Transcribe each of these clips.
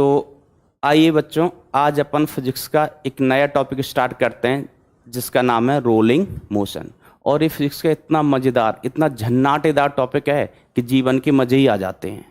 तो आइए बच्चों, आज अपन फिजिक्स का एक नया टॉपिक स्टार्ट करते हैं जिसका नाम है रोलिंग मोशन। और ये फिजिक्स का इतना मज़ेदार, इतना झन्नाटेदार टॉपिक है कि जीवन के मज़े ही आ जाते हैं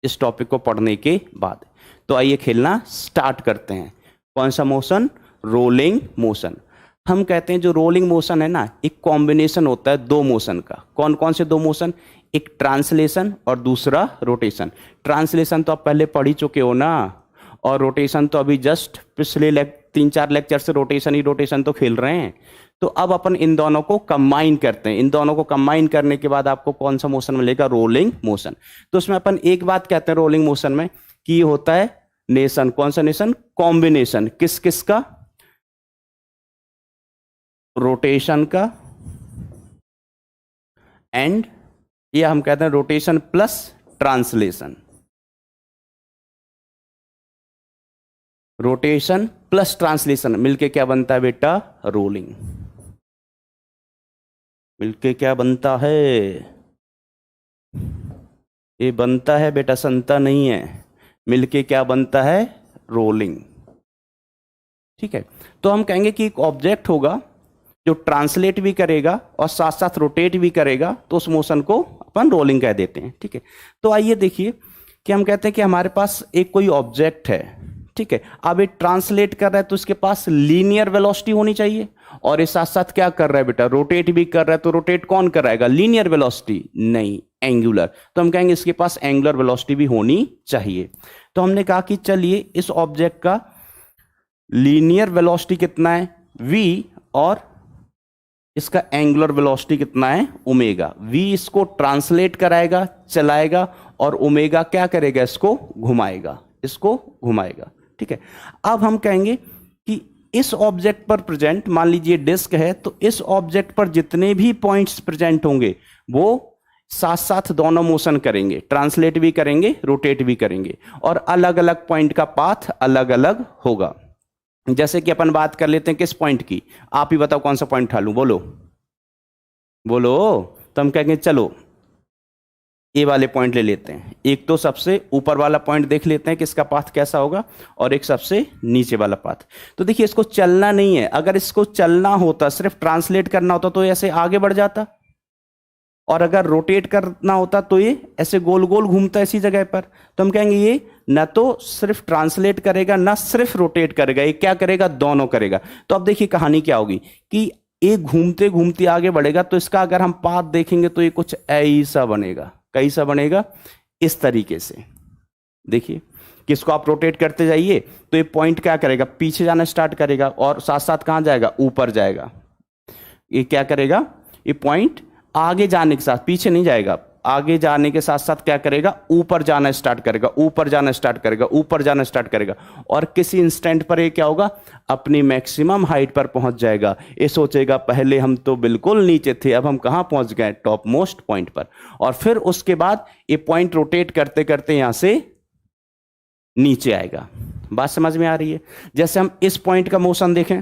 इस टॉपिक को पढ़ने के बाद। तो आइए खेलना स्टार्ट करते हैं। कौन सा मोशन? Rolling motion. हम कहते हैं जो रोलिंग मोशन है ना, एक कॉम्बिनेशन होता है दो मोशन का। कौन कौन से दो मोशन? एक ट्रांसलेशन और दूसरा रोटेशन। ट्रांसलेशन तो आप पहले पढ़ ही चुके हो ना, और रोटेशन तो अभी जस्ट पिछले 3-4 लेक्चर से रोटेशन तो खेल रहे हैं। तो अब अपन इन दोनों को कंबाइन करते हैं। इन दोनों को कंबाइन करने के बाद आपको कौन सा मोशन मिलेगा? Rolling motion. तो उसमें अपन एक बात कहते हैं रोलिंग मोशन में कि ये होता है नेशन। कौन सा नेशन? कॉम्बिनेशन। किस किस का? रोटेशन का एंड ये हम कहते हैं rotation plus translation. Rotation plus translation मिलके क्या बनता है बेटा? रोलिंग। मिलके क्या बनता है? ये बनता है बेटा, संता नहीं है। मिलके क्या बनता है? रोलिंग। ठीक है। तो हम कहेंगे कि एक ऑब्जेक्ट होगा जो ट्रांसलेट भी करेगा और साथ साथ रोटेट भी करेगा, तो उस मोशन को अपन रोलिंग कह देते हैं। ठीक है। तो आइए देखिए कि हम कहते हैं कि हमारे पास एक कोई ऑब्जेक्ट है। ठीक है। अब ये ट्रांसलेट कर रहा है तो इसके पास लीनियर वेलोसिटी होनी चाहिए, और ये साथ साथ क्या कर रहा है बेटा? रोटेट भी कर रहा है। तो रोटेट कौन कराएगा? लीनियर वेलोसिटी नहीं, एंगुलर। तो हम कहेंगे इसके पास एंगुलर वेलोसिटी भी होनी चाहिए। तो हमने कहा कि चलिए इस ऑब्जेक्ट का लीनियर वेलोसिटी कितना है? v, और इसका एंगुलर वेलोसिटी कितना है? ओमेगा। v इसको ट्रांसलेट कराएगा, चलाएगा, और ओमेगा क्या करेगा? इसको घुमाएगा, इसको घुमाएगा। ठीक है। अब हम कहेंगे कि इस ऑब्जेक्ट पर प्रेजेंट, मान लीजिए डिस्क है, तो इस ऑब्जेक्ट पर जितने भी पॉइंट्स प्रेजेंट होंगे वो साथ साथ दोनों मोशन करेंगे, ट्रांसलेट भी करेंगे, रोटेट भी करेंगे, और अलग अलग पॉइंट का पाथ अलग अलग होगा। जैसे कि अपन बात कर लेते हैं किस पॉइंट की? आप ही बताओ कौन सा पॉइंट उठा लूं? बोलो बोलो। तो हम कहेंगे चलो ये वाले पॉइंट ले लेते हैं। एक तो सबसे ऊपर वाला पॉइंट देख लेते हैं कि इसका पाथ कैसा होगा, और एक सबसे नीचे वाला पाथ। तो देखिए इसको चलना नहीं है। अगर इसको चलना होता, सिर्फ ट्रांसलेट करना होता, तो ऐसे आगे बढ़ जाता, और अगर रोटेट करना होता तो ये ऐसे गोल गोल घूमता इसी जगह पर। तो हम कहेंगे ये ना तो सिर्फ ट्रांसलेट करेगा ना सिर्फ रोटेट करेगा, ये क्या करेगा? दोनों करेगा। तो अब देखिए कहानी क्या होगी कि ये घूमते घूमते आगे बढ़ेगा, तो इसका अगर हम पाथ देखेंगे तो ये कुछ ऐसा बनेगा। कैसा बनेगा? इस तरीके से। देखिए किसको आप रोटेट करते जाइए तो ये पॉइंट क्या करेगा? पीछे जाना स्टार्ट करेगा, और साथ साथ कहां जाएगा? ऊपर जाएगा। ये क्या करेगा? ये पॉइंट आगे जाने के साथ, पीछे नहीं जाएगा, आगे जाने के साथ साथ क्या करेगा? ऊपर जाना स्टार्ट करेगा, ऊपर जाना स्टार्ट करेगा, ऊपर जाना स्टार्ट करेगा, और किसी इंस्टेंट पर ये क्या होगा? अपनी मैक्सिमम हाइट पर पहुंच जाएगा। ये सोचेगा पहले हम तो बिल्कुल नीचे थे, अब हम कहां पहुंच गए? टॉप मोस्ट पॉइंट पर। और फिर उसके बाद ये पॉइंट रोटेट करते करते यहां से नीचे आएगा। बात समझ में आ रही है? जैसे हम इस पॉइंट का मोशन देखें,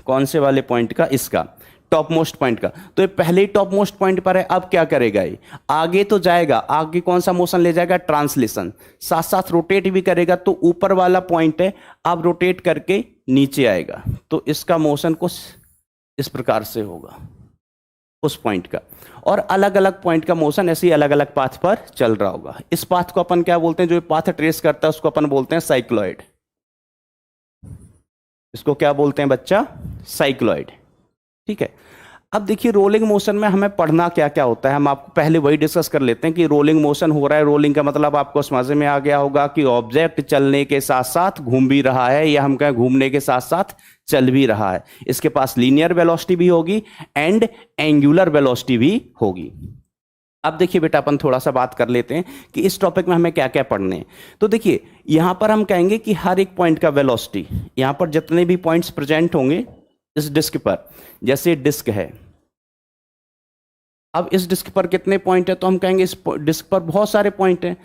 कौन से वाले पॉइंट का? इसका, टॉप मोस्ट पॉइंट का। तो ये पहले ही टॉप मोस्ट पॉइंट पर है। अब क्या करेगा? ये आगे तो जाएगा, आगे कौन सा मोशन ले जाएगा? ट्रांसलेशन। साथ साथ रोटेट भी करेगा, तो ऊपर वाला पॉइंट है, अब रोटेट करके नीचे आएगा, तो इसका मोशन कुछ इस प्रकार से होगा उस पॉइंट का। और अलग अलग पॉइंट का मोशन ऐसे ही अलग अलग पाथ पर चल रहा होगा। इस पाथ को अपन क्या बोलते हैं? जो पाथ ट्रेस करता है उसको अपन बोलते हैं साइक्लॉइड। इसको क्या बोलते हैं बच्चा? साइक्लॉइड। ठीक है। अब देखिए रोलिंग मोशन में हमें पढ़ना क्या क्या होता है, हम आपको पहले वही डिस्कस कर लेते हैं कि रोलिंग मोशन हो रहा है। रोलिंग का मतलब आपको समझ में आ गया होगा कि ऑब्जेक्ट चलने के साथ साथ घूम भी रहा है, या हम कहें घूमने के साथ साथ चल भी रहा है। इसके पास लीनियर वेलोसिटी भी होगी एंड एंगुलर वेलोसिटी भी होगी। अब देखिए बेटा अपन थोड़ा सा बात कर लेते हैं कि इस टॉपिक में हमें क्या क्या पढ़ने हैं। तो देखिए यहां पर हम कहेंगे कि हर एक पॉइंट का वेलोसिटी, यहां पर जितने भी पॉइंट्स प्रेजेंट होंगे इस डिस्क पर, जैसे डिस्क है, अब इस डिस्क पर कितने पॉइंट है? तो हम कहेंगे इस डिस्क पर बहुत सारे पॉइंट हैं,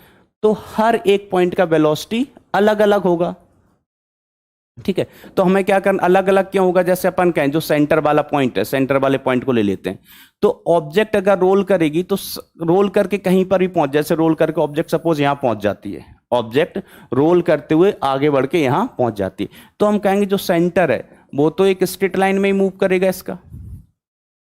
तो हर एक पॉइंट का वेलोसिटी अलग अलग होगा। ठीक है। तो हमें क्या करना? अलग अलग क्यों होगा? जैसे अपन कहें जो सेंटर वाला पॉइंट है, सेंटर वाले पॉइंट को ले लेते हैं, तो ऑब्जेक्ट अगर रोल करेगी तो रोल करके कहीं पर भी पहुंच, जैसे रोल करके ऑब्जेक्ट सपोज यहां पहुंच जाती है, ऑब्जेक्ट रोल करते हुए आगे बढ़ के यहां पहुंच जाती है। तो हम कहेंगे जो सेंटर है वो तो एक स्ट्रेट लाइन में ही मूव करेगा, इसका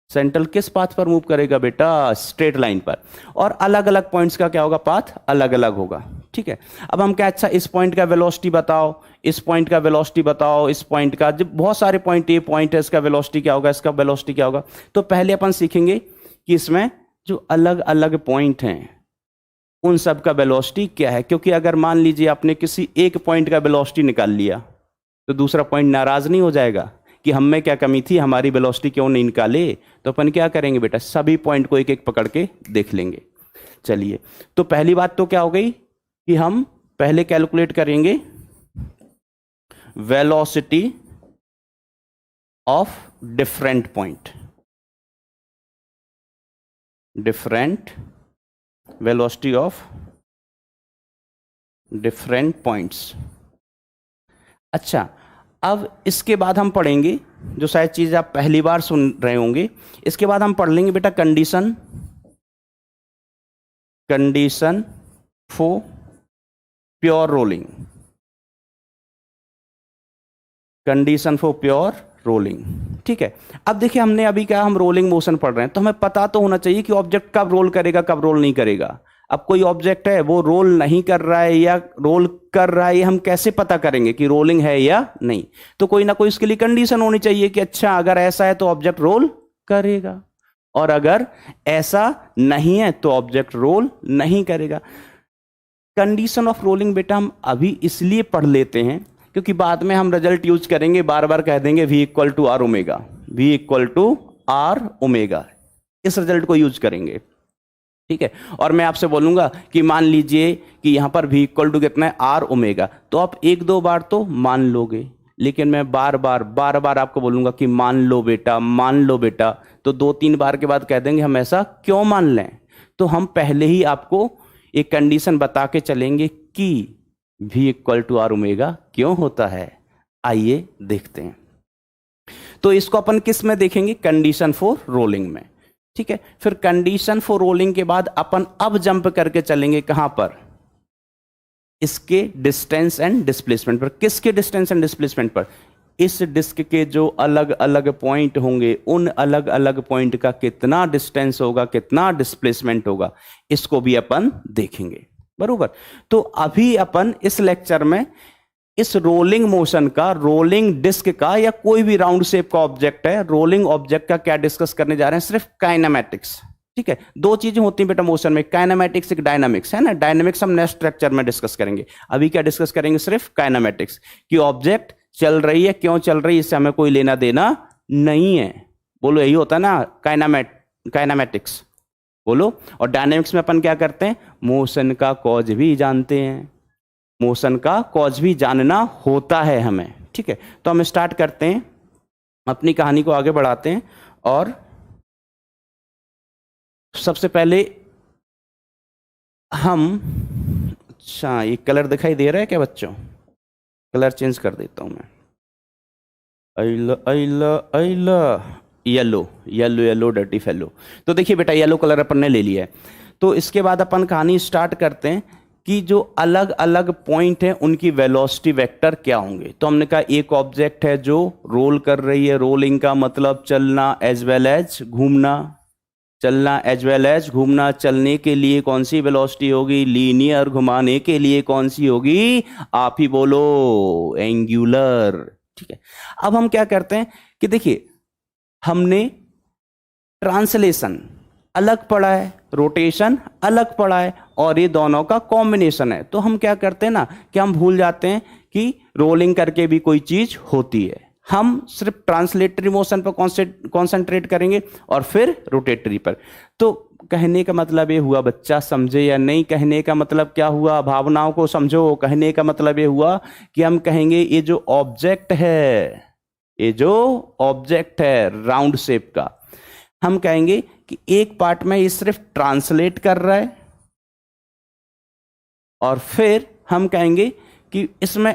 सेंटर किस पाथ पर मूव करेगा बेटा, स्ट्रेट लाइन पर, और अलग अलग पॉइंट्स का क्या होगा, पाथ अलग अलग होगा। ठीक है, अब हम क्या, अच्छा इस पॉइंट का वेलोसिटी बताओ, इस पॉइंट का वेलोसिटी बताओ, इस पॉइंट का, जब बहुत सारे पॉइंट, ये पॉइंट है, इसका वेलोसिटी क्या होगा, इसका वेलोसिटी क्या होगा। तो पहले अपन सीखेंगे कि इसमें जो अलग अलग पॉइंट हैं उन सब का वेलोसिटी क्या है, क्योंकि अगर मान लीजिए आपने किसी एक पॉइंट का वेलोसिटी निकाल लिया तो दूसरा पॉइंट नाराज नहीं हो जाएगा कि हम में क्या कमी थी, हमारी वेलोसिटी क्यों नहीं निकाले। तो अपन क्या करेंगे बेटा, सभी पॉइंट को एक एक पकड़ के देख लेंगे। चलिए, तो पहली बात तो क्या हो गई कि हम पहले कैलकुलेट करेंगे velocity of different point, different velocity of different points. अच्छा, अब इसके बाद हम पढ़ेंगे जो शायद चीज आप पहली बार सुन रहे होंगे, इसके बाद हम पढ़ लेंगे बेटा condition for pure rolling, condition for pure rolling. ठीक है, अब देखिए हमने अभी क्या, हम रोलिंग मोशन पढ़ रहे हैं तो हमें पता तो होना चाहिए कि ऑब्जेक्ट कब रोल करेगा कब रोल नहीं करेगा। अब कोई ऑब्जेक्ट है वो रोल नहीं कर रहा है या रोल कर रहा है, ये हम कैसे पता करेंगे कि रोलिंग है या नहीं। तो कोई ना कोई इसके लिए कंडीशन होनी चाहिए कि अच्छा अगर ऐसा है तो ऑब्जेक्ट रोल करेगा, और अगर ऐसा नहीं है तो ऑब्जेक्ट रोल नहीं करेगा। कंडीशन ऑफ रोलिंग बेटा हम अभी इसलिए पढ़ लेते हैं क्योंकि बाद में हम रिजल्ट यूज करेंगे, बार बार कह देंगे v equal to are omega, v equal to are omega, इस रिजल्ट को यूज करेंगे। ठीक है, और मैं आपसे बोलूंगा कि मान लीजिए कि यहां पर v इक्वल टू कितना है, आर ओमेगा, तो आप एक दो बार तो मान लोगे, लेकिन मैं बार बार आपको बोलूंगा कि मान लो बेटा, तो दो तीन बार के बाद कह देंगे हम ऐसा क्यों मान लें। तो हम पहले ही आपको एक कंडीशन बता के चलेंगे कि v equal to are omega क्यों होता है। आइए देखते हैं। तो इसको अपन किस में देखेंगे, कंडीशन फॉर रोलिंग में। ठीक है, फिर कंडीशन फॉर रोलिंग के बाद अपन अब जंप करके चलेंगे कहां पर, इसके डिस्टेंस एंड डिस्प्लेसमेंट पर। किसके डिस्टेंस एंड डिस्प्लेसमेंट पर, इस डिस्क के जो अलग अलग पॉइंट होंगे उन अलग अलग पॉइंट का कितना डिस्टेंस होगा, कितना डिस्प्लेसमेंट होगा, इसको भी अपन देखेंगे। बरोबर, तो अभी अपन इस लेक्चर में इस रोलिंग मोशन का, रोलिंग डिस्क का, या कोई भी राउंड शेप का ऑब्जेक्ट है, रोलिंग ऑब्जेक्ट का क्या डिस्कस करने जा रहे हैं, सिर्फ काइनेमैटिक्स। ठीक है, दो चीजें होती हैं बेटा मोशन में, काइनेमैटिक्स एक डायनामिक्स है ना। डायनामिक्स हम नेक्स्ट लेक्चर में डिस्कस करेंगे, अभी क्या डिस्कस करेंगे, सिर्फ काइनेमैटिक्स कि ऑब्जेक्ट चल रही है, क्यों चल रही है, इससे हमें कोई लेना देना नहीं है। बोलो, यही होता है ना काइनेमैटिक्स, बोलो। और डायनामिक्स में अपन क्या करते हैं, मोशन का कॉज भी जानते हैं, मोशन का कॉज भी जानना होता है हमें। ठीक है, तो हम स्टार्ट करते हैं, अपनी कहानी को आगे बढ़ाते हैं। और सबसे पहले हम, अच्छा ये कलर दिखाई दे रहा है क्या बच्चों, कलर चेंज कर देता हूं मैं, येलो डर्टी फेलो। तो देखिए बेटा येलो कलर अपन ने ले लिया है। तो इसके बाद अपन कहानी स्टार्ट करते हैं कि जो अलग अलग पॉइंट हैं उनकी वेलोसिटी वेक्टर क्या होंगे। तो हमने कहा एक ऑब्जेक्ट है जो रोल कर रही है, रोलिंग का मतलब चलना एज वेल एज घूमना, चलना एज वेल एज घूमना। चलने के लिए कौन सी वेलोसिटी होगी, लीनियर। घुमाने के लिए कौन सी होगी, आप ही बोलो, एंगुलर। ठीक है, अब हम क्या करते हैं कि देखिए हमने ट्रांसलेशन अलग पढ़ा है, रोटेशन अलग पढ़ा है, और ये दोनों का कॉम्बिनेशन है। तो हम क्या करते हैं ना कि हम भूल जाते हैं कि रोलिंग करके भी कोई चीज होती है। हम सिर्फ ट्रांसलेटरी मोशन पर कॉन्सेंट्रेट करेंगे और फिर रोटेटरी पर। तो कहने का मतलब ये हुआ, बच्चा समझे या नहीं, कहने का मतलब क्या हुआ, भावनाओं को समझो। कहने का मतलब ये हुआ कि हम कहेंगे ये जो ऑब्जेक्ट है, ये जो ऑब्जेक्ट है राउंड शेप का, हम कहेंगे कि एक पार्ट में ये सिर्फ ट्रांसलेट कर रहा है, और फिर हम कहेंगे कि इसमें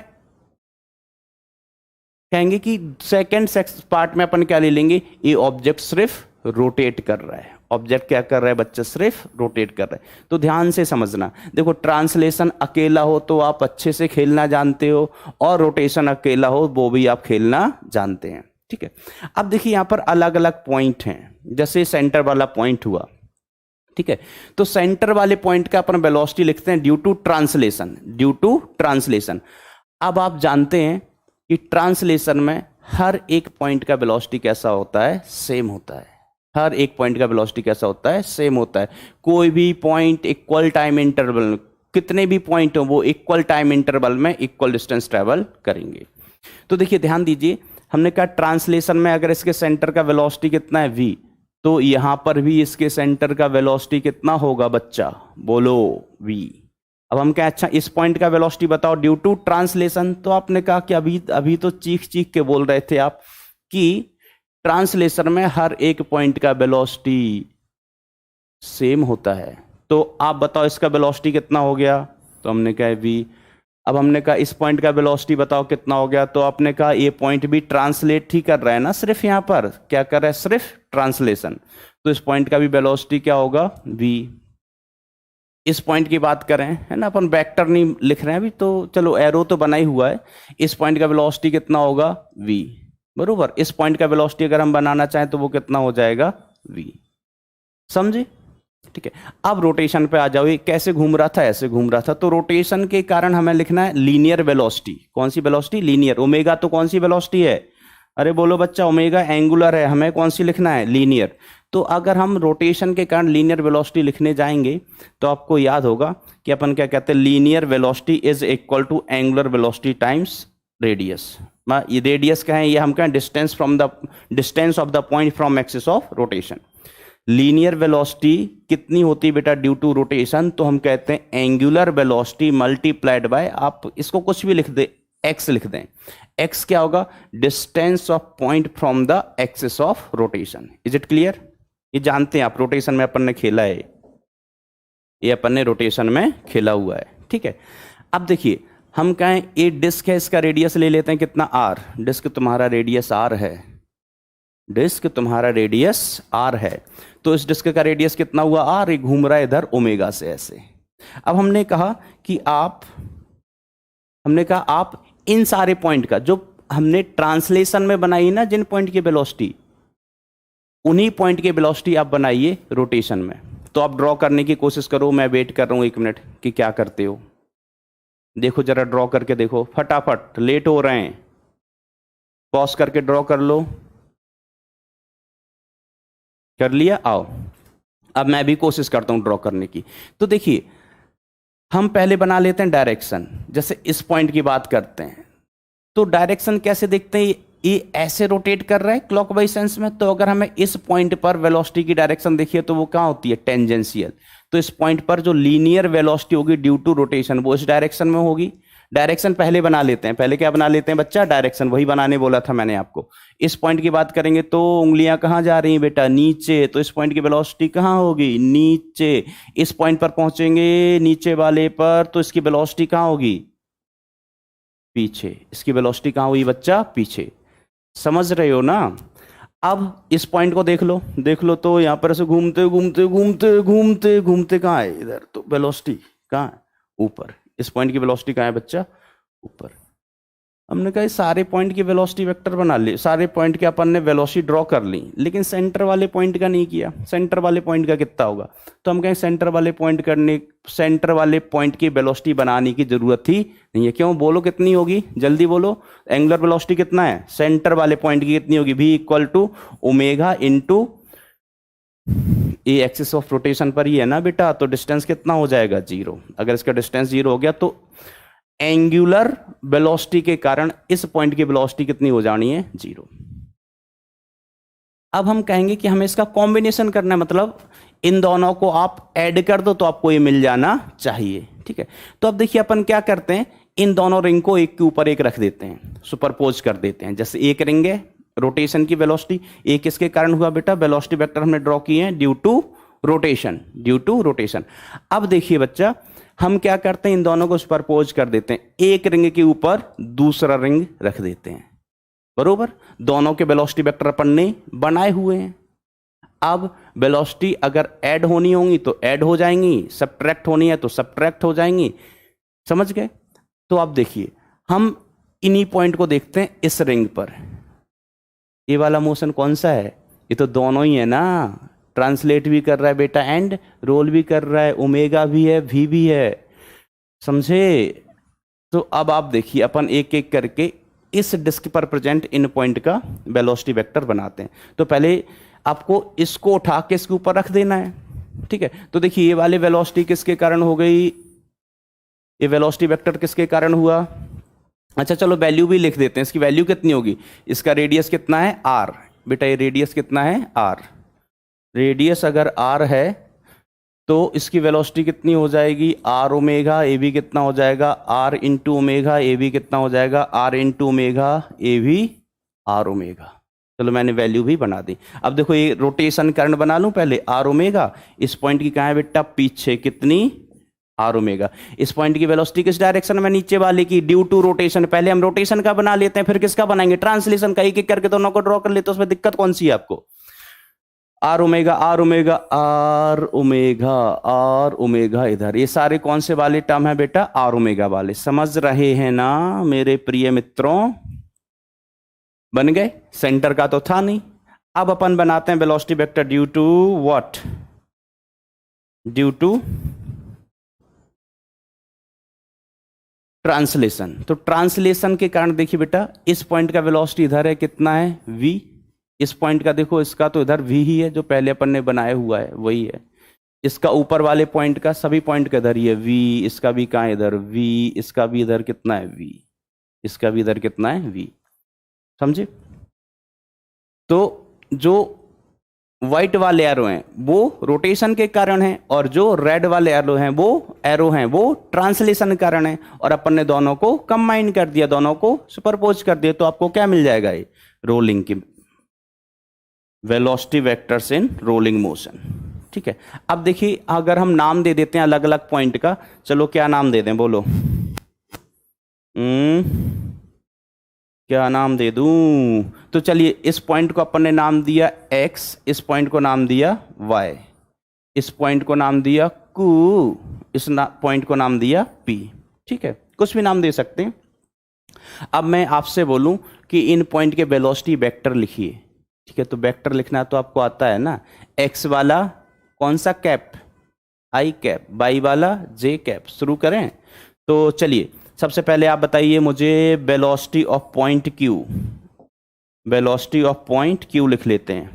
कहेंगे कि सेकंड पार्ट में अपन क्या ले लेंगे, ये ऑब्जेक्ट सिर्फ रोटेट कर रहा है। ऑब्जेक्ट क्या कर रहा है बच्चा, सिर्फ रोटेट कर रहा है। तो ध्यान से समझना, देखो ट्रांसलेशन अकेला हो तो आप अच्छे से खेलना जानते हो, और रोटेशन अकेला हो वो भी आप खेलना जानते हैं, ठीक है। अब देखिए यहाँ पर अलग अलग पॉइंट हैं, जैसे सेंटर वाला पॉइंट हुआ, ठीक है। तो सेंटर वाले पॉइंट का अपन वेलोसिटी लिखते हैं due to translation, due to translation. अब आप जानते हैं कि ट्रांसलेशन में हर एक पॉइंट का वेलोसिटी कैसा होता है, सेम होता है। हर एक पॉइंट का वेलोसिटी कैसा होता है, सेम होता है। कोई भी पॉइंट इक्वल टाइम इंटरवल, कितने भी पॉइंट हो वो इक्वल टाइम इंटरवल में इक्वल डिस्टेंस ट्रेवल करेंगे। तो देखिए ध्यान दीजिए, हमने कहा ट्रांसलेशन में अगर इसके सेंटर का वेलोसिटी कितना है v, तो यहां पर भी इसके सेंटर का वेलोसिटी कितना होगा बच्चा, बोलो v। अब हम क्या, अच्छा इस पॉइंट का वेलोसिटी बताओ ड्यू टू ट्रांसलेशन। तो आपने कहा कि अभी तो चीख चीख के बोल रहे थे आप कि ट्रांसलेशन में हर एक पॉइंट का वेलोसिटी सेम होता है। तो आप बताओ इसका वेलोसिटी कितना हो गया, तो हमने कहा v। अब हमने कहा इस पॉइंट का वेलोसिटी बताओ कितना हो गया, तो आपने कहा ये पॉइंट भी ट्रांसलेट ही कर रहा है ना, सिर्फ यहां पर क्या कर रहा है, सिर्फ ट्रांसलेशन। तो इस पॉइंट का भी वेलोसिटी क्या होगा, v। इस पॉइंट की बात करें, है ना, अपन वेक्टर नहीं लिख रहे हैं अभी, तो चलो एरो तो बना ही हुआ है। इस पॉइंट का वेलोसिटी कितना होगा, v, बरोबर। इस पॉइंट का वेलोसिटी अगर हम बनाना चाहें तो वो कितना हो जाएगा, v। समझे, ठीक है। अब रोटेशन पे आ जाओ, ये कैसे घूम रहा था, ऐसे घूम रहा था। तो रोटेशन के कारण हमें लिखना है लीनियर वेलोसिटी। कौन सी वेलोसिटी, लीनियर। ओमेगा तो कौन सी वेलोसिटी है, अरे बोलो बच्चा, ओमेगा एंगुलर है, हमें कौन सी लिखना है, लीनियर। तो अगर हम रोटेशन के कारण लीनियर वेलोसिटी लिखने जाएंगे तो आपको याद होगा कि अपन क्या कहते हैं, linear velocity is equal to angular velocity times radius. ये रेडियस क्या है, ये हम क्या, distance from the distance of the point from axis of rotation. Linear velocity कितनी होती है बेटा ड्यू टू रोटेशन, तो हम कहते हैं एंगुलर वेलोसिटी मल्टीप्लाइड बाय, आप इसको कुछ भी लिख दे, एक्स लिख दें। एक्स क्या होगा, distance of point from the axis of rotation. Is it clear, ये जानते हैं आप, रोटेशन में अपन ने खेला है, ये अपन ने रोटेशन में खेला हुआ है, ठीक है। अब देखिए हम कहें ये डिस्क है, इसका रेडियस ले लेते हैं कितना, r। डिस्क तुम्हारा रेडियस r है, डिस्क तुम्हारा रेडियस r है। तो इस डिस्क का रेडियस कितना हुआ, r, ये घूम रहा है इधर ओमेगा से ऐसे। अब हमने कहा कि आप इन सारे पॉइंट का, जो हमने ट्रांसलेशन में बनाई ना जिन पॉइंट की वेलोसिटी, उन्हीं पॉइंट की वेलोसिटी आप बनाइए रोटेशन में। तो आप ड्रॉ करने की कोशिश करो, मैं वेट कर रहा हूं 1 मिनट कि क्या करते हो। देखो जरा ड्रॉ करके देखो फटाफट, लेट हो रहे हैं, पॉज करके ड्रॉ कर लो। कर लिया, आओ अब मैं भी कोशिश करता हूं ड्रॉ करने की। तो देखिए हम पहले बना लेते हैं डायरेक्शन। जैसे इस पॉइंट की बात करते हैं तो डायरेक्शन कैसे देखते हैं, ये ऐसे रोटेट कर रहा है क्लॉकवाइज सेंस में। तो अगर हमें इस पॉइंट पर वेलोसिटी की डायरेक्शन देखिए तो वो कहाँ होती है, टेंजेंशियल। तो इस पॉइंट पर जो लीनियर वेलोसिटी होगी ड्यू टू रोटेशन वो इस डायरेक्शन में होगी। डायरेक्शन पहले बना लेते हैं, पहले क्या बना लेते हैं बच्चा, डायरेक्शन, वही बनाने बोला था मैंने आपको। इस पॉइंट की बात करेंगे तो उंगलियां कहाँ जा रही हैं बेटा, नीचे। तो इस पॉइंट की वेलोसिटी कहाँ होगी, नीचे। इस पॉइंट पर पहुंचेंगे नीचे वाले पर तो इसकी वेलोसिटी कहाँ होगी, पीछे। इसकी वेलोसिटी कहाँ हुई बच्चा, पीछे। समझ रहे हो ना। अब इस पॉइंट को देख लो तो यहाँ पर ऐसे घूमते घूमते घूमते घूमते घूमते कहाँ है, इधर। तो वेलोसिटी कहाँ है, ऊपर। इस पॉइंट की वेलोसिटी कहाँ है बच्चा, ऊपर। हमने कहा सारे पॉइंट की वेलोसिटी वेक्टर बना ली, सारे पॉइंट के अपन ने वेलोसिटी ड्रॉ कर ली, लेकिन सेंटर वाले पॉइंट का नहीं किया। सेंटर वाले पॉइंट का कितना होगा, तो हम कहें सेंटर वाले पॉइंट की वेलोसिटी बनाने की जरूरत ही नहीं है। क्यों, बोलो कितनी होगी, जल्दी बोलो। एंगुलर वेलोसिटी कितना है सेंटर वाले पॉइंट की, कितनी होगी, v equal to omega into ये एक्सिस ऑफ रोटेशन पर ही है ना बेटा। तो डिस्टेंस कितना हो जाएगा, 0। अगर इसका डिस्टेंस 0 हो गया तो एंगुलर वेलोसिटी के कारण इस पॉइंट की वेलोसिटी कितनी हो जानी है, 0। अब हम कहेंगे कि हमें इसका कॉम्बिनेशन करना है, मतलब इन दोनों को आप ऐड कर दो तो आपको ये मिल जाना चाहिए, ठीक है। तो अब देखिए अपन क्या करते हैं, इन दोनों रिंग को एक के ऊपर एक रख देते हैं, सुपरपोज कर देते हैं। जैसे एक रिंग है रोटेशन की वेलोसिटी, एक किसके कारण हुआ बेटा, वेलोसिटी वेक्टर हमने ड्रॉ किए हैं due to rotation, due to rotation. अब देखिए बच्चा हम क्या करते हैं, इन दोनों को सुपरपोज कर देते हैं, एक रिंग के ऊपर दूसरा रिंग रख देते हैं, बरोबर। दोनों के वेलोसिटी वेक्टर अपन ने बनाए हुए हैं। अब वेलोसिटी अगर ऐड होनी होंगी तो ऐड हो जाएंगी, सब्ट्रैक्ट होनी है तो सब्ट्रैक्ट हो जाएंगी। समझ गए? तो आप देखिए, हम इन्हीं पॉइंट को देखते हैं इस रिंग पर। ये वाला मोशन कौन सा है? ये तो दोनों ही है ना, ट्रांसलेट भी कर रहा है बेटा एंड रोल भी कर रहा है, ओमेगा भी है, वी भी है। समझे? तो अब आप देखिए, अपन एक एक करके इस डिस्क पर प्रेजेंट इन पॉइंट का वेलोसिटी वेक्टर बनाते हैं। तो पहले आपको इसको उठा के इसके ऊपर रख देना है, ठीक है? तो देखिए, ये वाले वेलोसिटी किसके कारण हो गई? ये वेलोसिटी वेक्टर किसके कारण हुआ? अच्छा चलो वैल्यू भी लिख देते हैं। इसकी वैल्यू कितनी होगी? इसका रेडियस कितना है? आर। बेटा ये रेडियस कितना है? आर। रेडियस अगर आर है तो इसकी वेलोसिटी कितनी हो जाएगी? Are omega. ए भी कितना हो जाएगा? Are into omega. ए भी कितना हो जाएगा? Are into omega. ए भी आर ओमेगा। चलो मैंने वैल्यू भी बना दी। अब देखो, ये रोटेशन करंट बना लूं पहले, आर ओमेगा। इस पॉइंट की कहाँ है बेटा? पीछे। कितनी? R omega. इस पॉइंट की वेलोसिटी किस डायरेक्शन में? नीचे वाले की, ड्यू टू रोटेशन। पहले हम रोटेशन का बना लेते हैं, फिर किसका बनाएंगे? ट्रांसलेशन का। एक एक करके दोनों को ड्रॉ कर लेते हैं। उसमें दिक्कत कौन सी है आपको? R omega, r omega, r omega, r omega. इधर ये सारे कौन से वाले टर्म है बेटा? आर ओमेगा वाले। समझ रहे हैं ना मेरे प्रिय मित्रों? बन गए? सेंटर का तो था नहीं। अब अपन बनाते हैं velocity vector due to what? Due to translation. तो ट्रांसलेशन के कारण देखिए बेटा, इस पॉइंट का वेलोसिटी इधर है, कितना है? v। इस पॉइंट का देखो, इसका तो इधर v ही है, जो पहले अपन ने बनाया हुआ है वही है। इसका ऊपर वाले पॉइंट का, सभी पॉइंट का इधर ही है v। इसका भी कहाँ? इधर v। इसका भी इधर कितना है? v। इसका भी इधर कितना है? v। समझे? तो जो व्हाइट वाले एरो हैं वो रोटेशन के कारण है, और जो रेड वाले एरो हैं वो ट्रांसलेशन के कारण है। और अपन ने दोनों को कंबाइन कर दिया, दोनों को सुपरपोज कर दिया, तो आपको क्या मिल जाएगा? ये रोलिंग की velocity vectors in rolling motion. ठीक है, अब देखिए, अगर हम नाम दे देते हैं अलग अलग पॉइंट का, चलो क्या नाम दे दें? बोलो। क्या नाम दे दूं? तो चलिए, इस पॉइंट को अपन ने नाम दिया x, इस पॉइंट को नाम दिया y, इस पॉइंट को नाम दिया q, इस पॉइंट को नाम दिया p। ठीक है, कुछ भी नाम दे सकते हैं। अब मैं आपसे बोलूं कि इन पॉइंट के वेलोसिटी वेक्टर लिखिए। ठीक है, तो वेक्टर लिखना तो आपको आता है ना। x वाला कौन सा कैप? i cap. y वाला j कैप। शुरू करें? तो चलिए, सबसे पहले आप बताइए मुझे velocity of point Q। Velocity of point Q लिख लेते हैं।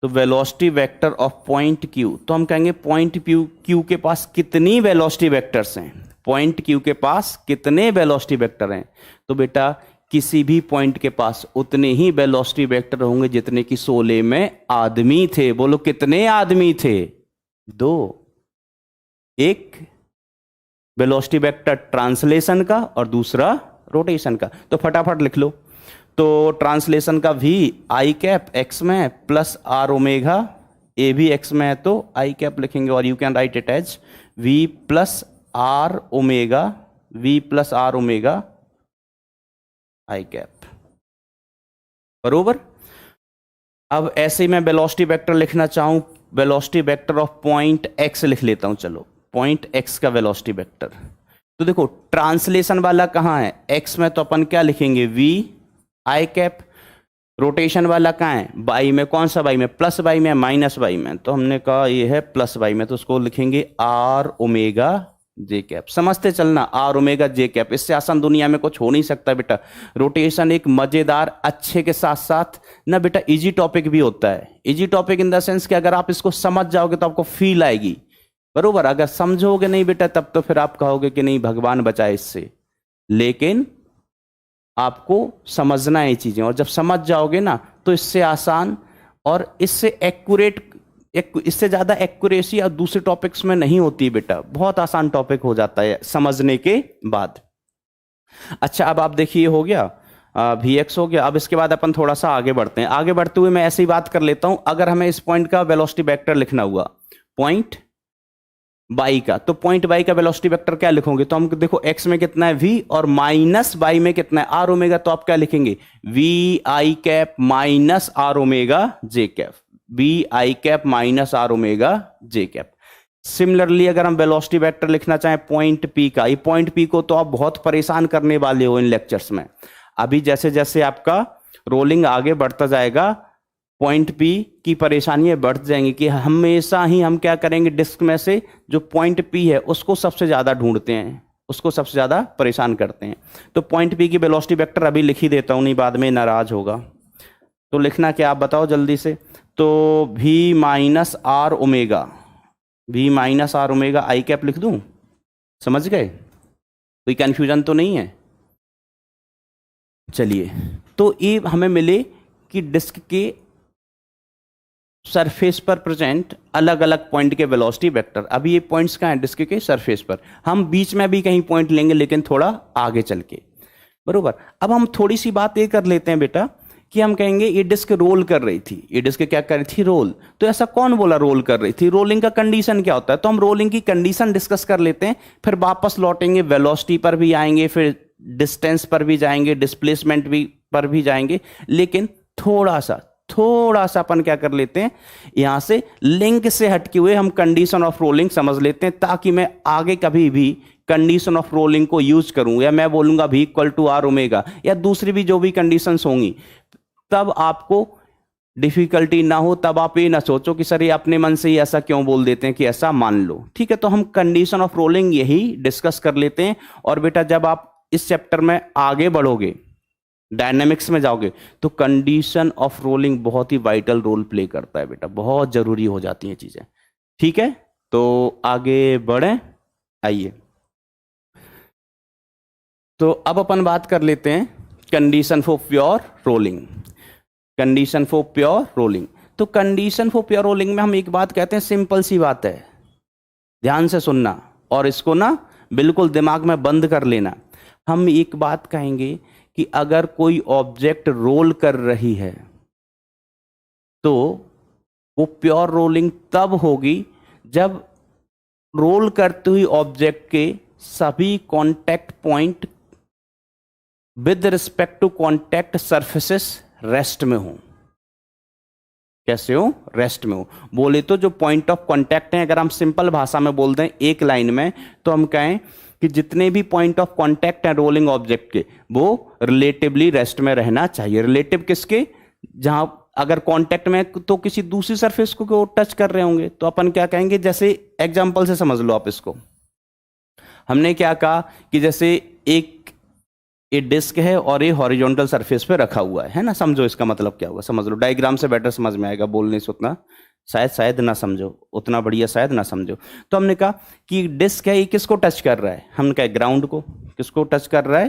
तो velocity vector of point Q, तो हम कहेंगे पॉइंट Q के पास कितनी वेलोसिटी वेक्टर्स हैं? पॉइंट Q के पास कितने वेलोसिटी वेक्टर हैं? तो बेटा, किसी भी पॉइंट के पास उतने ही वेलोसिटी वेक्टर होंगे जितने कि 16 में आदमी थे। बोलो, कितने आदमी थे? 2। एक वेलोसिटी वेक्टर ट्रांसलेशन का और दूसरा रोटेशन का। तो फटाफट लिख लो। तो ट्रांसलेशन का v आई कैप x में प्लस आर ओमेगा, ए भी x में है तो आई कैप लिखेंगे, और you can write it as v plus r omega, v plus r omega i cap. बरोबर? अब ऐसे मैं वेलोसिटी वेक्टर लिखना चाहूं, velocity vector of point x लिख लेता हूं। चलो, पॉइंट x का वेलोसिटी वेक्टर। तो देखो, ट्रांसलेशन वाला कहाँ है? x में, तो अपन क्या लिखेंगे? v i cap. रोटेशन वाला कहाँ है? y में। कौन सा y में? प्लस y में, माइनस y में। तो हमने कहा ये है प्लस y में, तो उसको लिखेंगे r ओमेगा j कैप। समझते चलना, r ओमेगा j कैप। इससे आसान दुनिया में कुछ हो नहीं सकता बेटा। रोटेशन एक मजेदार, अच्छे के साथ साथ ना बेटा इजी टॉपिक भी होता है। Easy topic in the sense कि अगर आप इसको समझ जाओगे तो आपको फील आएगी। बरोबर? अगर समझोगे नहीं बेटा, तब तो फिर आप कहोगे कि नहीं, भगवान बचाए इससे। लेकिन आपको समझना है ये चीजें, और जब समझ जाओगे ना तो इससे आसान और इससे एक्यूरेट, इससे ज्यादा एक्यूरेसी और दूसरे टॉपिक्स में नहीं होती बेटा। बहुत आसान टॉपिक हो जाता है समझने के बाद। अच्छा, अब आप देखिए, हो गया Vx हो गया। अब इसके बाद अपन थोड़ा सा आगे बढ़ते हैं। आगे बढ़ते हुए मैं ऐसे ही बात कर लेता हूं। अगर हमें इस पॉइंट का वेलोसिटी वेक्टर लिखना हुआ, पॉइंट y का, तो पॉइंट y का वेलोसिटी वेक्टर क्या लिखोगे? तो हम देखो, x में कितना है v, और माइनस y में कितना है r ओमेगा। तो आप क्या लिखेंगे? v i cap minus r omega j cap. B i cap minus r omega j cap. Similarly अगर हम वेलोसिटी वेक्टर लिखना चाहें पॉइंट पी का, ये पॉइंट पी को तो आप बहुत परेशान करने वाले हो इन लेक्चर्स में। अभी जैसे जैसे आपका रोलिंग आगे बढ़ता जाएगा पॉइंट पी की परेशानियां बढ़ जाएंगी कि हमेशा ही हम क्या करेंगे, डिस्क में से जो पॉइंट पी है उसको सबसे ज्यादा ढूंढते हैं, उसको सबसे ज्यादा परेशान करते हैं। तो पॉइंट पी की वेलोसिटी वेक्टर अभी लिख ही देता हूं, नहीं बाद में नाराज होगा। तो लिखना क्या आप बताओ जल्दी से। तो v minus r omega, v minus r omega i cap लिख दूं, समझ गए? कोई कंफ्यूजन तो नहीं है? चलिए, तो ये हमें मिले कि डिस्क के सरफेस पर प्रेजेंट अलग अलग पॉइंट के वेलोसिटी वेक्टर। अभी ये पॉइंट्स कहाँ हैं? डिस्क के सरफेस पर। हम बीच में भी कहीं पॉइंट लेंगे लेकिन थोड़ा आगे चल के, बरोबर। अब हम थोड़ी सी बात ये कर लेते हैं बेटा कि हम कहेंगे ये डिस्क रोल कर रही थी, ये डिस्क क्या कर रही थी? रोल। तो ऐसा कौन बोला रोल कर रही थी? रोलिंग का कंडीशन क्या होता है? तो हम रोलिंग की कंडीशन डिस्कस कर लेते हैं, फिर वापस लौटेंगे, वेलोसिटी पर भी आएंगे, फिर डिस्टेंस पर भी जाएंगे, डिस्प्लेसमेंट भी पर भी जाएंगे। लेकिन थोड़ा सा अपन क्या कर लेते हैं, यहां से लिंक से हटके हुए हम कंडीशन ऑफ रोलिंग समझ लेते हैं, ताकि मैं आगे कभी भी कंडीशन ऑफ रोलिंग को यूज करूं, या मैं बोलूंगा v equal to are omega, या दूसरी भी जो भी कंडीशंस होंगी, तब आपको डिफिकल्टी ना हो, तब आप ये ना सोचो कि सर ये अपने मन से ही ऐसा क्यों बोल देते हैं कि ऐसा मान लो। ठीक है, तो हम कंडीशन ऑफ रोलिंग यही डिस्कस कर लेते हैं। और बेटा जब आप इस चैप्टर में आगे बढ़ोगे, डायनेमिक्स में जाओगे, तो कंडीशन ऑफ रोलिंग बहुत ही वाइटल रोल प्ले करता है बेटा, बहुत जरूरी हो जाती हैं चीजें। ठीक है, तो आगे बढ़े, आइए। तो अब अपन बात कर लेते हैं condition for pure rolling. Condition for pure rolling, तो कंडीशन फॉर प्योर रोलिंग में हम एक बात कहते हैं, सिंपल सी बात है, ध्यान से सुनना और इसको ना बिल्कुल दिमाग में बंद कर लेना। हम एक बात कहेंगे कि अगर कोई ऑब्जेक्ट रोल कर रही है तो वो प्योर रोलिंग तब होगी जब रोल करते हुए ऑब्जेक्ट के सभी contact point with respect to contact surfaces rest में हो। कैसे हो? रेस्ट में हो। बोले तो जो पॉइंट ऑफ कॉन्टैक्ट हैं, अगर हम सिंपल भाषा में बोल दें एक लाइन में, तो हम कहें कि जितने भी पॉइंट ऑफ कांटेक्ट हैं रोलिंग ऑब्जेक्ट के, वो रिलेटिवली रेस्ट में रहना चाहिए। रिलेटिव किसके? जहां अगर कांटेक्ट में तो किसी दूसरी सरफेस को टच कर रहे होंगे, तो अपन क्या कहेंगे, जैसे एग्जांपल से समझ लो आप इसको। हमने क्या कहा कि जैसे एक डिस्क है और ये हॉरिजॉन्टल सरफेस पे रखा हुआ है ना, समझो इसका मतलब क्या हुआ, समझ लो, डायग्राम से बेटर समझ में आएगा, बोलने से उतना शायद ना समझो, उतना बढ़िया शायद ना समझो। तो हमने कहा कि डिस्क है, ये किसको टच कर रहा है? हमने कहा ग्राउंड को। किसको टच कर रहा है?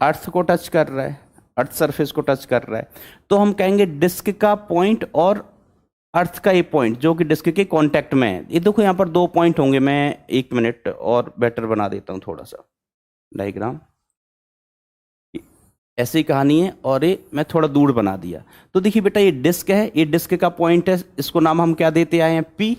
अर्थ को टच कर रहा है, अर्थ सरफेस को टच कर रहा है। तो हम कहेंगे डिस्क का पॉइंट और अर्थ का ये पॉइंट जो कि डिस्क के कांटेक्ट में है। ये देखो यहाँ पर दो पॉइंट होंगे, मैं एक मिनट और बेटर बना देता हूँ थोड़ा सा डायग्राम। ऐसी कहानी है और ये मैं थोड़ा दूर बना दिया। तो देखिए बेटा, ये डिस्क है, ये डिस्क का पॉइंट है, इसको नाम हम क्या देते आए हैं? P।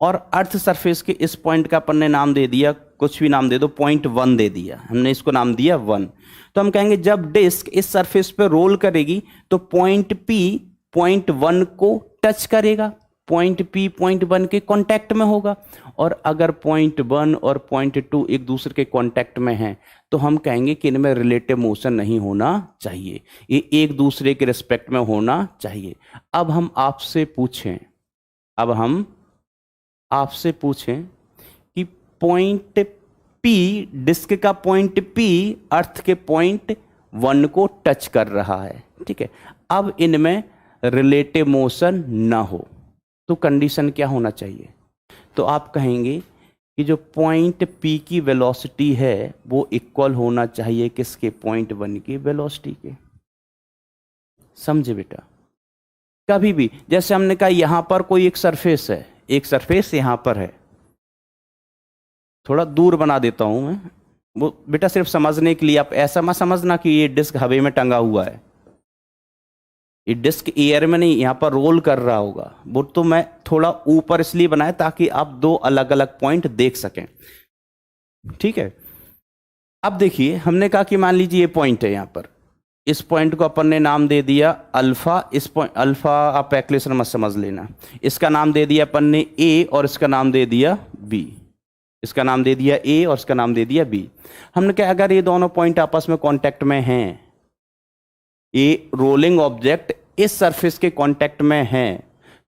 और अर्थ सरफेस के इस पॉइंट का अपन ने नाम दे दिया, कुछ भी नाम दे दो, पॉइंट 1 दे दिया हमने, इसको नाम दिया 1। तो हम कहेंगे जब डिस्क इस सरफेस पे रोल करेगी तो पॉइंट P पॉइंट 1 को टच करेगा, पॉइंट P पॉइंट 1 के कांटेक्ट में होगा। और अगर पॉइंट 1 और पॉइंट 2 एक दूसरे के कांटेक्ट में हैं, तो हम कहेंगे कि इनमें रिलेटिव मोशन नहीं होना चाहिए, ये एक दूसरे के रिस्पेक्ट में होना चाहिए। अब हम आपसे पूछें कि पॉइंट P, डिस्क का पॉइंट P अर्थ के पॉइंट 1 को टच कर रहा है, ठीक है। अब इनमें रिलेटिव मोशन ना हो तो कंडीशन क्या होना चाहिए? तो आप कहेंगे कि जो पॉइंट P की वेलोसिटी है वो इक्वल होना चाहिए किसके? पॉइंट 1 की वेलोसिटी के। समझे बेटा? कभी भी जैसे हमने कहा यहां पर कोई एक सरफेस है, एक सरफेस यहां पर है, थोड़ा दूर बना देता हूं मैं, वो बेटा सिर्फ समझने के लिए, आप ऐसा मत समझना कि ये डिस्क हवा में टंगा हुआ है, ये डिस्क एयर में नहीं, यहां पर रोल कर रहा होगा। वो तो मैं थोड़ा ऊपर इसलिए बनाया ताकि आप दो अलग अलग पॉइंट देख सकें, ठीक है। अब देखिए, हमने कहा कि मान लीजिए ये पॉइंट है यहां पर, इस पॉइंट को अपन ने नाम दे दिया अल्फा, इस पॉइंट अल्फा आप एक्लेशन मत समझ लेना, इसका नाम दे दिया अपन ने ए और इसका नाम दे दिया बी, इसका नाम दे दिया ए और इसका नाम दे दिया बी। हमने क्या, अगर ये दोनों पॉइंट आपस में कांटेक्ट में हैं, ये रोलिंग ऑब्जेक्ट इस सरफेस के कांटेक्ट में है,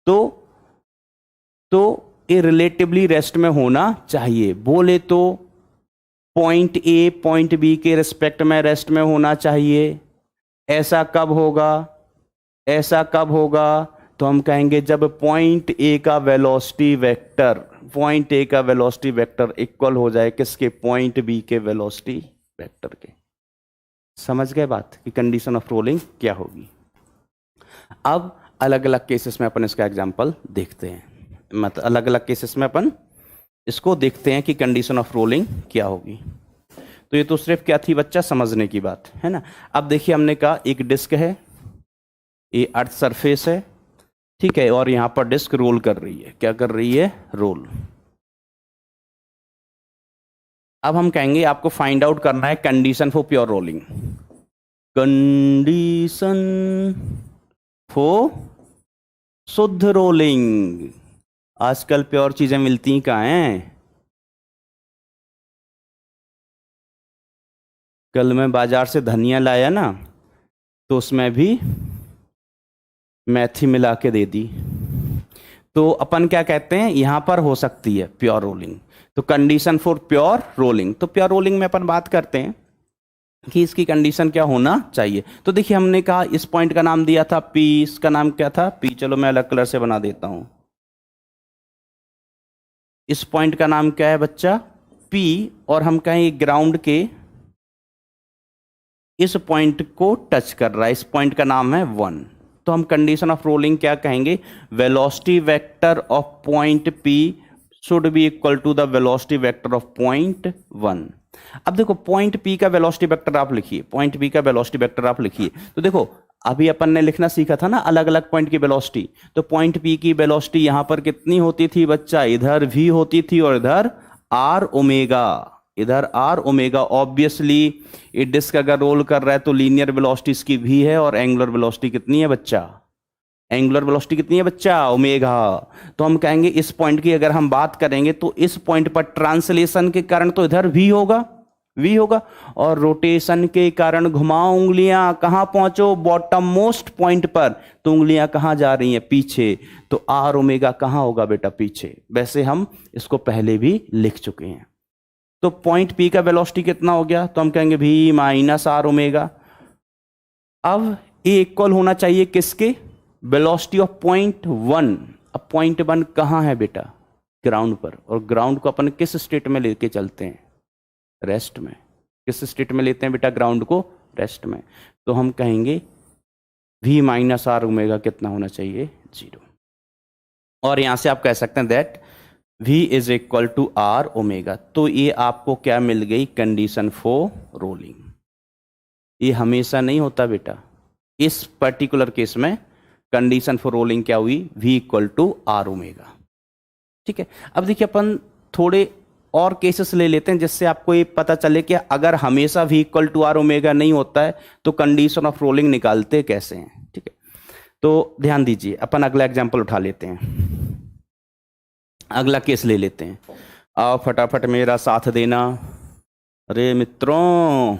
तो ये रिलेटिवली रेस्ट में होना चाहिए। बोले तो पॉइंट ए पॉइंट बी के रिस्पेक्ट में रेस्ट में होना चाहिए। ऐसा कब होगा, ऐसा कब होगा, तो हम कहेंगे जब पॉइंट ए का वेलोसिटी वेक्टर, पॉइंट ए का वेलोसिटी वेक्टर इक्वल हो जाए किसके, पॉइंट बी के वेलोसिटी वेक्टर के। समझ गए बात कि कंडीशन ऑफ रोलिंग क्या होगी। अब अलग अलग केसेस में अपन इसका एग्जांपल देखते हैं, मतलब अलग अलग केसेस में अपन इसको देखते हैं कि कंडीशन ऑफ रोलिंग क्या होगी। तो ये तो सिर्फ क्या थी बच्चा, समझने की बात है ना। अब देखिए हमने कहा एक डिस्क है, ये अर्थ सरफेस है, ठीक है, और यहां पर डिस्क रोल कर रही है। क्या कर रही है, रोल। अब हम कहेंगे आपको फाइंड आउट करना है condition for pure rolling, condition for शुद्ध रोलिंग। आजकल प्योर चीजें मिलती कहाँ हैं। कल मैं बाजार से धनिया लाया ना, तो उसमें भी मेथी मिला के दे दी। तो अपन क्या कहते हैं, यहां पर हो सकती है प्योर रोलिंग। तो कंडीशन फॉर प्योर रोलिंग, तो प्योर रोलिंग में अपन बात करते हैं कि इसकी कंडीशन क्या होना चाहिए। तो देखिए हमने कहा इस पॉइंट का नाम दिया था P, इसका नाम क्या था P, चलो मैं अलग कलर से बना देता हूं। इस पॉइंट का नाम क्या है बच्चा, P, और हम कहें ग्राउंड के इस पॉइंट को टच कर रहा है, इस पॉइंट का नाम है 1। तो हम कंडीशन ऑफ रोलिंग क्या कहेंगे, velocity vector of point P should be equal to the velocity vector of point 1। अब देखो पॉइंट P का वेलोसिटी वेक्टर आप लिखिए, पॉइंट P का वेलोसिटी वेक्टर आप लिखिए। तो देखो अभी अपन ने लिखना सीखा था ना अलग अलग पॉइंट की वेलोसिटी। तो पॉइंट P की वेलोसिटी यहां पर कितनी होती थी बच्चा, इधर v होती थी और इधर r ओमेगा, इधर r ओमेगा। ऑब्वियसली ये डिस्क अगर रोल कर रहा है तो लीनियर वेलोसिटी इसकी v है, और एंगुलर वेलोसिटी कितनी है बच्चा, एंगुलर वेलोसिटी कितनी है बच्चा, ओमेगा। तो हम कहेंगे इस पॉइंट की अगर हम बात करेंगे तो इस पॉइंट पर ट्रांसलेशन के कारण तो इधर v होगा, v होगा, और रोटेशन के कारण घुमाओ उंगलियां, कहां पहुंचो, बॉटम मोस्ट पॉइंट पर, तो उंगलियां कहां जा रही हैं, पीछे। तो r ओमेगा कहां होगा बेटा, पीछे। वैसे हम इसको पहले भी लिख चुके हैं। तो पॉइंट P का वेलोसिटी कितना हो गया, तो हम कहेंगे v माइनस r ओमेगा। अब ये इक्वल होना चाहिए किसके, वेलोसिटी ऑफ पॉइंट 1। अब पॉइंट 1 कहां है बेटा, ग्राउंड पर, और ग्राउंड को अपन किस स्टेट में लेके चलते हैं, रेस्ट में। किस स्टेट में लेते हैं बेटा ग्राउंड को, रेस्ट में। तो हम कहेंगे v माइनस r ओमेगा कितना होना चाहिए, 0। और यहां से आप कह सकते हैं that v is equal to r omega. तो ये आपको क्या मिल गई, कंडीशन फॉर रोलिंग। ये हमेशा नहीं होता बेटा, इस पर्टिकुलर केस में कंडीशन फॉर रोलिंग क्या हुई, v equal to r omega. ठीक है, अब देखिए अपन थोड़े और केसेस ले लेते हैं जिससे आपको ये पता चले कि अगर हमेशा v equal to r omega नहीं होता है तो कंडीशन ऑफ रोलिंग निकालते कैसे हैं। ठीक है, तो ध्यान दीजिए, अपन अगला एग्जांपल उठा लेते हैं, अगला केस ले लेते हैं। आओ फटाफट मेरा साथ देना। अरे मित्रों,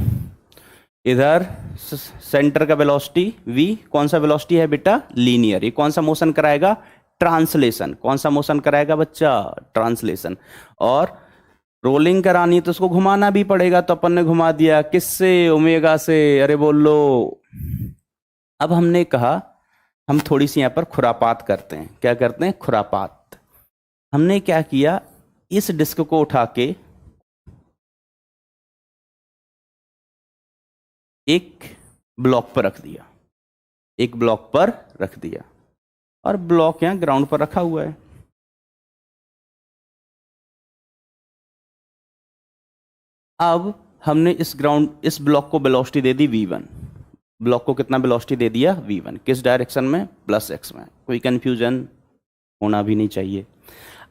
इधर सेंटर का वेलोसिटी v, कौन सा वेलोसिटी है बेटा, लीनियर। ये कौन सा मोशन कराएगा, ट्रांसलेशन। कौन सा मोशन कराएगा बच्चा, ट्रांसलेशन। और रोलिंग करानी है तो उसको घुमाना भी पड़ेगा, तो अपन ने घुमा दिया किससे, ओमेगा से। अरे बोलो। अब हमने कहा हम थोड़ी सी यहां पर खुरापात करते हैं। क्या करते हैं, खुरापात। हमने क्या किया, इस डिस्क को उठा के एक ब्लॉक पर रख दिया, एक ब्लॉक पर रख दिया, और ब्लॉक यहां ग्राउंड पर रखा हुआ है। अब हमने इस ब्लॉक को वेलोसिटी दे दी v1। ब्लॉक को कितना वेलोसिटी दे दिया, v1। किस डायरेक्शन में, प्लस x में। कोई कंफ्यूजन होना भी नहीं चाहिए।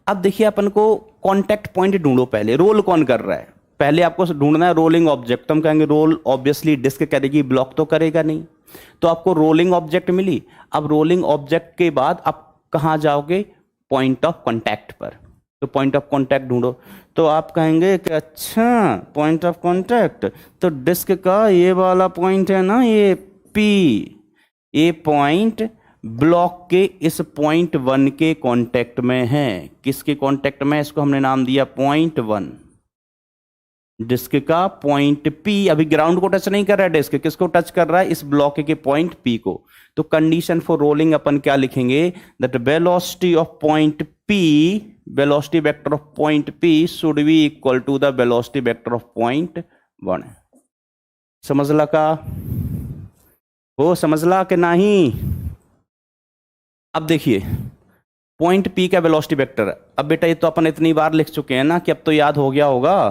अब देखिए अपन को कांटेक्ट पॉइंट ढूंढो पहले, रोल कौन कर रहा है। पहले आपको ढूंढना है रोलिंग ऑब्जेक्ट, तो हम कहेंगे रोल, ऑब्वियसली डिस्क करेगी, ब्लॉक तो करेगा नहीं, तो आपको रोलिंग ऑब्जेक्ट मिली। अब रोलिंग ऑब्जेक्ट के बाद आप कहाँ जाओगे, पॉइंट ऑफ कॉन्टैक्ट पर, तो पॉइंट ऑफ कॉन्टैक्ट ढूंढो। तो आप कहेंगे कि अच्छा पॉइंट ऑफ कॉन्टैक्ट, तो डिस्क का ये वाला पॉइंट है ना, ये पी, ये पॉइंट ब्लॉक के इस पॉइंट 1 के कांटेक्ट में है। किसके कांटेक्ट में, इसको हमने नाम दिया पॉइंट 1। डिस्क का पॉइंट पी अभी ग्राउंड को टच नहीं कर रहा है, डिस्क किसको टच कर रहा है, इस ब्लॉक के पॉइंट पी को। तो कंडीशन फॉर रोलिंग अपन क्या लिखेंगे, that velocity of point p, velocity vector of point p should be equal to the velocity vector of point 1। समझला का हो, समझला कि नहीं। अब देखिए पॉइंट पी का वेलोसिटी वेक्टर, अब बेटा ये तो अपन इतनी बार लिख चुके हैं ना कि अब तो याद हो गया होगा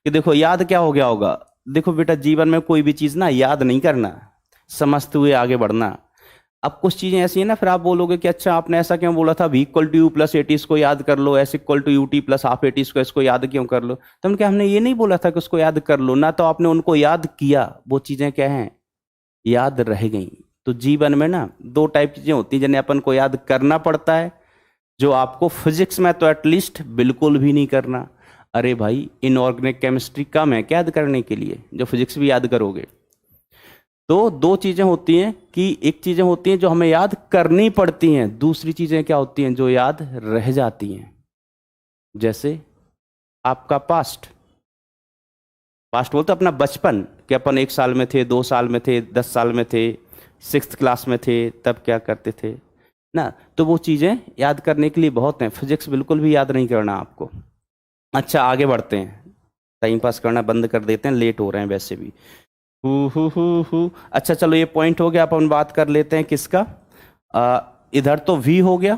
कि देखो याद क्या हो गया होगा। देखो बेटा जीवन में कोई भी चीज ना याद नहीं करना, समझते हुए आगे बढ़ना। अब कुछ चीजें ऐसी है ना, फिर आप बोलोगे कि अच्छा आपने ऐसा क्यों बोला था, v equal to u plus a t इसको याद कर लो, s equal to u t plus half a t इसको याद क्यों कर लो। तो हमने ये नहीं बोला था कि उसको याद कर लो ना, तो आपने उनको याद किया, वो चीजें क्या हैं, याद रह गई। तो जीवन में ना दो टाइप की चीजें होती हैं जिन्हें अपन को याद करना पड़ता है, जो आपको फिजिक्स में तो एटलीस्ट बिल्कुल भी नहीं करना। अरे भाई इनऑर्गेनिक केमिस्ट्री कम है क्या याद करने के लिए, जो फिजिक्स भी याद करोगे। तो दो चीजें होती हैं कि एक चीजें होती हैं जो हमें याद करनी पड़ती हैं, दूसरी चीजें क्या होती हैं जो याद रह जाती हैं। जैसे आपका पास्ट बोलते अपना बचपन, कि अपन 1 साल में थे, 2 साल में थे, 10 साल में थे, 6th क्लास में थे, तब क्या करते थे ना। तो वो चीजें याद करने के लिए बहुत हैं, फिजिक्स बिल्कुल भी याद नहीं करना आपको। अच्छा आगे बढ़ते हैं, टाइम पास करना बंद कर देते हैं, लेट हो रहे हैं वैसे भी। हु। अच्छा चलो ये पॉइंट हो गया, अपन बात कर लेते हैं किसका, इधर तो v हो गया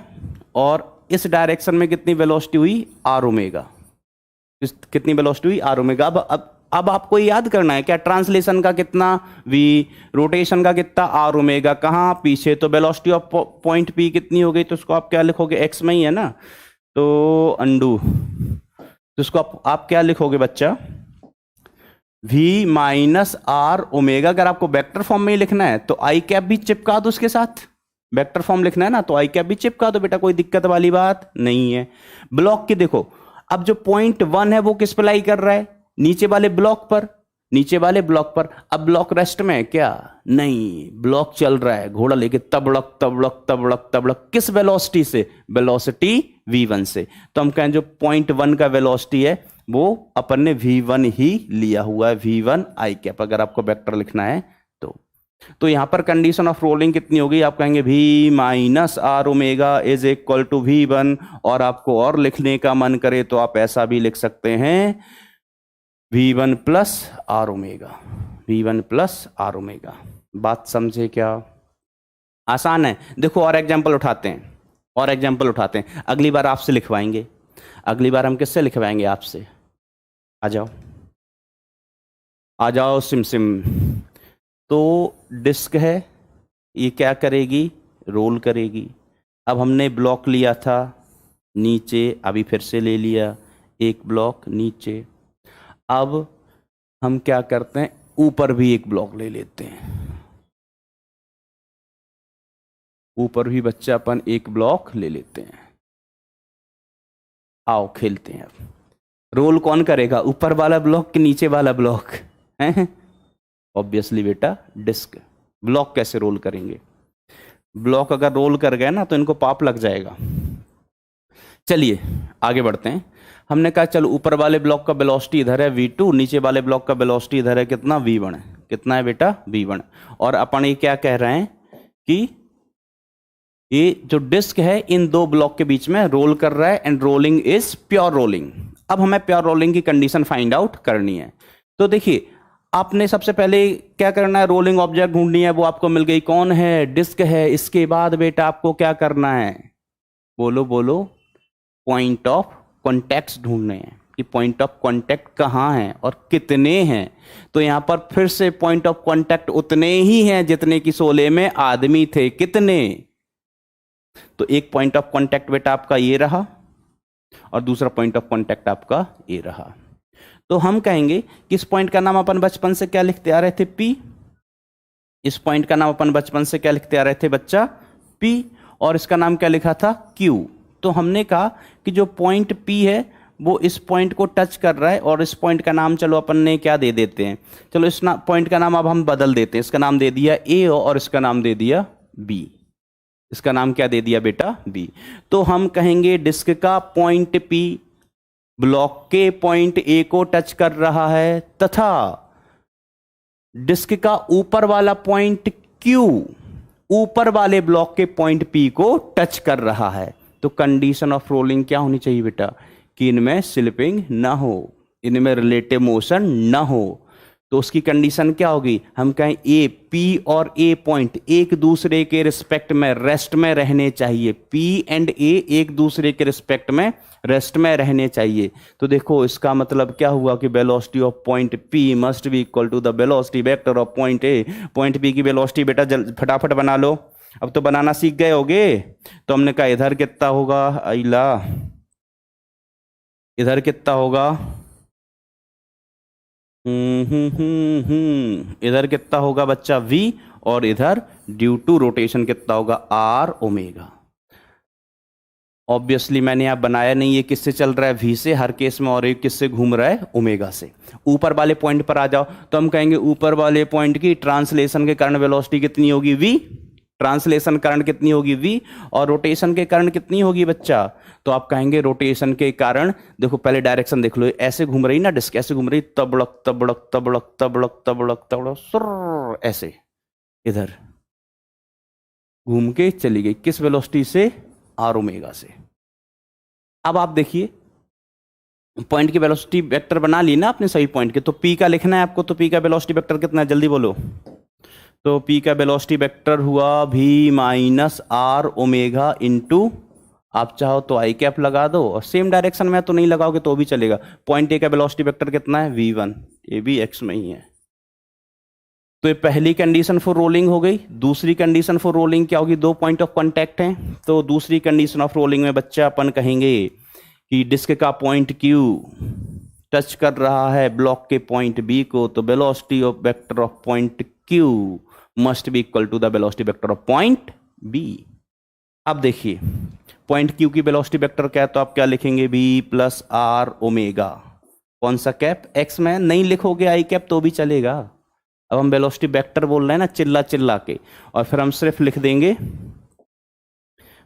और इस डायरेक्शन में कितनी वेलोसिटी हुई, आर ओमेगा। कितनी वेलोसिटी हुई, आर ओमेगा। अब आपको याद करना है क्या, ट्रांसलेशन का कितना v, रोटेशन का कितना आर ओमेगा, कहाँ पीछे। तो वेलोसिटी ऑफ पॉइंट p कितनी हो गई, तो उसको आप क्या लिखोगे, x में ही है ना, तो अंडू, तो उसको आप क्या लिखोगे बच्चा, v माइनस आर ओमेगा। अगर आपको वेक्टर फॉर्म में ही लिखना है तो आई कैप भी चिपका दो उसके साथ, वेक्टर फॉर्म लिखना है ना तो आई कैप भी चिपका दो बेटा, कोई दिक्कत वाली बात नहीं है। ब्लॉक की देखो, अब जो पॉइंट 1 है वो किस पर लाई कर रहा है, नीचे वाले ब्लॉक पर, नीचे वाले ब्लॉक पर। अब ब्लॉक रेस्ट में है क्या, नहीं, ब्लॉक चल रहा है घोड़ा लेके, तबड़क तबड़क तबड़क तबड़क, किस वेलोसिटी से, वेलोसिटी v1 से। तो हम कहें जो पॉइंट 1 का वेलोसिटी है वो अपन ने v1 ही लिया हुआ है, v1 आई कैप, अगर आपको वेक्टर लिखना है तो यहां पर कंडीशन ऑफ रोलिंग कितनी होगी, आप कहेंगे v minus r omega is equal to v1। और आपको और लिखने का मन करे तो आप ऐसा भी लिख सकते हैं, v1 plus r omega, v1 plus r omega. बात समझे क्या, आसान है। देखो और एग्जांपल उठाते हैं, और एग्जांपल उठाते हैं, अगली बार आपसे लिखवाएंगे। अगली बार हम किससे लिखवाएंगे, आपसे। आ जाओ आ जाओ सिम सिम। तो डिस्क है, ये क्या करेगी, रोल करेगी। अब हमने ब्लॉक लिया था नीचे, अभी फिर से ले लिया एक ब्लॉक नीचे। अब हम क्या करते हैं, ऊपर भी एक ब्लॉक ले लेते हैं, ऊपर भी बच्चा अपन एक ब्लॉक ले लेते हैं। आओ खेलते हैं। अब रोल कौन करेगा, ऊपर वाला ब्लॉक कि नीचे वाला ब्लॉक है, ऑब्वियसली बेटा डिस्क। ब्लॉक कैसे रोल करेंगे, ब्लॉक अगर रोल कर गए ना तो इनको पाप लग जाएगा। चलिए आगे बढ़ते हैं। हमने कहा चलो ऊपर वाले ब्लॉक का वेलोसिटी इधर है v2, नीचे वाले ब्लॉक का वेलोसिटी इधर है कितना, v1 है। कितना है बेटा, v1। और अपन ये क्या कह रहे हैं कि ये जो डिस्क है इन दो ब्लॉक के बीच में रोल कर रहा है, and rolling is pure rolling. अब हमें प्योर रोलिंग की कंडीशन फाइंड आउट करनी है। तो देखिए आपने सबसे पहले क्या करना है, रोलिंग ऑब्जेक्ट ढूंढनी है, वो आपको मिल गई, कौन है, डिस्क है। इसके बाद बेटा आपको क्या करना है, बोलो बोलो, पॉइंट ऑफ कॉन्टैक्ट ढूंढने हैं कि पॉइंट ऑफ कॉन्टैक्ट कहाँ हैं और कितने हैं। तो यहां पर फिर से पॉइंट ऑफ कॉन्टैक्ट उतने ही हैं जितने की 16 में आदमी थे, कितने। तो एक पॉइंट ऑफ कॉन्टैक्ट बेटा आपका ये रहा और दूसरा पॉइंट ऑफ कॉन्टैक्ट आपका ये रहा। तो हम कहेंगे कि इस पॉइंट का नाम अपन बचपन से क्या लिखते आ रहे थे, P। इस पॉइंट का नाम अपन बचपन से क्या लिखते आ रहे थे बच्चा, P। और इसका नाम क्या लिखा था, Q। तो हमने कहा कि जो पॉइंट P है वो इस पॉइंट को टच कर रहा है, और इस पॉइंट का नाम चलो अपन ने क्या दे देते हैं, चलो इस पॉइंट का नाम अब हम बदल देते हैं। इसका नाम दे दिया A और इसका नाम दे दिया B। इसका नाम क्या दे दिया बेटा, B। तो हम कहेंगे डिस्क का पॉइंट P ब्लॉक के पॉइंट A को टच कर रहा है, तथा डिस्क का ऊपर वाला पॉइंट Q ऊपर वाले ब्लॉक के पॉइंट P को टच कर रहा है। तो कंडीशन ऑफ रोलिंग क्या होनी चाहिए बेटा, कि इनमें स्लिपिंग ना हो, इनमें रिलेटिव मोशन ना हो। तो उसकी कंडीशन क्या होगी, हम कहें ए, पी और ए पॉइंट एक दूसरे के रिस्पेक्ट में रेस्ट में रहने चाहिए। पी एंड ए एक दूसरे के रिस्पेक्ट में रेस्ट में रहने चाहिए। तो देखो इसका मतलब क्या हुआ कि velocity of point p must be equal to the velocity vector of point a. Point p की वेलोसिटी बेटा फटाफट बना लो, अब तो बनाना सीख गए होगे। तो हमने कहा इधर कितना होगा, आइला इधर कितना होगा, इधर कितना होगा बच्चा v, और इधर ड्यू टू रोटेशन कितना होगा r ओमेगा। ऑब्वियसली मैंने यहाँ बनाया नहीं, ये किससे चल रहा है, v से हर केस में, और एक किससे घूम रहा है, ओमेगा से। ऊपर वाले पॉइंट पर आ जाओ, तो हम कहेंगे ऊपर वाले पॉइंट की ट्रांसलेशन के कारण वेलोसिटी कितनी होगी, v। ट्रांसलेशन कारण कितनी होगी, v। और रोटेशन के कारण कितनी होगी बच्चा, तो आप कहेंगे रोटेशन के कारण, देखो पहले डायरेक्शन देख लो, ऐसे घूम रही ना डिस्क, ऐसे घूम रही, तबड़क तबड़क तबड़क तबड़क तबड़क तबड़क सुर, ऐसे इधर घूम के चली गई, किस वेलोसिटी से, आर ओमेगा से। अब आप देखिए पॉइंट की वेलोसिटी वेक्टर बना ली ना आपने सही पॉइंट के, तो पी का लिखना है आपको, तो पी का वेलोसिटी वेक्टर कितना है, जल्दी बोलो। तो पी का वेलोसिटी वेक्टर हुआ v minus r omega into, आप चाहो तो आई कैप लगा दो, और सेम डायरेक्शन में तो नहीं लगाओगे तो भी चलेगा। पॉइंट ए का वेलोसिटी वेक्टर कितना है, v1, ये भी x में ही है। तो ये पहली कंडीशन फॉर रोलिंग हो गई। दूसरी कंडीशन फॉर रोलिंग क्या होगी, दो पॉइंट ऑफ कांटेक्ट हैं, तो दूसरी कंडीशन ऑफ रोलिंग में बच्चा अपन कहेंगे कि डिस्क का पॉइंट Q टच कर रहा है ब्लॉक के पॉइंट B को, तो velocity of vector of point Q must be equal to the velocity vector of point B। अब देखिए पॉइंट Q की वेलोसिटी वेक्टर क्या है, तो आप क्या लिखेंगे, v प्लस आर ओमेगा, कौन सा कैप, x में, नहीं लिखोगे आई कैप तो भी चलेगा। अब हम वेलोसिटी वेक्टर बोल रहे हैं ना चिल्ला चिल्ला के, और फिर हम सिर्फ लिख देंगे,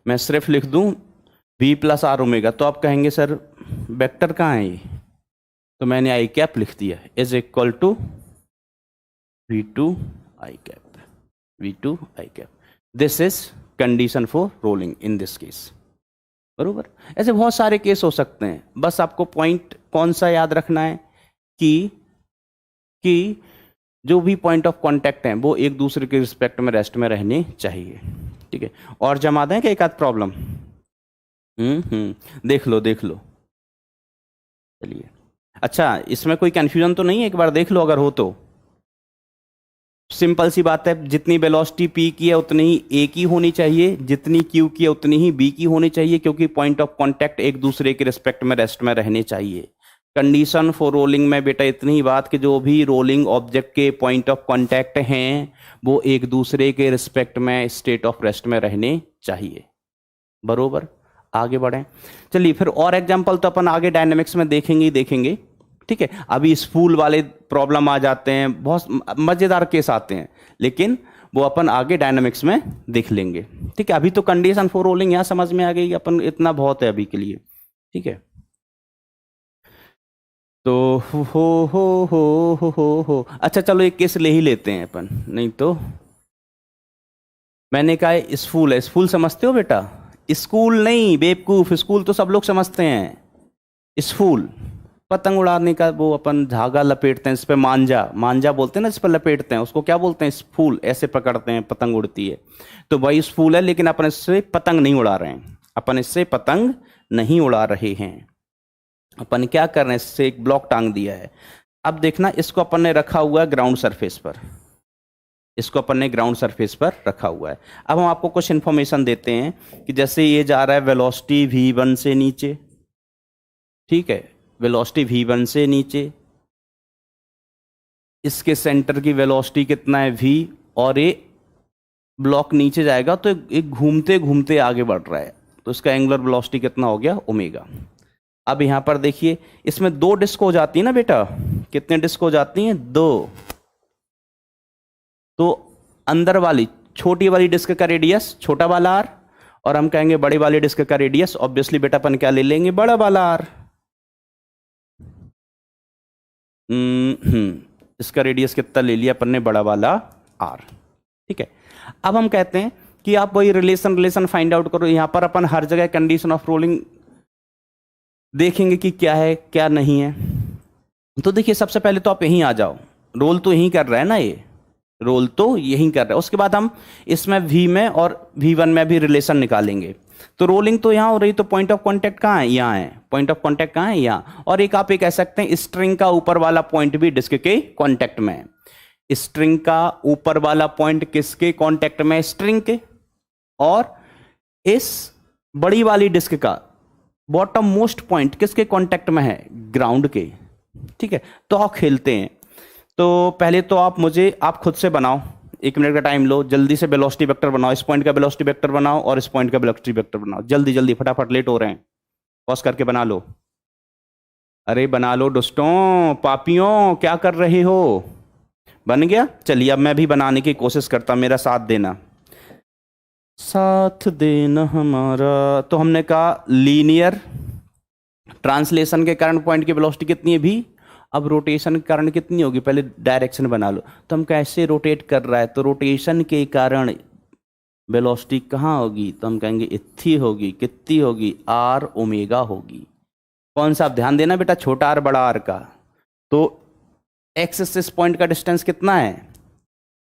मैं सिर्फ लिख दूं v प्लस आर ओमेगा, तो आप कहेंगे सर वेक्टर कहाँ है ये, तो मैंने आई कैप लिख दिया, is equal to v2 i cap, v2 i cap. This is condition for rolling in this case, बरोबर। ऐसे बहुत सारे केस हो सकते हैं, बस आपको पॉइंट कौन सा याद रखना है कि जो भी पॉइंट ऑफ कांटेक्ट हैं वो एक दूसरे के रिस्पेक्ट में रेस्ट में रहने चाहिए, ठीक है। और जमा दें क्या एक आध प्रॉब्लम, देख लो चलिए। अच्छा इसमें कोई कंफ्यूजन तो नहीं है, एक बार देख लो अगर हो तो। सिंपल सी बात है, जितनी वेलोसिटी p की है उतनी ही a की होनी चाहिए, जितनी q की है उतनी ही b की होनी चाहिए, क्योंकि पॉइंट ऑफ कांटेक्ट एक दूसरे के रिस्पेक्ट में रेस्ट में रहने चाहिए। कंडीशन फॉर रोलिंग में बेटा इतनी ही बात कि जो भी रोलिंग ऑब्जेक्ट के पॉइंट ऑफ कांटेक्ट हैं वो एक दूसरे के रिस्पेक्ट में स्टेट ऑफ रेस्ट में रहने चाहिए, बरोबर। आगे बढ़ें, चलिए फिर और एग्जाम्पल तो अपन आगे डायनेमिक्स में देखेंगे ही देखेंगे, ठीक है। अभी स्पूल वाले प्रॉब्लम आ जाते हैं, बहुत मजेदार केस आते हैं, लेकिन वो अपन आगे डायनामिक्स में देख लेंगे, ठीक है। अभी तो कंडीशन फॉर रोलिंग यहां समझ में आ गई, अपन इतना बहुत है अभी के लिए, ठीक है। तो हो अच्छा चलो एक केस ले ही लेते हैं अपन, नहीं तो मैंने कहा स्पूल है, स्पूल समझते हो बेटा, स्कूल नहीं बेवकूफ, स्कूल तो सब लोग समझते हैं। स्पूल पतंग उड़ाने का वो अपन धागा लपेटते हैं, इस पे मांजा बोलते हैं ना, इस पर लपेटते हैं, उसको क्या बोलते हैं, स्पूल। ऐसे पकड़ते हैं, पतंग उड़ती है, तो वही स्पूल है, लेकिन अपन इससे पतंग नहीं उड़ा रहे हैं, अपन इससे पतंग नहीं उड़ा रहे हैं। अपन क्या कर रहे हैं, इससे एक ब्लॉक टांग दिया है। अब देखना इसको अपन ने रखा हुआ है ग्राउंड सरफेस पर, इसको अपन ने ग्राउंड सरफेस पर रखा हुआ है। अब हम आपको कुछ इंफॉर्मेशन देते हैं कि जैसे ये जा रहा है वेलोसिटी v1 से नीचे, ठीक है, वेलोसिटी v1 से नीचे, इसके सेंटर की वेलोसिटी कितना है v, और ये ब्लॉक नीचे जाएगा तो एक घूमते घूमते आगे बढ़ रहा है, तो इसका एंगुलर वेलोसिटी कितना हो गया, ओमेगा। अब यहां पर देखिए इसमें दो डिस्क हो जाती है ना बेटा, कितने डिस्क हो जाती हैं, दो। तो अंदर वाली छोटी वाली डिस्क का रेडियस छोटा वाला आर, और हम कहेंगे बड़ी वाली डिस्क का रेडियस, ऑब्वियसली बेटा अपन क्या ले लेंगे, बड़ा वाला आर। इसका रेडियस कितना ले लिया अपन ने, बड़ा वाला आर। ठीक है, अब हम कहते हैं कि आप वही रिलेशन फाइंड आउट करो। यहां पर अपन हर जगह कंडीशन ऑफ रोलिंग देखेंगे कि क्या है क्या नहीं है। तो देखिए सबसे पहले तो आप यहीं आ जाओ, रोल तो यहीं कर रहा है ना, ये रोल तो यहीं कर रहा है। उसके बाद हम इसमें v में और v1 में भी रिलेशन निकालेंगे। तो रोलिंग तो यहां हो रही, तो पॉइंट ऑफ कांटेक्ट कहां है, यहां है। पॉइंट ऑफ कांटेक्ट कहां है, यहां। और एक आप ये कह सकते हैं स्ट्रिंग का ऊपर वाला पॉइंट भी डिस्क के कांटेक्ट में है। स्ट्रिंग का ऊपर वाला पॉइंट किसके कांटेक्ट में, स्ट्रिंग के। और इस बड़ी वाली डिस्क का बॉटम मोस्ट पॉइंट किसके कांटेक्ट में है, ग्राउंड के। ठीक है, तो आप खेलते हैं। तो पहले तो आप खुद से बनाओ, 1 मिनट का टाइम लो, जल्दी से वेलोसिटी वेक्टर बनाओ। इस पॉइंट का वेलोसिटी वेक्टर बनाओ और इस पॉइंट का वेलोसिटी वेक्टर बनाओ, जल्दी जल्दी फटाफट, लेट हो रहे हैं। पॉज करके बना लो, अरे बना लो दोस्तों, पापियों क्या कर रहे हो। बन गया, चलिए अब मैं भी बनाने की कोशिश करता, मेरा साथ देना, साथ देना हमारा। तो हमने कहा लीनियर ट्रांसलेशन के कारण पॉइंट की वेलोसिटी कितनी है, भी। अब रोटेशन के कारण कितनी होगी, पहले डायरेक्शन बना लो। तो हम कैसे रोटेट कर रहा है, तो रोटेशन के कारण वेलोसिटी कहाँ होगी, तो हम कहेंगे इतनी होगी, कितनी होगी, आर ओमेगा होगी। कौन सा, आप ध्यान देना बेटा, छोटा आर बड़ा आर का। तो एक्स से इस पॉइंट का डिस्टेंस कितना है,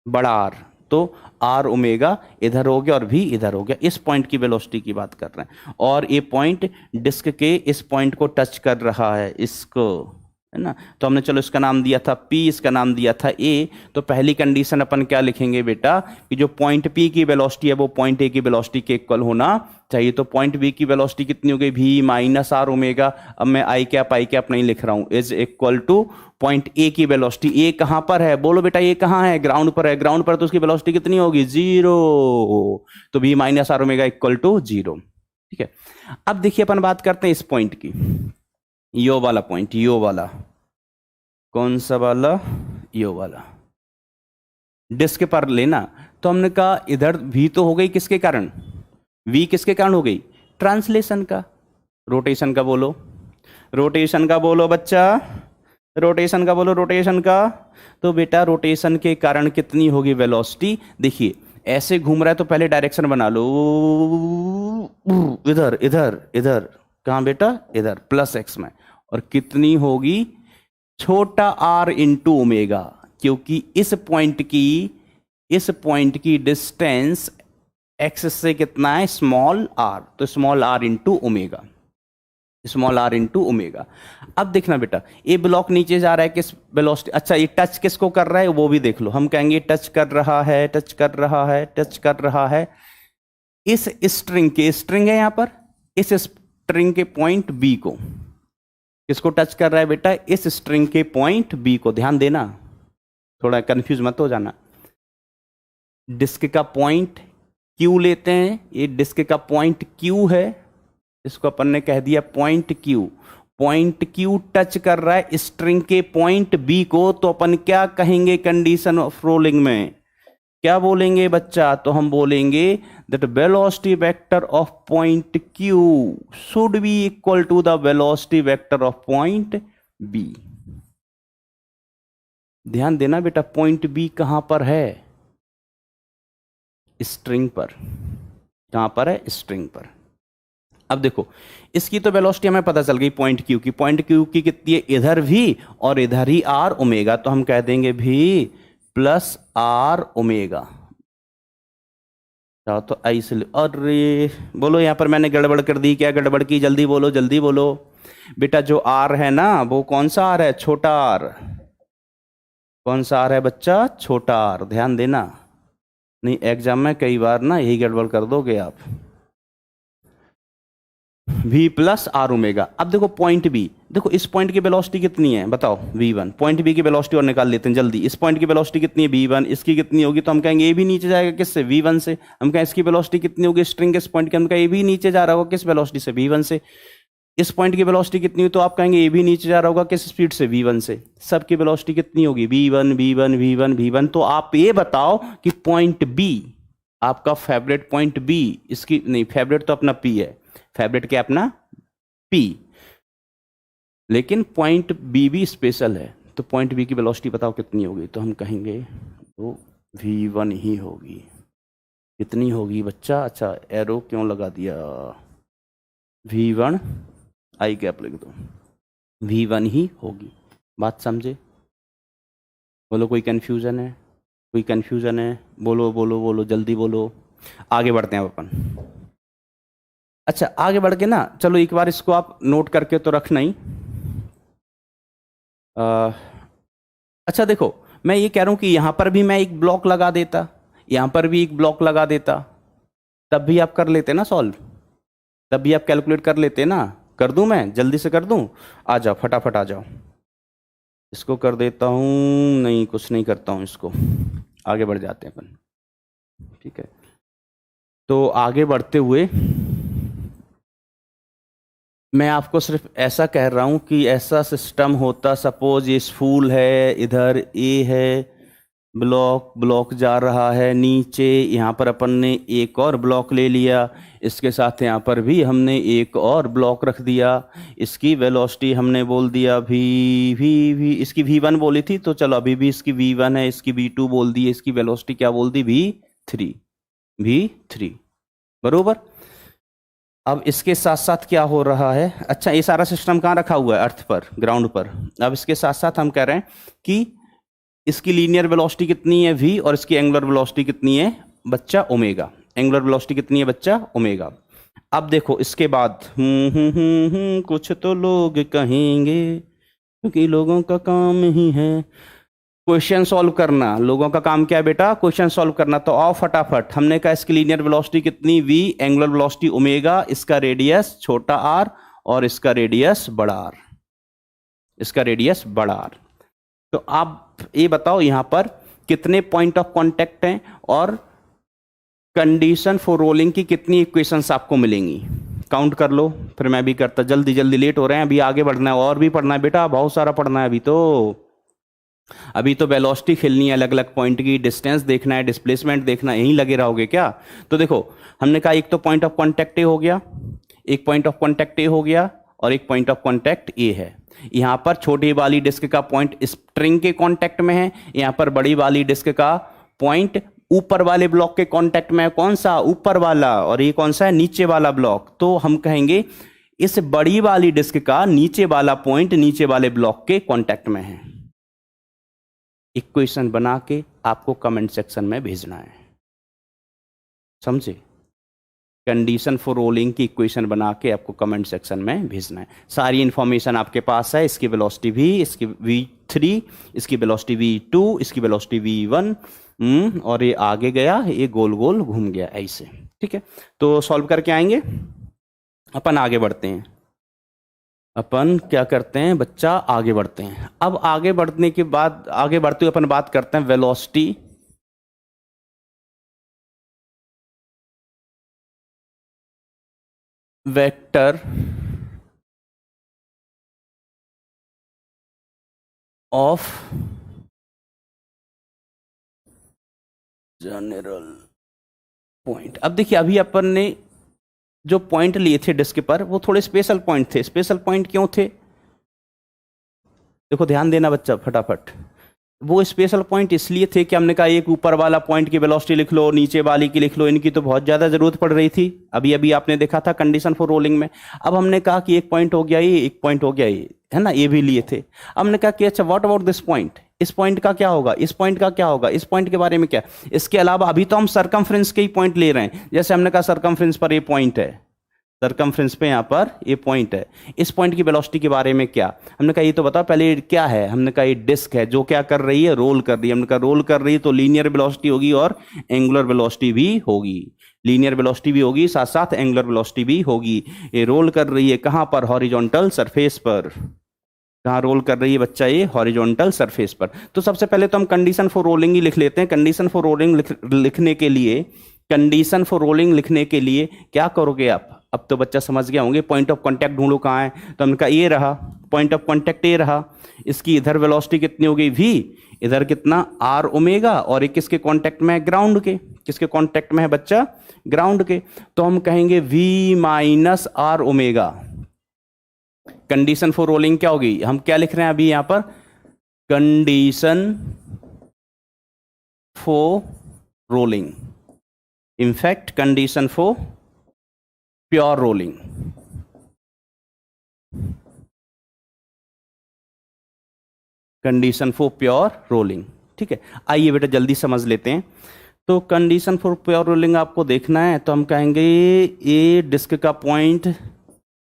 बड़ा आर, तो आर ओमेगा इधर हो गया और भी इधर हो गया। इस पॉइंट की वेलोसिटी की बात कर रहे हैं, और ये पॉइंट डिस्क के इस पॉइंट को टच कर रहा है, इसको, है ना। तो हमने चलो इसका नाम दिया था P, इसका नाम दिया था A। तो पहली कंडीशन अपन क्या लिखेंगे बेटा, कि जो पॉइंट P की वेलोसिटी है वो पॉइंट A की वेलोसिटी के इक्वल होना चाहिए। तो पॉइंट B की वेलोसिटी कितनी हो गई, V माइनस आर ओमेगा। अब मैं आई कैप नहीं लिख रहा हूं, is equal two point A की वेलोसिटी। A कहां पर है, बोलो बेटा, A कहां है, ग्राउंड पर है। ग्राउंड पर तो उसकी वेलोसिटी कितनी होगी, 0। तो V minus r omega equal to 0। ठीक है, अब देखिए अपन बात करते हैं इस पॉइंट की, यो वाला पॉइंट, यो वाला, कौन सा वाला, यो वाला, डिस्क पर लेना। तो हमने कहा इधर v तो हो गई किसके कारण, v किसके कारण हो गई, ट्रांसलेशन का। रोटेशन का बोलो, रोटेशन का बोलो बच्चा, रोटेशन का बोलो, रोटेशन का। तो बेटा रोटेशन के कारण कितनी होगी वेलोसिटी, देखिए ऐसे घूम रहा है तो पहले डायरेक्शन बना लो, इधर इधर इधर, कहां बेटा, इधर प्लस एक्स में। और कितनी होगी, छोटा r इंटू ओमेगा, क्योंकि इस पॉइंट की डिस्टेंस x से कितना है, स्मॉल r। तो small r into omega, small r into omega. अब देखना बेटा, ये ब्लॉक नीचे जा रहा है किस वेलोसिटी, अच्छा ये टच किसको कर रहा है वो भी देख लो। हम कहेंगे टच कर रहा है, टच कर रहा है, टच कर रहा है इस स्ट्रिंग के, स्ट्रिंग है यहां पर, इस स्ट्रिंग के पॉइंट B को। किसको टच कर रहा है बेटा, इस स्ट्रिंग के पॉइंट B को। ध्यान देना, थोड़ा कंफ्यूज मत हो जाना। डिस्क का पॉइंट Q लेते हैं, ये डिस्क का पॉइंट Q है, इसको अपन ने कह दिया point Q। Point Q touch कर रहा है स्ट्रिंग के पॉइंट B को, तो अपन क्या कहेंगे कंडीशन ऑफ रोलिंग में, क्या बोलेंगे बच्चा, तो हम बोलेंगे that velocity vector of point Q should be equal to the velocity vector of point B। ध्यान देना बेटा, पॉइंट B कहां पर है, स्ट्रिंग पर। कहां पर है, स्ट्रिंग पर। अब देखो इसकी तो वेलोसिटी हमें पता चल गई पॉइंट Q की, पॉइंट Q की कितनी है, इधर भी और इधर ही R ओमेगा। तो हम कह देंगे भी प्लस R ओमेगा। तो ऐसे, अरे बोलो यहां पर मैंने गड़बड़ कर दी, क्या गड़बड़ की, जल्दी बोलो, जल्दी बोलो बेटा। जो R है ना वो कौन सा R है, छोटा R। कौन सा R है बच्चा, छोटा R। ध्यान देना, नहीं एग्जाम में कई बार ना यही गड़बड़ कर दोगे आप। v plus r omega. अब देखो पॉइंट बी, देखो इस पॉइंट की वेलोसिटी कितनी है बताओ, v1। पॉइंट बी की वेलोसिटी और निकाल लेते हैं जल्दी। इस पॉइंट की वेलोसिटी कितनी है v1, इसकी कितनी होगी, तो हम कहेंगे ये भी नीचे जाएगा किससे, v1 से। हम कहें इसकी वेलोसिटी कितनी होगी स्ट्रिंग के इस पॉइंट की, हम कहें ये भी नीचे जा रहा होगा किस वेलोसिटी से, v1 से। इस पॉइंट की वेलोसिटी कितनी हुई, तो आप कहेंगे ये भी नीचे जा रहा होगा किस स्पीड से, v1 से। सबकी वेलोसिटी कितनी होगी, v1 v1 v1 v1। तो आप ये बताओ कि पॉइंट बी, आपका फेवरेट पॉइंट बी, इसकी नहीं, फेवरेट तो अपना पी है, फेवरेट क्या अपना पी, लेकिन पॉइंट बी भी स्पेशल है। तो पॉइंट बी की वेलोसिटी बताओ कितनी होगी, तो हम कहेंगे वो v1 ही होगी। कितनी होगी बच्चा, अच्छा एरो क्यों लगा दिया, v1 आई कैप लिख दो, v1 ही होगी। बात समझे, बोलो कोई कंफ्यूजन है, कोई कंफ्यूजन है, बोलो बोलो बोलो जल्दी बोलो। आगे बढ़ते हैं अब अपन। अच्छा आगे बढ़ के ना, चलो एक बार इसको आप नोट करके तो रखना ही। अच्छा देखो, मैं ये कह रहा हूं कि यहां पर भी मैं एक ब्लॉक लगा देता, यहां पर भी एक ब्लॉक लगा देता, तब भी आप कर लेते ना सॉल्व, तब भी आप कैलकुलेट कर लेते ना। कर दूं मैं, जल्दी से कर दूं, आ जाओ फटाफट आ जाओ। इसको कर देता हूं, नहीं कुछ नहीं करता हूं इसको, आगे बढ़ जाते हैं अपन, ठीक है। तो आगे बढ़ते हुए मैं आपको सिर्फ ऐसा कह रहा हूं कि ऐसा सिस्टम होता, सपोज ये स्फूल है, इधर ए है, ब्लॉक ब्लॉक जा रहा है नीचे, यहाँ पर अपन ने एक और ब्लॉक ले लिया, इसके साथ यहाँ पर भी हमने एक और ब्लॉक रख दिया, इसकी वेलोसिटी हमने बोल दिया भी इसकी v1 बोली थी, तो चलो अभी भी इसकी v1 है, इसकी v2 बोल दी, इसकी वेलोसिटी क्या बोल दी, v3 बरोबर। अब इसके साथ साथ क्या हो रहा है, अच्छा ये सारा सिस्टम कहाँ रखा हुआ है, अर्थ पर, ग्राउंड पर। अब इसके साथ साथ हम कह रहे हैं कि इसकी लीनियर वेलोसिटी कितनी है v, और इसकी एंगुलर वेलोसिटी कितनी है बच्चा ओमेगा। एंगुलर वेलोसिटी कितनी है बच्चा ओमेगा। अब देखो इसके बाद कुछ तो लोग कहेंगे, क्योंकि लोगों का काम ही है क्वेश्चन सॉल्व करना। लोगों का काम क्या है बेटा, क्वेश्चन सॉल्व करना। तो आओ फटाफट, हमने कहा इसकी लीनियर वेलोसिटी कितनी v, एंगुलर वेलोसिटी ओमेगा, इसका रेडियस छोटा r और इसका रेडियस बड़ा r, इसका रेडियस बड़ा r। तो आप ये बताओ यहां पर कितने पॉइंट ऑफ कांटेक्ट हैं और कंडीशन फॉर रोलिंग की कितनी इक्वेशंस आपको मिलेंगी, काउंट कर लो, फिर मैं भी करता। जल्दी जल्दी, लेट हो रहे हैं, अभी आगे बढ़ना है और भी पढ़ना है बेटा, बहुत सारा पढ़ना है अभी तो वेलोसिटी खेलनी है, अलग अलग पॉइंट की डिस्टेंस देखना है, डिस्प्लेसमेंट देखना है, यहीं लगे रहोगे क्या। तो देखो हमने कहा एक तो पॉइंट ऑफ कांटेक्ट ए हो गया, एक पॉइंट ऑफ कांटेक्ट ए हो गया, और एक पॉइंट ऑफ कांटेक्ट ए है। यहां पर छोटी वाली डिस्क का पॉइंट स्प्रिंग के कांटेक्ट में है, यहां पर बड़ी वाली डिस्क का पॉइंट ऊपर वाले ब्लॉक के कांटेक्ट में है। कौन सा, ऊपर वाला, और ये कौन सा है, नीचे वाला ब्लॉक। तो हम कहेंगे इस बड़ी वाली डिस्क का नीचे वाला पॉइंट नीचे वाले ब्लॉक के कांटेक्ट में है। इक्वेशन बना के आपको कमेंट सेक्शन में भेजना है, समझे। कंडीशन फॉर रोलिंग की इक्वेशन बना के आपको कमेंट सेक्शन में भेजना है। सारी इंफॉर्मेशन आपके पास है, इसकी वेलोसिटी v, इसकी v3, इसकी वेलोसिटी v2, इसकी वेलोसिटी v1, और ये आगे गया, ये गोल गोल घूम गया ऐसे, ठीक है। तो सॉल्व करके आएंगे, अपन आगे बढ़ते हैं। अपन क्या करते हैं बच्चा, आगे बढ़ते हैं। अब आगे बढ़ने के बाद, आगे बढ़ते हुए अपन बात करते हैं velocity vector of general point. अब देखिए अभी अपन ने जो पॉइंट लिए थे डिस्क पर, वो थोड़े स्पेशल पॉइंट थे। स्पेशल पॉइंट क्यों थे, देखो ध्यान देना बच्चा फटाफट। वो स्पेशल पॉइंट इसलिए थे कि हमने कहा एक ऊपर वाला पॉइंट की वेलोसिटी लिख लो, नीचे वाली की लिख लो, इनकी तो बहुत ज्यादा जरूरत पड़ रही थी। अभी अभी आपने देखा था कंडीशन फॉर रोलिंग में। अब हमने कहा कि एक पॉइंट हो गया ये, एक पॉइंट हो गया ये, है ना, ये भी लिए थे। अब हमने कहा कि अच्छा व्हाट अबाउट दिस पॉइंट, इस पॉइंट का क्या होगा, इस पॉइंट का क्या होगा, इस पॉइंट के बारे में क्या। इसके अलावा अभी तो हम सरकमफ्रेंस के ही पॉइंट ले रहे हैं। जैसे हमने कहा सरकमफ्रेंस पर ये पॉइंट है, सरकमफ्रेंस पे यहाँ पर ये पॉइंट है, इस पॉइंट की वेलोसिटी के बारे में क्या हमने कहा, ये तो बताओ पहले ये क्या है। हमने कहा ये डिस्क है जो क्या कर रही है, रोल कर रही है। हमने कहा रोल कर रही है तो लीनियर वेलोसिटी होगी और एंगुलर वेलोसिटी भी होगी, लीनियर वेलोसिटी भी होगी साथ साथ एंगुलर वेलोसिटी भी होगी। ये रोल कर रही है कहाँ पर, हॉरिजॉन्टल सरफेस पर। कहाँ रोल कर रही है बच्चा, ये हॉरिजॉन्टल सरफेस पर। तो सबसे पहले तो हम कंडीशन फॉर रोलिंग ही लिख लेते हैं। कंडीशन फॉर रोलिंग लिखने के लिए, कंडीशन फॉर रोलिंग लिखने के लिए क्या करोगे आप, अब तो बच्चा समझ गया होंगे। पॉइंट ऑफ कांटेक्ट ढूंढो कहाँ है, तो हमने कहा ये रहा पॉइंट ऑफ कांटेक्ट, ये रहा। इसकी इधर वेलोसिटी कितनी हो गई v, इधर कितना r ओमेगा, और एक किसके कांटेक्ट में है, ग्राउंड के। किसके कांटेक्ट में है बच्चा, ग्राउंड के। तो हम कहेंगे v minus r omega. Condition for rolling क्या होगी, हम क्या लिख रहे हैं अभी यहां पर, condition for rolling, in fact condition for pure rolling. Condition for pure rolling, ठीक है। आइए बेटा जल्दी समझ लेते हैं। तो कंडीशन फॉर प्योर रोलिंग आपको देखना है, तो हम कहेंगे ये डिस्क का पॉइंट,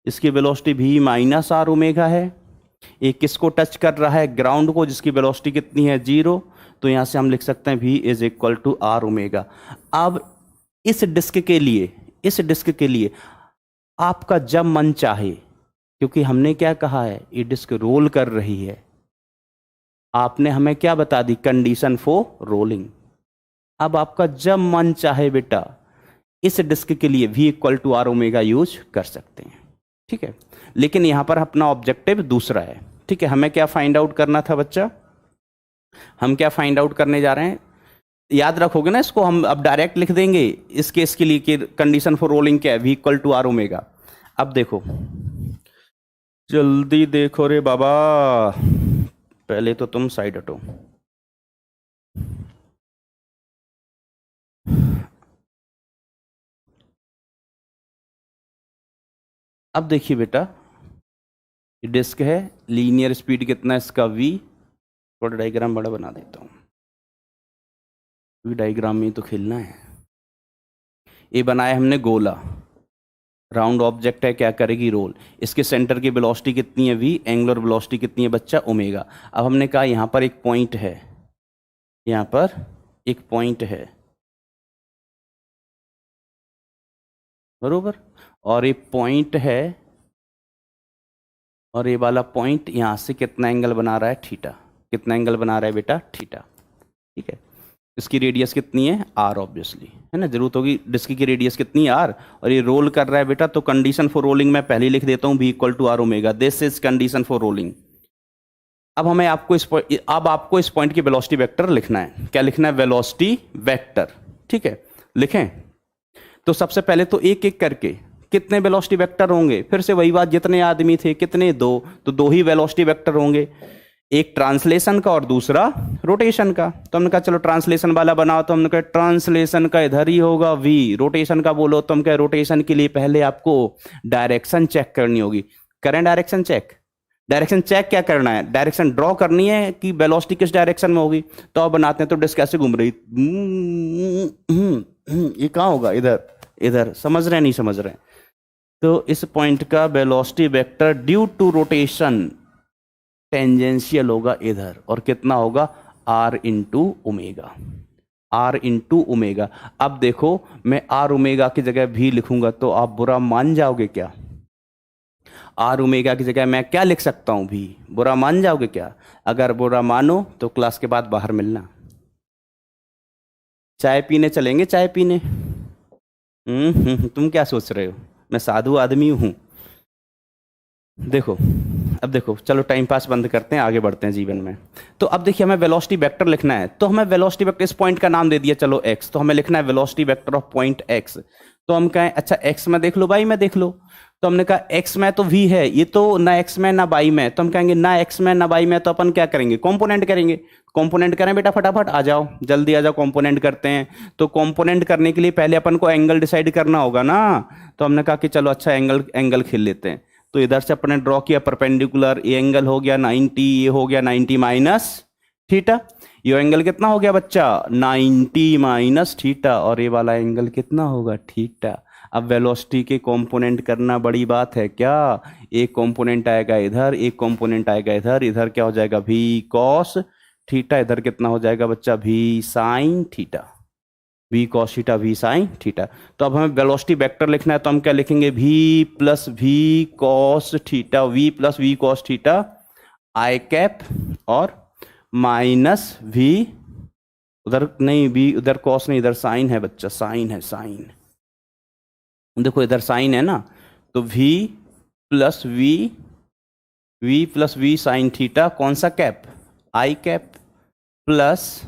इसकी velocity v minus r omega है। ये किसको टच कर रहा है, ग्राउंड को, जिसकी वेलोसिटी कितनी है, 0। तो यहां से हम लिख सकते हैं v is equal to are omega. अब इस डिस्क के लिए, इस डिस्क के लिए आपका जब मन चाहे, क्योंकि हमने क्या कहा है, ये डिस्क रोल कर रही है, आपने हमें क्या बता दी, कंडीशन फॉर रोलिंग। अब आपका जब मन चाहे बेटा इस डिस्क के लिए v equal to are omega use कर सकते हैं, ठीक है। लेकिन यहां पर अपना ऑब्जेक्टिव दूसरा है, ठीक है। हमें क्या फाइंड आउट करना था बच्चा, हम क्या फाइंड आउट करने जा रहे हैं, याद रखोगे ना इसको, हम अब डायरेक्ट लिख देंगे इस केस के लिए कि कंडीशन फॉर रोलिंग क्या है, v equal to are omega. अब देखो जल्दी देखो रे बाबा, पहले तो तुम साइड हटो। अब देखिए बेटा, ये डिस्क है, लीनियर स्पीड कितना है इसका v, थोड़ा डायग्राम बड़ा बना देता हूँ, डायग्राम में तो खेलना है। ये बनाया हमने गोला, राउंड ऑब्जेक्ट है, क्या करेगी, रोल। इसके सेंटर की वेलोसिटी कितनी है v, एंगुलर वेलोसिटी कितनी है बच्चा, ओमेगा। अब हमने कहा यहाँ पर एक पॉइंट है, यहाँ पर एक पॉइंट है, बरोबर, और ये पॉइंट है, और ये वाला पॉइंट यहाँ से कितना एंगल बना रहा है, थीटा। कितना एंगल बना रहा है बेटा, थीटा, ठीक है। इसकी रेडियस कितनी है, r ऑब्वियसली, है ना, जरूरत होगी डिस्क की रेडियस कितनी है, r, और ये रोल कर रहा है बेटा। तो कंडीशन फॉर रोलिंग मैं पहले लिख देता हूँ v equal to are omega, this is condition for rolling. अब हमें आपको इस पॉइंट की वेलोसिटी वेक्टर लिखना है। क्या लिखना है, वेलोसिटी वेक्टर, ठीक है। लिखें तो सबसे पहले तो एक एक करके कितने वेलोसिटी वेक्टर होंगे, फिर से वही बात, जितने आदमी थे कितने, दो, तो दो ही वेलोसिटी वेक्टर होंगे, एक ट्रांसलेशन का और दूसरा रोटेशन का। तो हमने कहा चलो ट्रांसलेशन वाला बनाओ, तो हमने कहा ट्रांसलेशन का इधर ही होगा v, रोटेशन का बोलो तो हम कहे रोटेशन के लिए पहले आपको डायरेक्शन चेक करनी होगी। करें डायरेक्शन चेक, डायरेक्शन चेक क्या करना है, डायरेक्शन ड्रॉ करनी है कि वेलोसिटी किस डायरेक्शन में होगी। तो अब बनाते हैं, तो डिस्क कैसे घूम रही, ये कहाँ होगा, इधर, इधर, समझ रहे हैं, नहीं समझ रहे हैं। तो इस पॉइंट का velocity vector due to rotation tangential होगा इधर, और कितना होगा, r into omega, r into omega. अब देखो मैं r ओमेगा की जगह भी लिखूंगा तो आप बुरा मान जाओगे क्या, r ओमेगा की जगह मैं क्या लिख सकता हूं, भी, बुरा मान जाओगे क्या। अगर बुरा मानो तो क्लास के बाद बाहर मिलना, चाय पीने चलेंगे, चाय पीने। तुम क्या सोच रहे हो, मैं साधु आदमी हूं। देखो अब देखो, चलो टाइम पास बंद करते हैं, आगे बढ़ते हैं जीवन में। तो अब देखिए हमें वेलोसिटी वेक्टर लिखना है, तो हमें वेलोसिटी वेक्टर, इस पॉइंट का नाम दे दिया चलो x, तो हमें लिखना है velocity vector of point x। तो हम कहें अच्छा x में देख लो, y में देख लो। तो हमने कहा x में तो v है, ये तो ना x में ना y में, तो हम कहेंगे ना x में ना y में, तो अपन क्या करेंगे, कंपोनेंट करेंगे। कंपोनेंट करें बेटा, फटाफट आ जाओ, जल्दी आ जाओ, कंपोनेंट करते हैं। तो कंपोनेंट करने के लिए पहले अपन को एंगल डिसाइड करना होगा ना। तो हमने कहा कि चलो अच्छा एंगल खेल लेते हैं। तो इधर से अपने ड्रॉ किया परपेंडिकुलर, ये एंगल हो गया 90, ये हो गया 90 माइनस थीटा। ये एंगल कितना हो गया बच्चा, 90 माइनस थीटा, और ये वाला एंगल कितना होगा, थीटा। अब वेलोसिटी के कंपोनेंट करना बड़ी बात है क्या? एक कंपोनेंट आएगा इधर, एक कंपोनेंट आएगा इधर, इधर क्या हो जाएगा v cos थीटा, इधर कितना हो जाएगा बच्चा v sin theta, v cos theta v sin theta. तो अब हमें वेलोसिटी वेक्टर लिखना है, तो हम क्या लिखेंगे? v plus v cos theta, v plus v cos theta आई कैप, और माइनस v, उधर नहीं v, उधर कॉस नहीं, इधर साइन है बच्चा, साइन है, साइन देखो इधर साइन है ना, तो v plus v sine theta, कौन सा कैप? आई कैप, प्लस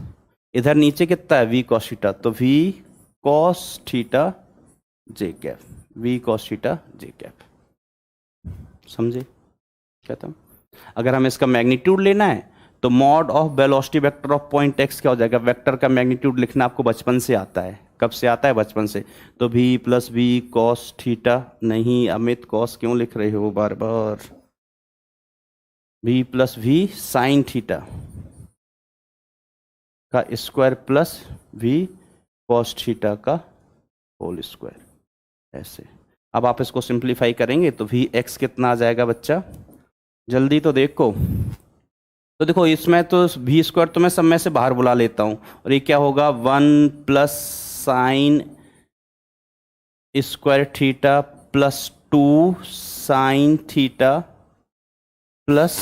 इधर नीचे कितना है? v cos थीटा, तो v cos थीटा जे कैप, v cos थीटा जे कैप। समझे क्या था? अगर हमें इसका मैग्नीट्यूड लेना है तो mod of velocity vector of point x क्या हो जाएगा? वेक्टर का मैग्नीट्यूड लिखना आपको बचपन से आता है। कब से आता है? बचपन से। तो v plus v cos theta, नहीं अमित कॉस क्यों लिख रहे हो बार बार? v plus v sine theta का square plus v cos theta का होल स्क्वायर, ऐसे। अब आप इसको सिंप्लीफाई करेंगे तो vx कितना आ जाएगा बच्चा? जल्दी तो देखो। तो देखो इसमें तो v स्क्वायर तो मैं सब में से बाहर बुला लेता हूँ, और ये क्या होगा? 1 plus sign square theta plus 2 sine theta plus,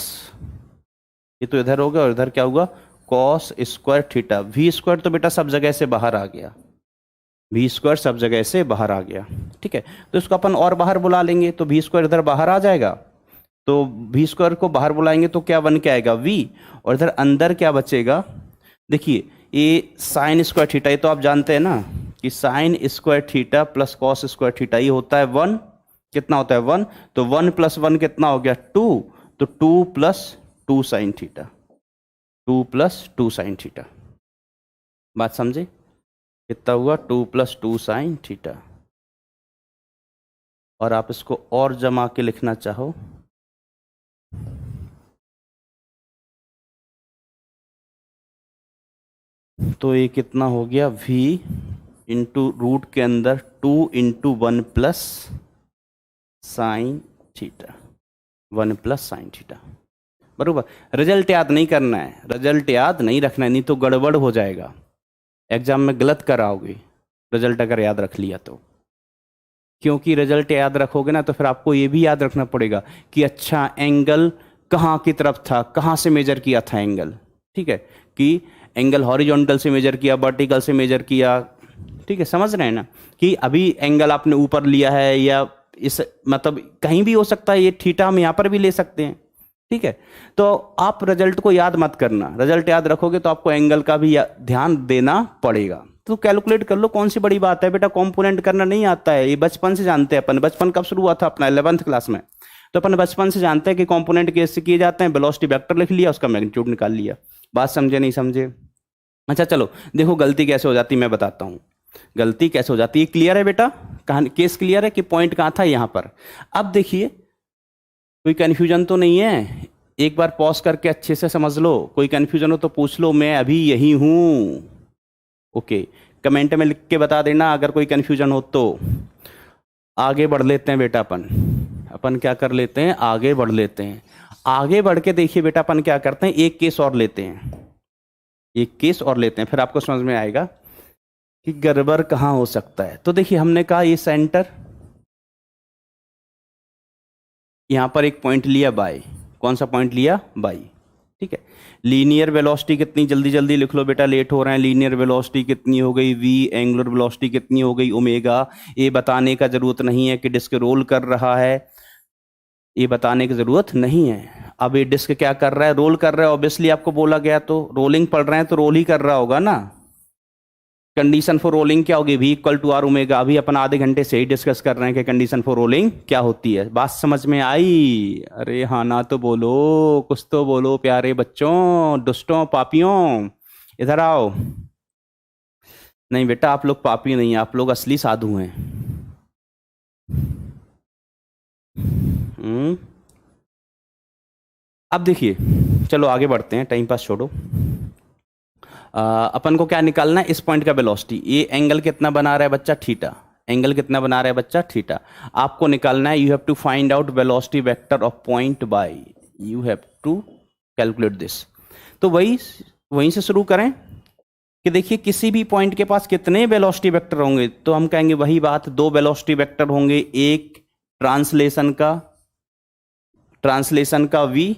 ये तो इधर होगा, और इधर क्या होगा? Cos square theta. v square तो बेटा सब जगह से बाहर आ गया, v स्क्वायर सब जगह से बाहर आ गया, ठीक है। तो इसको अपन और बाहर बुला लेंगे, तो v स्क्वायर इधर बाहर आ जाएगा, तो v स्क्वायर को बाहर बुलाएंगे तो क्या बन के आएगा? v, और इधर अंदर क्या बचेगा? देखिए ये साइन स्क्वायर थीटा, ये तो आप जानते हैं ना कि sign square theta plus cos square theta ये होता है 1, कितना होता है? 1, तो 1 प्लस 1 कितना हो गया? 2, तो 2 plus 2 sine theta, 2 plus 2 sine theta. बात समझे? कितना हुआ? 2 प्लस 2 साइन थीटा। और आप इसको और जमा के लिखना चाहो तो ये कितना हो गया? v इंटू रूट के अंदर 2 into 1 plus sine theta, 1 plus sine theta, बरोबर। रिजल्ट याद नहीं करना है, रिजल्ट याद नहीं रखना है, नहीं तो गड़बड़ हो जाएगा, एग्जाम में गलत कराओगे रिजल्ट अगर याद रख लिया तो। क्योंकि रिजल्ट याद रखोगे ना तो फिर आपको ये भी याद रखना पड़ेगा कि अच्छा एंगल कहाँ की तरफ था, कहाँ से मेजर किया था एंगल, ठीक है, कि एंगल हॉरिजॉन्टल से मेजर किया, वर्टिकल से मेजर किया, ठीक है। समझ रहे हैं ना कि अभी एंगल आपने ऊपर लिया है या इस मतलब कहीं भी हो सकता है, ये थीटा हम यहाँ पर भी ले सकते हैं, ठीक है। तो आप रिजल्ट को याद मत करना, रिजल्ट याद रखोगे तो आपको एंगल का भी ध्यान देना पड़ेगा। तो कैलकुलेट कर लो, कौन सी बड़ी बात है बेटा, कंपोनेंट करना नहीं आता है, ये बचपन से जानते हैं अपन। बचपन कब शुरू हुआ था अपना? 11th क्लास में। तो अपन बचपन से जानते हैं कि कंपोनेंट कैसे किए जाते हैं, वेलोसिटी वेक्टर लिख लिया, उसका मैग्नीट्यूड निकाल लिया। बात समझे नहीं समझे? अच्छा चलो देखो गलती कैसे हो जाती मैं बताता हूँ, गलती कैसे हो जाती है। क्लियर है बेटा? कहानी केस क्लियर है कि पॉइंट कहाँ था? यहाँ पर। अब देखिए कोई कन्फ्यूजन तो नहीं है, एक बार पॉज करके अच्छे से समझ लो, कोई कन्फ्यूजन हो तो पूछ लो, मैं अभी यही हूँ। ओके, कमेंट में लिख के बता देना अगर कोई कन्फ्यूजन हो तो। आगे बढ़ लेते हैं बेटा, अपन क्या कर लेते हैं, आगे बढ़ लेते हैं। आगे बढ़ के देखिए बेटा अपन क्या करते हैं, एक केस और लेते हैं, एक केस और लेते हैं, फिर आपको समझ में आएगा कि गड़बड़ कहाँ हो सकता है। तो देखिए हमने कहा ये सेंटर, यहां पर एक पॉइंट लिया बाई, कौन सा पॉइंट लिया? बाई, ठीक है। लीनियर वेलोसिटी कितनी, जल्दी जल्दी लिख लो बेटा, लेट हो रहे हैं। लीनियर वेलोसिटी कितनी हो गई? v। एंगुलर वेलोसिटी कितनी हो गई? ओमेगा। ये बताने का जरूरत नहीं है कि डिस्क रोल कर रहा है, ये बताने की जरूरत नहीं है। अब ये डिस्क क्या कर रहा है? रोल कर रहा है, ऑब्वियसली आपको बोला गया, तो रोलिंग पढ़ रहे हैं तो रोल ही कर रहा होगा ना। कंडीशन फॉर रोलिंग क्या होगी? v equal to are omega. अभी अपन आधे घंटे से ही डिस्कस कर रहे हैं कि कंडीशन फॉर रोलिंग क्या होती है। बात समझ में आई? अरे हाँ ना तो बोलो, कुछ तो बोलो प्यारे बच्चों, दुष्टों, पापियों, इधर आओ। नहीं बेटा आप लोग पापी नहीं, आप लोग असली साधु हैं। अब देखिए चलो आगे बढ़ते हैं, टाइम पास छोड़ो। अपन को क्या निकालना है? इस पॉइंट का वेलोसिटी। ये एंगल कितना बना रहा है बच्चा? थीटा। एंगल कितना बना रहा है बच्चा, थीटा। आपको निकालना है, you have to find out velocity vector of point y, you have to calculate this. तो वहीं से शुरू करें कि देखिए किसी भी पॉइंट के पास कितने वेलोसिटी वेक्टर होंगे, तो हम कहेंगे वही बात, दो वेलोसिटी वेक्टर होंगे, एक ट्रांसलेशन का v,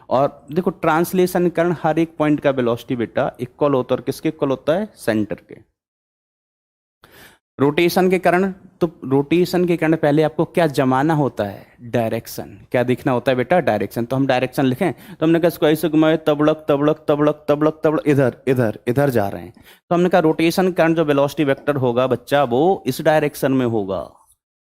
और देखो ट्रांसलेशन के कारण हर एक पॉइंट का वेलोसिटी बेटा इक्वल होता है, और किसके इक्वल होता है, सेंटर के। रोटेशन के कारण, तो रोटेशन के कारण पहले आपको क्या जमाना होता है, डायरेक्शन। क्या दिखना होता है बेटा, डायरेक्शन। तो हम डायरेक्शन लिखें, तो हमने कहा इसको ऐसे घुमाए, तबड़क तबड़क तबड़क तबड़क तबड़क, इधर इधर इधर जा रहे हैं। तो हमने कहा रोटेशन के कारण जो वेलोसिटी वेक्टर होगा बच्चा वो इस डायरेक्शन में होगा,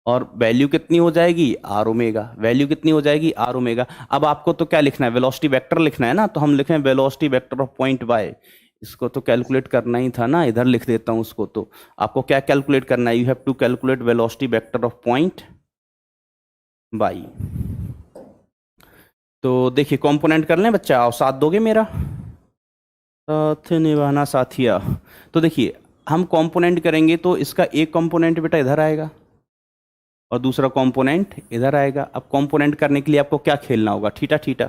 और वैल्यू कितनी हो जाएगी, आर ओमेगा। वैल्यू कितनी हो जाएगी, आर ओमेगा। अब आपको तो क्या लिखना है, वेलोसिटी वेक्टर लिखना है ना, तो हम लिखें velocity vector of point bye. इसको तो कैलकुलेट करना ही था ना, इधर लिख देता हूं उसको। तो आपको क्या कैलकुलेट करना है, you have to calculate velocity vector of point y. तो देखिए कंपोनेंट कर लें बच्चा, आओ साथ दोगे मेरा, साथ निभाना साथिया। तो देखिए हम कंपोनेंट करेंगे, तो इसका एक कंपोनेंट बेटा इधर आएगा और दूसरा कंपोनेंट इधर आएगा। अब कंपोनेंट करने के लिए आपको क्या खेलना होगा, थीटा थीटा।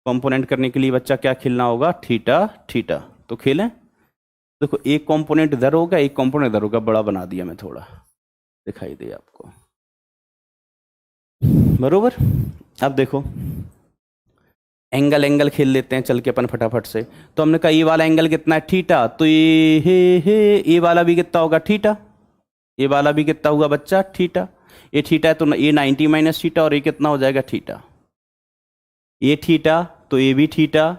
कंपोनेंट करने के लिए बच्चा क्या खेलना होगा, थीटा थीटा। तो खेलें, देखो एक कंपोनेंट इधर होगा, एक कंपोनेंट इधर होगा, बड़ा बना दिया मैं, थोड़ा दिखाई दे आपको, बरोबर। अब देखो एंगल खेल लेते हैं चल के अपन फटाफट से। तो हमने कहा ये वाला एंगल कितना है, थीटा, तो ये वाला भी कितना होगा, थीटा। ये वाला भी कितना होगा बच्चा, थीटा। ये थीटा है तो ये 90 माइनस थीटा, और ये कितना हो जाएगा, थीटा। ये थीटा तो ये भी थीटा,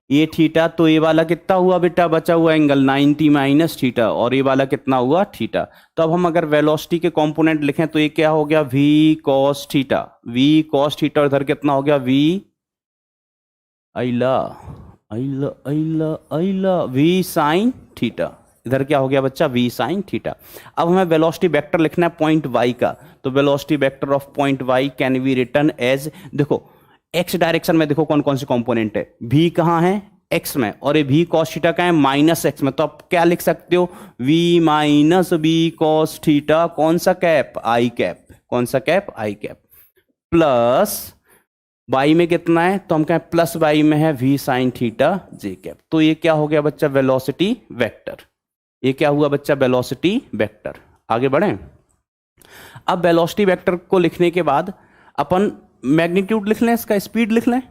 ये थीटा तो ये वाला कितना हुआ बेटा, बचा हुआ एंगल 90 माइनस थीटा, और ये वाला कितना हुआ, थीटा। तो अब हम अगर वेलोसिटी के कंपोनेंट लिखें तो ये क्या हो गया, v cos theta, v cos theta, और इधर कितना हो गया, v अइला अइला अइला अइला v sin थीटा। इधर क्या हो गया बच्चा, v sin थीटा। अब हमें वेलोसिटी वेक्टर लिखना है पॉइंट y का, तो velocity vector of point y can be written as, देखो x डायरेक्शन में देखो कौन कौन से कंपोनेंट है, v कहाँ है, x में, और ये v cos थीटा का है माइनस x में। तो आप क्या लिख सकते हो, v minus v cos theta, कौन सा कैप, i कैप, कौन सा cap, i cap, plus y में कितना है, तो हम कहें प्लस y में है v sin theta j cap. तो ये क्या हो गया बच्चा, वेलोसिटी वेक्टर। ये क्या हुआ बच्चा, वेलोसिटी वेक्टर। आगे बढ़ें। अब वेलोसिटी वेक्टर को लिखने के बाद अपन मैग्नीट्यूड लिख लें, इसका स्पीड लिख लें,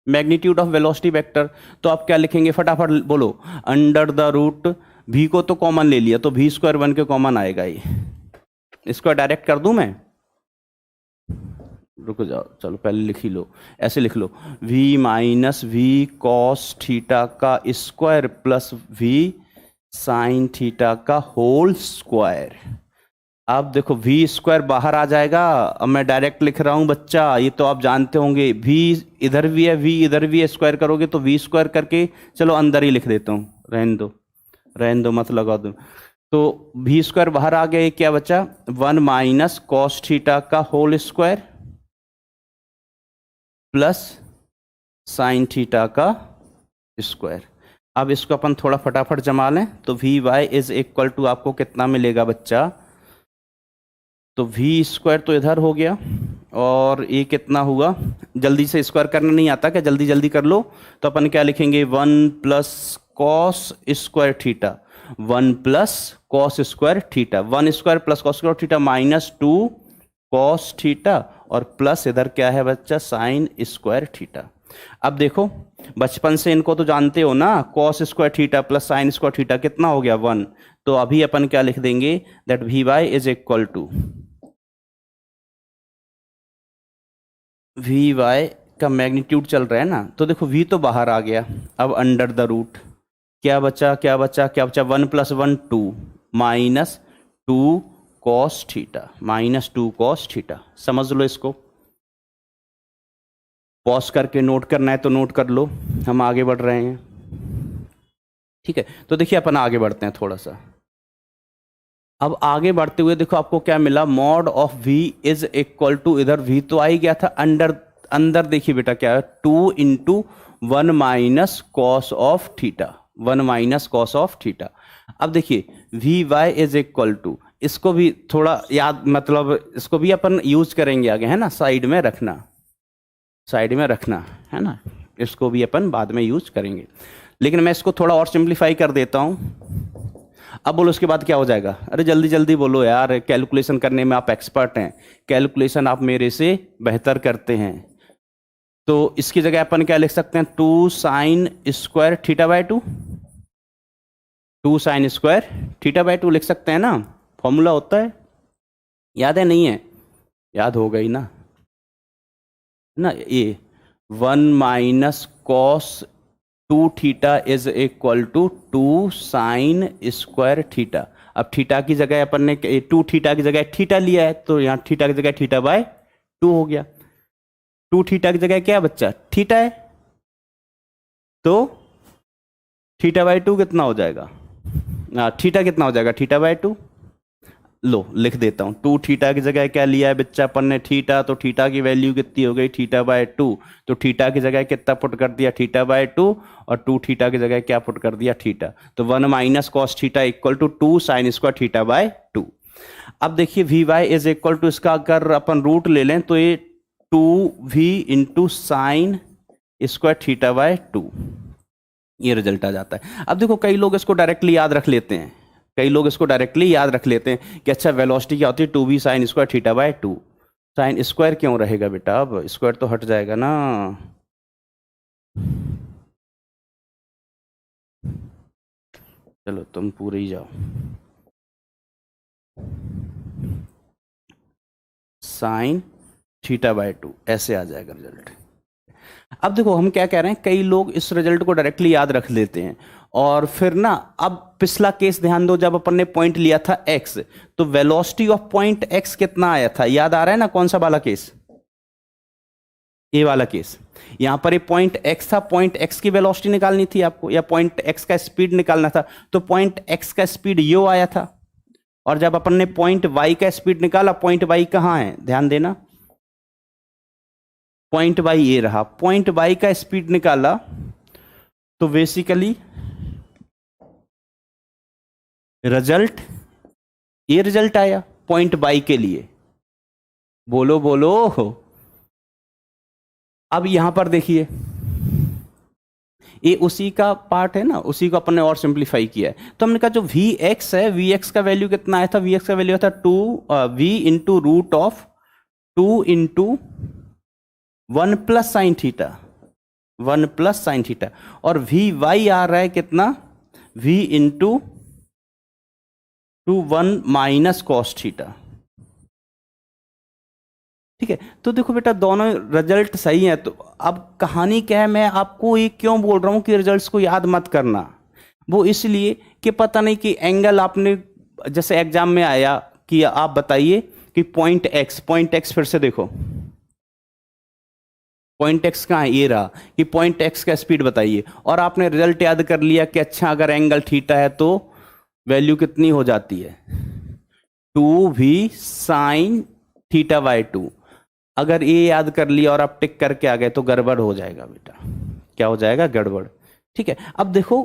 मैग्नीट्यूड ऑफ वेलोसिटी वेक्टर। तो आप क्या लिखेंगे, फटाफट बोलो, अंडर द रूट, v को तो कॉमन ले लिया, तो v स्क्वायर 1 के कॉमन आएगा ये। इसको डायरेक्ट कर दूं मैं, रुको जाओ, चलो पहले लिख ही लो, ऐसे लिख लो, v minus v cos theta का square plus v sin theta का होल स्क्वायर। अब देखो v स्क्वायर बाहर आ जाएगा, अब मैं डायरेक्ट लिख रहा हूं बच्चा, ये तो आप जानते होंगे, v इधर भी है, v इधर भी है, स्क्वायर करोगे तो v स्क्वायर करके, चलो अंदर ही लिख देता हूं, रहने दो मत लगा दो। तो v स्क्वायर बाहर आ गया, ये क्या बचा, 1 माइनस कॉस थीटा का whole square plus sine theta का स्क्वायर। अब इसको अपन थोड़ा फटाफट जमा लें, तो v y is equal to आपको कितना मिलेगा बच्चा, तो v स्क्वायर तो इधर हो गया, और ये कितना हुआ, जल्दी से स्क्वायर करना नहीं आता क्या, जल्दी जल्दी कर लो। तो अपन क्या लिखेंगे, 1 plus cos square theta, 1 plus cos square theta, 1 square plus cos square theta minus 2 cos theta, और प्लस इधर क्या है बच्चा, साइन स्क्वायर थीटा। अब देखो बचपन से इनको तो जानते हो ना, cos square theta plus sign square theta कितना हो गया, 1। तो अभी अपन क्या लिख देंगे, that v y is equal to, v y का मैग्नीट्यूड चल रहा है ना, तो देखो v तो बाहर आ गया, अब अंडर द रूट क्या बचा, 1 plus 1 2 minus 2 cos theta, minus 2 cos theta. समझ लो इसको, पॉज करके नोट करना है तो नोट कर लो, हम आगे बढ़ रहे हैं, ठीक है। तो देखिए अपन आगे बढ़ते हैं थोड़ा सा। अब आगे बढ़ते हुए देखो आपको क्या मिला, mod of v is equal to, इधर v तो आ ही गया था, अंदर देखिए बेटा क्या है, 2 into 1 minus cos of theta, 1 minus cos of theta. अब देखिए v y is equal to, इसको भी थोड़ा याद, मतलब इसको भी अपन यूज करेंगे आगे, है ना, साइड में रखना, साइड में रखना, है ना, इसको भी अपन बाद में यूज करेंगे। लेकिन मैं इसको थोड़ा और सिंप्लीफाई कर देता हूँ। अब बोलो उसके बाद क्या हो जाएगा? अरे जल्दी जल्दी बोलो यार, कैलकुलेशन करने में आप एक्सपर्ट हैं, कैलकुलेशन आप मेरे से बेहतर करते हैं। तो इसकी जगह अपन क्या लिख सकते हैं? 2 sine square theta by 2, 2 sine square theta by 2 लिख सकते हैं ना, फॉर्मूला होता है, याद है? नहीं है? याद हो गई ना, ना ये 1 minus cos 2 theta is equal to 2 sine square theta. अब थीटा की जगह अपन ने 2 थीटा की जगह थीटा लिया है, तो यहाँ थीटा की जगह थीटा बाय 2 हो गया। 2 थीटा की जगह क्या है बच्चा? थीटा है, तो थीटा बाय 2 कितना हो जाएगा? थीटा कितना हो जाएगा? Theta by 2। लो लिख देता हूं, 2 थीटा की जगह क्या लिया है बच्चा अपन ने? थीटा, तो थीटा की वैल्यू कितनी हो गई? Theta by 2। तो थीटा की जगह कितना पुट कर दिया? थीटा बाय 2, और 2 थीटा की जगह क्या पुट कर दिया? थीटा। तो 1 minus cos theta equal to 2 sine square theta by 2। अब देखिए v y is equal to, इसका अगर अपन रूट ले लें तो ये 2v into sine square theta by 2, ये रिजल्ट आ जाता है। अब देखो कई लोग इसको डायरेक्टली याद रख लेते हैं, कई लोग इसको डायरेक्टली याद रख लेते हैं कि अच्छा वेलोसिटी क्या होती है? 2v sign square theta by 2। Sine square क्यों रहेगा बेटा? अब स्क्वायर तो हट जाएगा ना। चलो तुम पूरे ही जाओ। साइन थीटा बाय 2 ऐसे आ जाएगा रिजल्ट। अब देखो हम क्या कह रहे हैं, कई लोग इस रिजल्ट को डायरेक्टली याद रख लेते हैं, और फिर ना, अब पिछला केस ध्यान दो, जब अपन ने पॉइंट लिया था x, तो वेलोसिटी ऑफ पॉइंट x कितना आया था? याद आ रहा है ना? कौन सा वाला केस? ये वाला केस। यहां पर ये पॉइंट x था, पॉइंट x की वेलोसिटी निकालनी थी आपको, या पॉइंट x का स्पीड निकालना था, तो पॉइंट x का स्पीड यो आया था। और जब अपन ने पॉइंट y का स्पीड निकाला, पॉइंट y कहां है? ध्यान देना, पॉइंट y ये रहा, पॉइंट y का स्पीड निकाला, तो बेसिकली रिजल्ट, ये रिजल्ट आया पॉइंट y के लिए। बोलो बोलो। अब यहां पर देखिए, ये उसी का पार्ट है ना, उसी को अपन ने और सिंप्लीफाई किया है। तो हमने कहा जो Vx है, Vx का वैल्यू कितना आया था? Vx का वैल्यू था 2 v into root of 2 into 1 plus sine theta, 1 plus sine theta. और Vy आ रहा है कितना? v into 1 minus cos theta. ठीक है, तो देखो बेटा दोनों रिजल्ट सही है। तो अब कहानी क्या है, मैं आपको ये क्यों बोल रहा हूं कि रिजल्ट्स को याद मत करना? वो इसलिए कि पता नहीं कि एंगल आपने, जैसे एग्जाम में आया कि आप बताइए कि पॉइंट एक्स फिर से देखो, पॉइंट एक्स कहाँ है? ये रहा, कि पॉइंट एक्स का स्पीड बताइए, और आपने रिजल्ट याद कर लिया कि अच्छा अगर एंगल थीटा है तो वैल्यू कितनी हो जाती है? 2v sine theta by 2। अगर ये याद कर लिया और आप टिक करके आ गए तो गड़बड़ हो जाएगा बेटा। क्या हो जाएगा? गड़बड़। ठीक है, अब देखो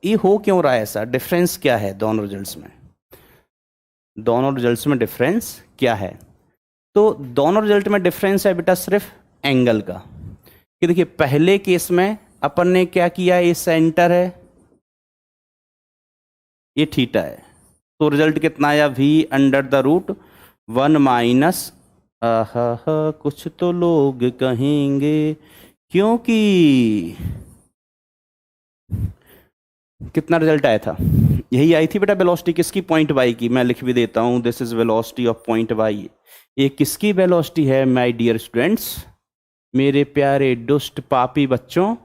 ये हो क्यों रहा है ऐसा? डिफरेंस क्या है दोनों रिजल्ट्स में? दोनों रिजल्ट्स में डिफरेंस क्या है? तो दोनों रिजल्ट में डिफरेंस है बेटा सिर्फ एंगल का। कि देखिए पहले केस में अपन ने क्या किया, ये सेंटर है, ये थीटा है, तो रिजल्ट कितना आया? v under the root 1 minus, कुछ तो लोग कहेंगे, क्योंकि कितना रिजल्ट आया था? यही आई थी बेटा वेलोसिटी किसकी? पॉइंट y की। मैं लिख भी देता हूं, this is velocity of point y। ये किसकी वेलोसिटी है माय डियर स्टूडेंट्स, मेरे प्यारे दुष्ट पापी बच्चों?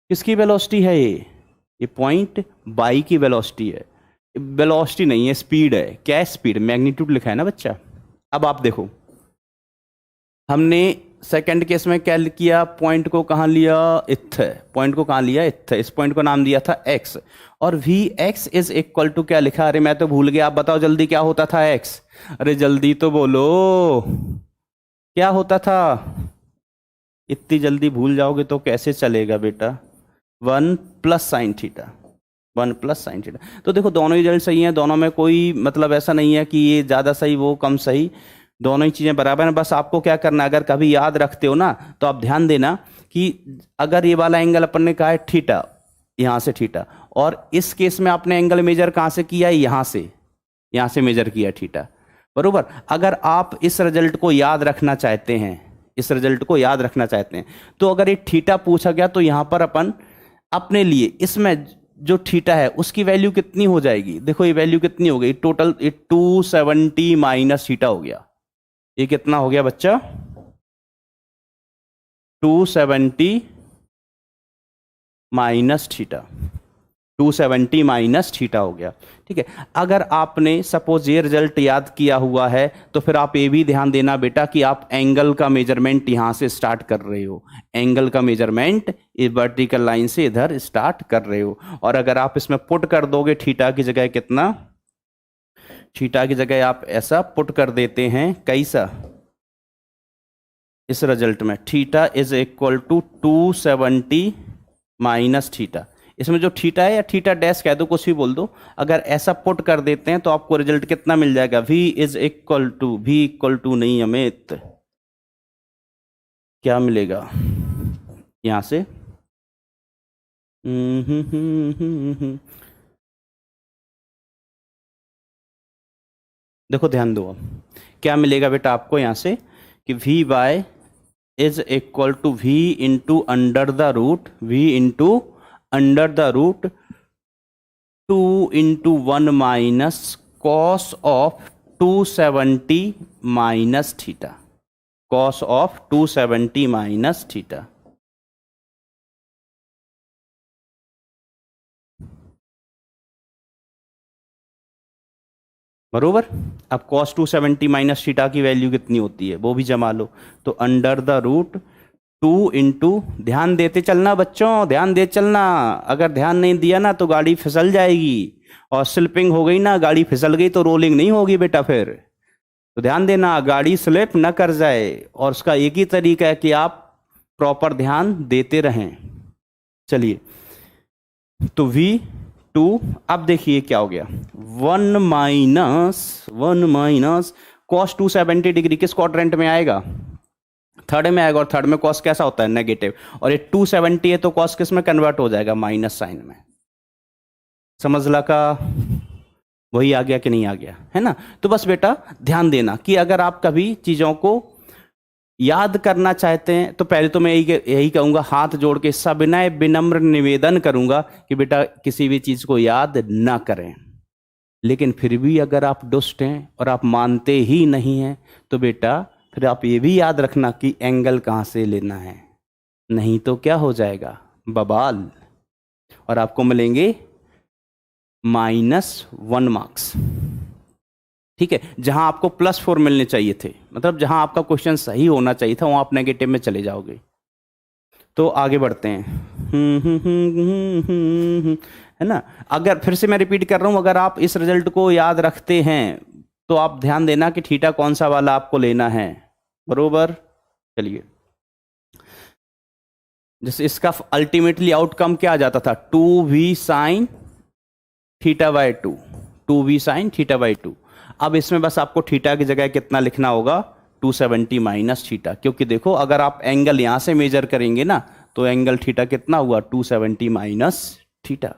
किसकी वेलोसिटी है ये पॉइंट y की वेलोसिटी है। वेलोसिटी नहीं है, स्पीड है। क्या है? स्पीड। मैग्नीट्यूड लिखा है ना बच्चा। अब आप देखो, हमने सेकंड केस में क्या किया? पॉइंट को कहां लिया? इत्थ। पॉइंट को कहां लिया? इत्थ। इस पॉइंट को नाम दिया था x, और Vx इज इक्वल टू क्या लिखा? अरे मैं तो भूल गया, आप बताओ जल्दी क्या होता था x? अरे जल्दी तो बोलो, क्या होता था? इतनी जल्दी भूल जाओगे तो कैसे चलेगा बेटा? 1 plus sine theta. 1 plus sine theta. तो देखो दोनों ही रिजल्ट सही हैं, दोनों में कोई मतलब ऐसा नहीं है कि ये ज़्यादा सही वो कम सही, दोनों ही चीज़ें बराबर हैं। बस आपको क्या करना है, अगर कभी याद रखते हो ना तो आप ध्यान देना कि अगर ये वाला एंगल अपन ने कहा है थीटा, यहाँ से थीटा, और इस केस में आपने एंगल मेजर कहाँ से किया है, यहाँ से मेजर किया है थीटा, बरोबर। अगर आप इस रिजल्ट को याद रखना चाहते हैं, इस रिजल्ट को याद रखना चाहते हैं, तो अगर ये थीटा पूछा गया तो यहाँ पर अपन अपने लिए इसमें जो थीटा है उसकी वैल्यू कितनी हो जाएगी, देखो ये वैल्यू कितनी हो गई टोटल, 270 माइनस थीटा हो गया। ये कितना हो गया बच्चा, 270 माइनस थीटा, 270 माइनस थीटा हो गया। ठीक है, अगर आपने सपोज ये रिजल्ट याद किया हुआ है तो फिर आप ये भी ध्यान देना बेटा कि आप एंगल का मेजरमेंट यहां से स्टार्ट कर रहे हो, एंगल का मेजरमेंट इस वर्टिकल लाइन से इधर स्टार्ट कर रहे हो। और अगर आप इसमें पुट कर दोगे थीटा की जगह कितना, थीटा की जगह आप ऐसा पुट कर देते हैं कैसा, इस रिजल्ट में theta is equal to 270 minus theta, इसमें जो थीटा है या थीटा डैश कह दो, कुछ भी बोल दो, अगर ऐसा पुट कर देते हैं तो आपको रिजल्ट कितना मिल जाएगा, v is equal to, v equal to नहीं अमित, क्या मिलेगा यहां से, देखो ध्यान दो, अब क्या मिलेगा बेटा आपको यहां से कि v y is equal to v into under the root, v into under the root 2 into 1 minus cos of 270 minus theta, cos of 270 minus theta. बरोबर। अब कॉस 270 माइनस थीटा की वैल्यू कितनी होती है वो भी जमा लो, तो अंडर द रूट 2 इंटू, ध्यान देते चलना बच्चों, ध्यान दे चलना, अगर ध्यान नहीं दिया ना तो गाड़ी फिसल जाएगी, और स्लिपिंग हो गई ना, गाड़ी फिसल गई तो रोलिंग नहीं होगी बेटा फिर, तो ध्यान देना गाड़ी स्लिप न कर जाए, और उसका एक ही तरीका है कि आप प्रॉपर ध्यान देते रहें। चलिए, तो v2, अब देखिए क्या हो गया, 1 माइनस कॉस 270 डिग्री किस क्वाड्रेंट में आएगा, थर्ड में आएगा, और थर्ड में कॉस कैसा होता है, नेगेटिव, और ये 270 है तो कॉस किस में कन्वर्ट हो जाएगा, माइनस साइन में। समझ ला का वही आ गया कि नहीं आ गया, है ना। तो बस बेटा ध्यान देना कि अगर आप कभी चीजों को याद करना चाहते हैं तो पहले तो मैं यही कहूंगा, हाथ जोड़ के सविनय विनम्र निवेदन करूंगा कि बेटा किसी भी चीज को याद ना करें, लेकिन फिर भी अगर आप दुष्ट हैं और आप मानते ही नहीं हैं तो बेटा फिर आप ये भी याद रखना कि एंगल कहाँ से लेना है, नहीं तो क्या हो जाएगा बवाल, और आपको मिलेंगे -1 मार्क्स। ठीक है, जहां आपको +4 मिलने चाहिए थे, मतलब जहां आपका क्वेश्चन सही होना चाहिए था वहां आप नेगेटिव में चले जाओगे। तो आगे बढ़ते हैं, है ना। अगर फिर से मैं रिपीट कर रहा हूं, अगर आप इस रिजल्ट को याद रखते हैं तो आप ध्यान देना कि थीटा कौन सा वाला आपको लेना है, बरोबर। चलिए, जैसे इसका अल्टीमेटली आउटकम क्या आ जाता था, 2v sine theta by 2, 2v sine theta by 2। अब इसमें बस आपको थीटा की जगह कितना लिखना होगा, 270 माइनस थीटा, क्योंकि देखो अगर आप एंगल यहां से मेजर करेंगे ना तो एंगल थीटा कितना हुआ, 270 माइनस थीटा।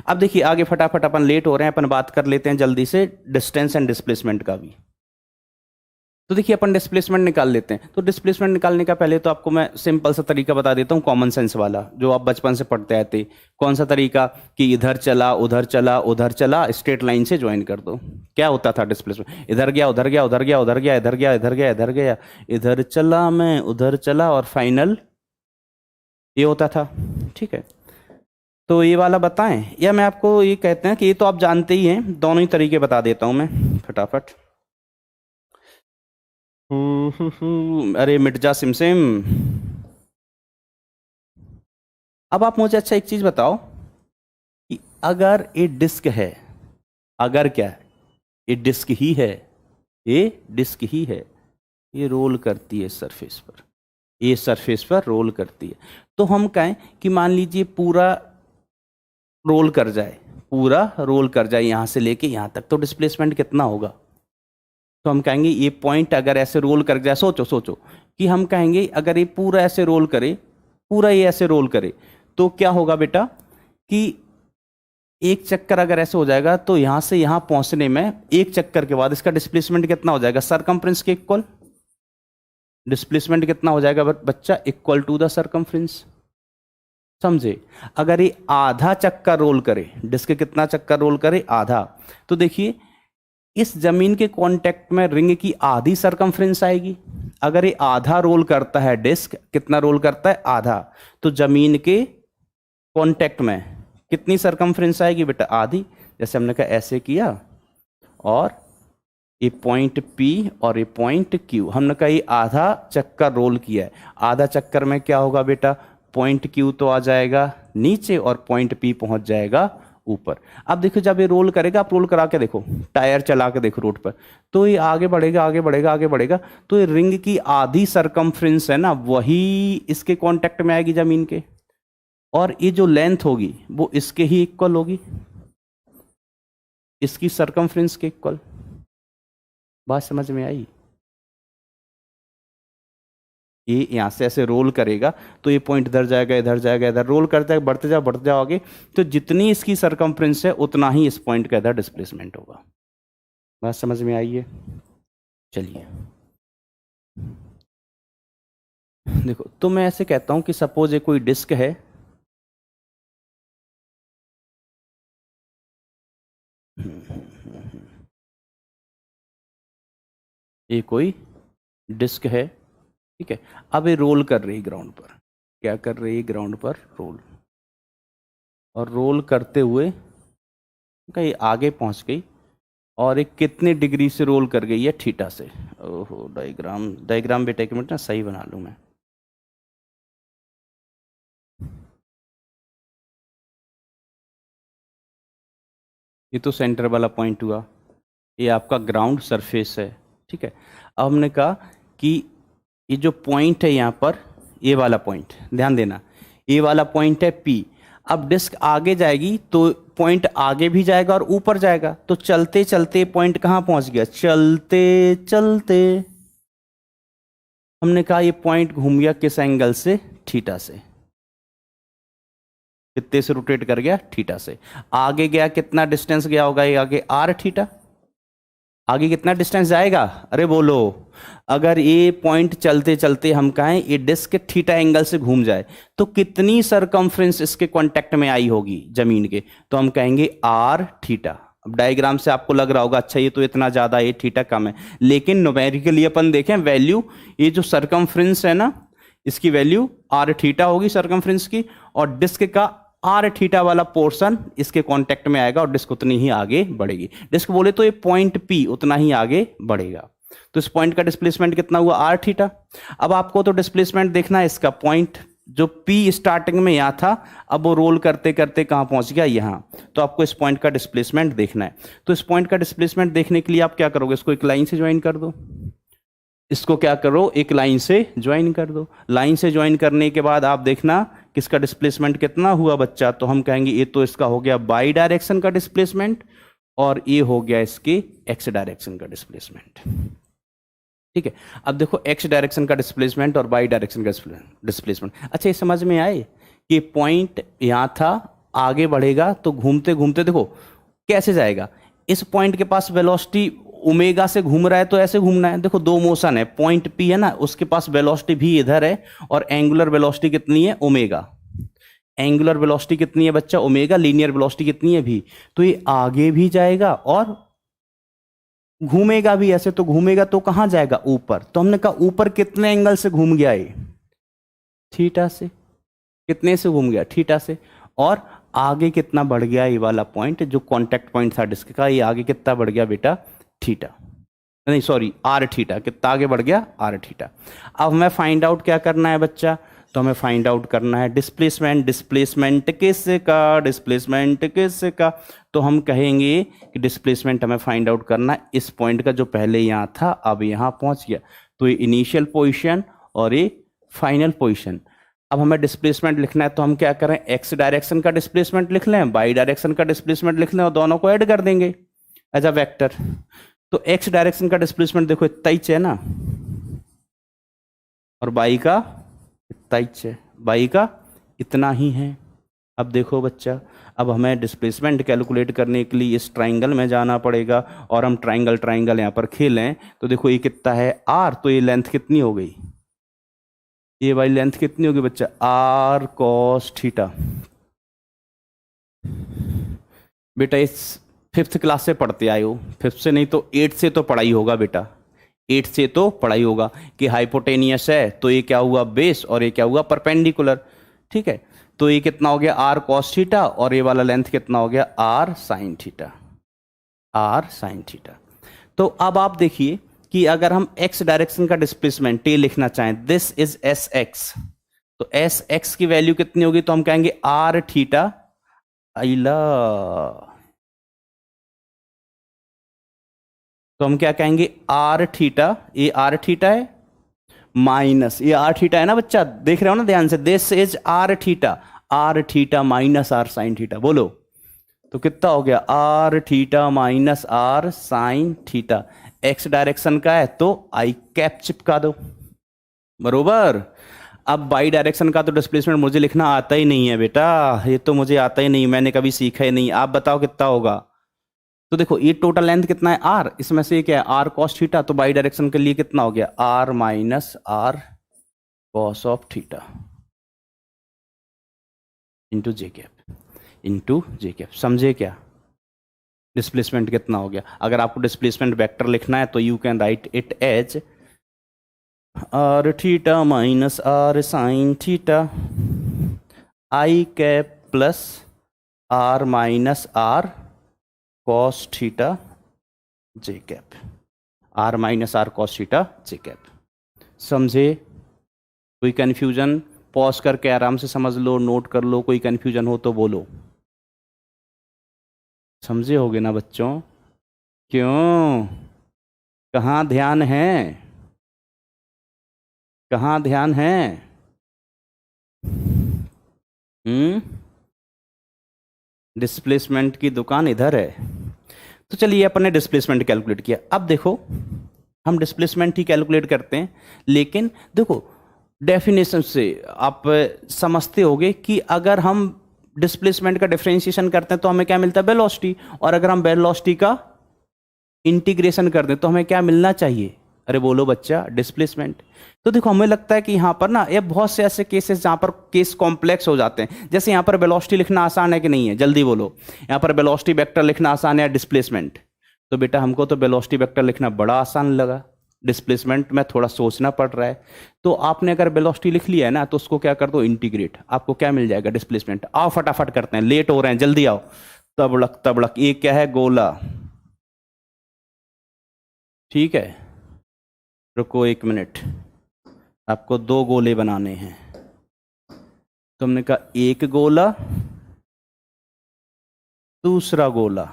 अब देखिए आगे फटाफट, अपन लेट हो रहे हैं, अपन बात कर लेते हैं जल्दी से डिस्टेंस एंड डिस्प्लेसमेंट का भी। तो देखिए अपन डिस्प्लेसमेंट निकाल लेते हैं। तो डिस्प्लेसमेंट निकालने का पहले तो आपको मैं सिंपल सा तरीका बता देता हूँ, कॉमन सेंस वाला जो आप बचपन से पढ़ते आए थे। कौन सा तरीका कि इधर चला उधर चला उधर चला, स्ट्रेट लाइन से ज्वाइन कर दो। क्या होता था डिस्प्लेसमेंट, इधर गया उधर गया उधर गया उधर गया इधर गया इधर गया इधर गया, इधर चला मैं उधर चला, और फाइनल ये होता था। ठीक है, तो ये वाला बताएं या मैं आपको ये कहते हैं कि ये तो आप जानते ही हैं, दोनों ही तरीके बता देता हूं मैं फटाफट। अरे मिट जा सिमसिम। अब आप मुझे अच्छा एक चीज बताओ कि अगर ये डिस्क है, अगर क्या है, ये डिस्क ही है, ये डिस्क ही है, ये रोल करती है सरफेस पर, ये सरफेस पर रोल करती है, तो हम कहें कि मान लीजिए पूरा रोल कर जाए, पूरा रोल कर जाए यहाँ से लेके यहाँ तक, तो डिस्प्लेसमेंट कितना होगा? तो हम कहेंगे ये पॉइंट अगर ऐसे रोल कर जाए, सोचो सोचो कि हम कहेंगे अगर ये पूरा ऐसे रोल करे, पूरा ये ऐसे रोल करे, तो क्या होगा बेटा कि एक चक्कर अगर ऐसे हो जाएगा तो यहां से यहां पहुंचने में एक चक्कर के बाद इसका डिस्प्लेसमेंट कितना हो जाएगा? सरकमफ्रेंस के इक्वल। डिस्प्लेसमेंट कितना हो जाएगा बच्चा? Equal to the circumference. समझे? अगर ये आधा चक्कर रोल करे, डिस्क कितना चक्कर रोल करे? आधा। तो देखिए इस जमीन के कांटेक्ट में रिंग की आधी सरकमफ्रेंस आएगी। अगर ये आधा रोल करता है, डिस्क कितना रोल करता है? आधा। तो जमीन के कांटेक्ट में कितनी सरकमफ्रेंस आएगी बेटा? आधी। जैसे हमने कहा ऐसे किया और ये पॉइंट P और ये पॉइंट Q, हमने कहा ये आधा चक्कर रोल किया है। आधा चक्कर में क्या होगा बेटा? पॉइंट Q तो आ जाएगा नीचे और पॉइंट P पहुंच जाएगा ऊपर। अब देखो जब ये रोल करेगा, आप रोल करा के देखो, टायर चला के देखो रोड पर, तो ये आगे बढ़ेगा आगे बढ़ेगा आगे बढ़ेगा, तो ये रिंग की आधी सरकमफ्रेंस है ना, वही इसके कांटेक्ट में आएगी जमीन के, और ये जो लेंथ होगी वो इसके ही इक्वल होगी, इसकी सरकमफ्रेंस के इक्वल। बात समझ में आई? ये यहां से ऐसे रोल करेगा तो ये पॉइंट इधर जाएगा इधर जाएगा इधर, रोल करता है, बढ़ते जाओ आगे, तो जितनी इसकी सरकमफ्रेंस है उतना ही इस पॉइंट का इधर डिस्प्लेसमेंट होगा। बात समझ में आई है? चलिए देखो, तो मैं ऐसे कहता हूं कि सपोज ये कोई डिस्क है, ये कोई डिस्क है, ठीक है। अब ये रोल कर रही है ग्राउंड पर, क्या कर रही है? ग्राउंड पर रोल, और रोल करते हुए कहीं आगे पहुंच गई, और एक कितने डिग्री से रोल कर गई है? थीटा से। ओहो, डायग्राम बेटा एक मिनट ना सही बना लूं मैं। ये तो सेंटर वाला पॉइंट हुआ, ये आपका ग्राउंड सरफेस है, ठीक है। अब हमने कहा कि ये जो पॉइंट है यहाँ पर, ये वाला पॉइंट ध्यान देना, ये वाला पॉइंट है P। अब डिस्क आगे जाएगी तो पॉइंट आगे भी जाएगा और ऊपर जाएगा, तो चलते चलते पॉइंट कहाँ पहुंच गया? चलते चलते हमने कहा ये पॉइंट घूम गया किस एंगल से? थीटा से। कितने से रोटेट कर गया? थीटा से। आगे गया, कितना डिस्टेंस गया होगा ये आगे? r theta. आगे कितना डिस्टेंस जाएगा? अरे बोलो, अगर ये पॉइंट चलते चलते हम कहें ये डिस्क थीटा एंगल से घूम जाए तो कितनी सरकमफ्रेंस इसके कांटेक्ट में आई होगी जमीन के? तो हम कहेंगे r थीटा। अब डायग्राम से आपको लग रहा होगा अच्छा ये तो इतना ज्यादा, ये थीटा कम है, लेकिन न्यूमेरिकली अपन देखें वैल्यू, ये जो सरकमफ्रेंस है ना, इसकी वैल्यू r थीटा होगी सरकमफ्रेंस की, और डिस्क का r थीटा वाला पोर्शन इसके कांटेक्ट में आएगा और डिस्क उतनी ही आगे बढ़ेगी। डिस्क बोले तो ये पॉइंट P उतना ही आगे बढ़ेगा। तो इस पॉइंट का डिस्प्लेसमेंट कितना हुआ? r theta. अब आपको तो डिस्प्लेसमेंट देखना है इसका, पॉइंट जो P स्टार्टिंग में यहां था, अब वो रोल करते करते कहां पहुंच गया? यहां। तो आपको इस पॉइंट का डिस्प्लेसमेंट देखना है। तो इस पॉइंट का डिस्प्लेसमेंट देखने के लिए आप क्या करोगे? इसको एक लाइन से ज्वाइन कर दो, इसको क्या करो? एक लाइन से ज्वाइन कर दो। लाइन से ज्वाइन करने के बाद आप देखना किसका डिस्प्लेसमेंट कितना हुआ बच्चा? तो हम कहेंगे ये तो इसका हो गया बाई डायरेक्शन का डिस्प्लेसमेंट, और ये हो गया इसके एक्स डायरेक्शन का डिस्प्लेसमेंट, ठीक है। अब देखो एक्स डायरेक्शन का डिस्प्लेसमेंट और वाई डायरेक्शन का डिस्प्लेसमेंट, अच्छा ये समझ में आए कि पॉइंट यहां था, आगे बढ़ेगा तो घूमते घूमते देखो कैसे जाएगा। इस पॉइंट के पास वेलोसिटी ओमेगा से घूम रहा है तो ऐसे घूमना है। देखो दो मोशन है, पॉइंट P है ना, उसके पास वेलोसिटी भी इधर है, और एंगुलर वेलोसिटी कितनी है? ओमेगा। एंगुलर वेलोसिटी कितनी है बच्चा? ओमेगा। लीनियर वेलोसिटी कितनी है? भी। तो ये आगे भी जाएगा और घूमेगा भी ऐसे, तो घूमेगा तो कहां जाएगा? ऊपर। तो हमने कहा ऊपर कितने एंगल से घूम गया ये? थीटा से। कितने से घूम गया? थीटा से। और आगे कितना बढ़ गया? ये वाला पॉइंट जो कांटेक्ट पॉइंट था डिस्क का, ये आगे कितना बढ़ गया बेटा? थीटा, नहीं सॉरी r थीटा। कितना आगे बढ़ गया? r theta. अब हमें फाइंड आउट क्या करना है बच्चा? तो हमें फाइंड आउट करना है डिस्प्लेसमेंट। डिस्प्लेसमेंट किसका? डिस्प्लेसमेंट किसका? तो हम कहेंगे कि डिस्प्लेसमेंट हमें फाइंड आउट करना है इस पॉइंट का जो पहले यहां था अब यहां पहुंच गया, तो ये इनिशियल पोजीशन और ये फाइनल पोजीशन। अब हमें डिस्प्लेसमेंट लिखना है तो हम क्या करें, एक्स डायरेक्शन का डिस्प्लेसमेंट लिख लें, वाई डायरेक्शन का डिस्प्लेसमेंट लिख लें और दोनों को ऐड कर देंगे एज अ वेक्टर। तो एक्स डायरेक्शन का डिस्प्लेसमेंट देखो इतना ही है ना, और वाई का इतना ही है, वाई का इतना ही है। अब देखो बच्चा, अब हमें डिस्प्लेसमेंट कैलकुलेट करने के लिए इस ट्राइंगल में जाना पड़ेगा, और हम ट्राइंगल यहाँ पर खेलें तो देखो ये कितना है आर, तो ये लेंथ कितनी हो गई, ये वाली लेंथ कितनी होगी बच्चा, आर कॉस थीटा। बेटा इस 5th क्लास से पढ़ते आए हो, 5th से नहीं तो 8 से तो पढ़ाई होगा बेटा, 8 से तो पढ़ाई होगा कि हाइपोटेनियस है तो ये क्या हुआ बेस और ये क्या हुआ परपेंडिकुलर। ठीक है, तो ये कितना हो गया आर कॉस थीटा, और ये वाला लेंथ कितना हो गया r sine theta, r sine theta. तो अब आप देखिए कि अगर हम x डायरेक्शन का डिस्प्लेसमेंट t लिखना चाहें, दिस इज एस एक्स, तो एस एक्स की वैल्यू कितनी होगी, तो हम कहेंगे आर थीटा आइला, तो हम क्या कहेंगे आर थीटा, ये आर थीटा है माइनस ये आर थीटा है ना बच्चा, देख रहे हो ना ध्यान से, this is r theta minus are sine theta. बोलो तो कितना हो गया r theta minus are sine theta. X direction का है तो आई कैप चिपका दो, बरोबर। अब वाई डायरेक्शन का तो डिस्प्लेसमेंट मुझे लिखना आता ही नहीं है बेटा, ये तो मुझे आता ही नहीं, मैंने कभी सीखा ही नहीं। आप बताओ कितना होगा, तो देखो ये टोटल लेंथ कितना है आर, इसमें से क्या है आर कॉस थीटा, तो वाई डायरेक्शन के लिए कितना हो गया r minus are cos of theta into j cap, समझे क्या डिस्प्लेसमेंट कितना हो गया। अगर आपको डिस्प्लेसमेंट वेक्टर लिखना है तो you can write it as r theta minus are sine theta I cap plus are minus are cos theta J cap, r minus are cos theta J cap. समझे, कोई कंफ्यूजन पॉज करके आराम से समझ लो, note कर लो, कोई confusion हो तो बोलो। समझे होगे ना बच्चों, क्यों, कहाँ ध्यान है, कहाँ ध्यान है, डिस्प्लेसमेंट की दुकान इधर है। तो चलिए अपन ने डिस्प्लेसमेंट कैलकुलेट किया। अब देखो हम डिस्प्लेसमेंट ही कैलकुलेट करते हैं, लेकिन देखो डेफिनेशन से आप समझते होगे कि अगर हम डिस्प्लेसमेंट का डिफरेंशिएशन करते हैं तो हमें क्या मिलता है वेलोसिटी, और अगर हम वेलोसिटी का इंटीग्रेशन कर दें तो हमें क्या मिलना चाहिए, अरे बोलो बच्चा डिस्प्लेसमेंट। तो देखो हमें लगता है कि यहाँ पर ना ये बहुत से ऐसे केसेस जहाँ पर केस कॉम्प्लेक्स हो जाते हैं, जैसे यहाँ पर वेलोसिटी लिखना आसान है कि नहीं है, जल्दी बोलो, यहाँ पर वेलोसिटी वेक्टर लिखना आसान है डिस्प्लेसमेंट, तो बेटा हमको तो वेलोसिटी वेक्टर लिखना बड़ा आसान लगा, डिस्प्लेसमेंट में थोड़ा सोचना पड़ रहा है। तो आपने अगर वेलोसिटी लिख लिया है ना तो उसको क्या कर दो इंटीग्रेट, आपको क्या मिल जाएगा डिस्प्लेसमेंट। आओ फटाफट करते हैं, लेट हो रहे हैं, जल्दी आओ। तबड़क ये क्या है गोला, ठीक है, रुको 1 मिनट, आपको 2 गोले बनाने हैं। तुमने कहा एक गोला दूसरा गोला,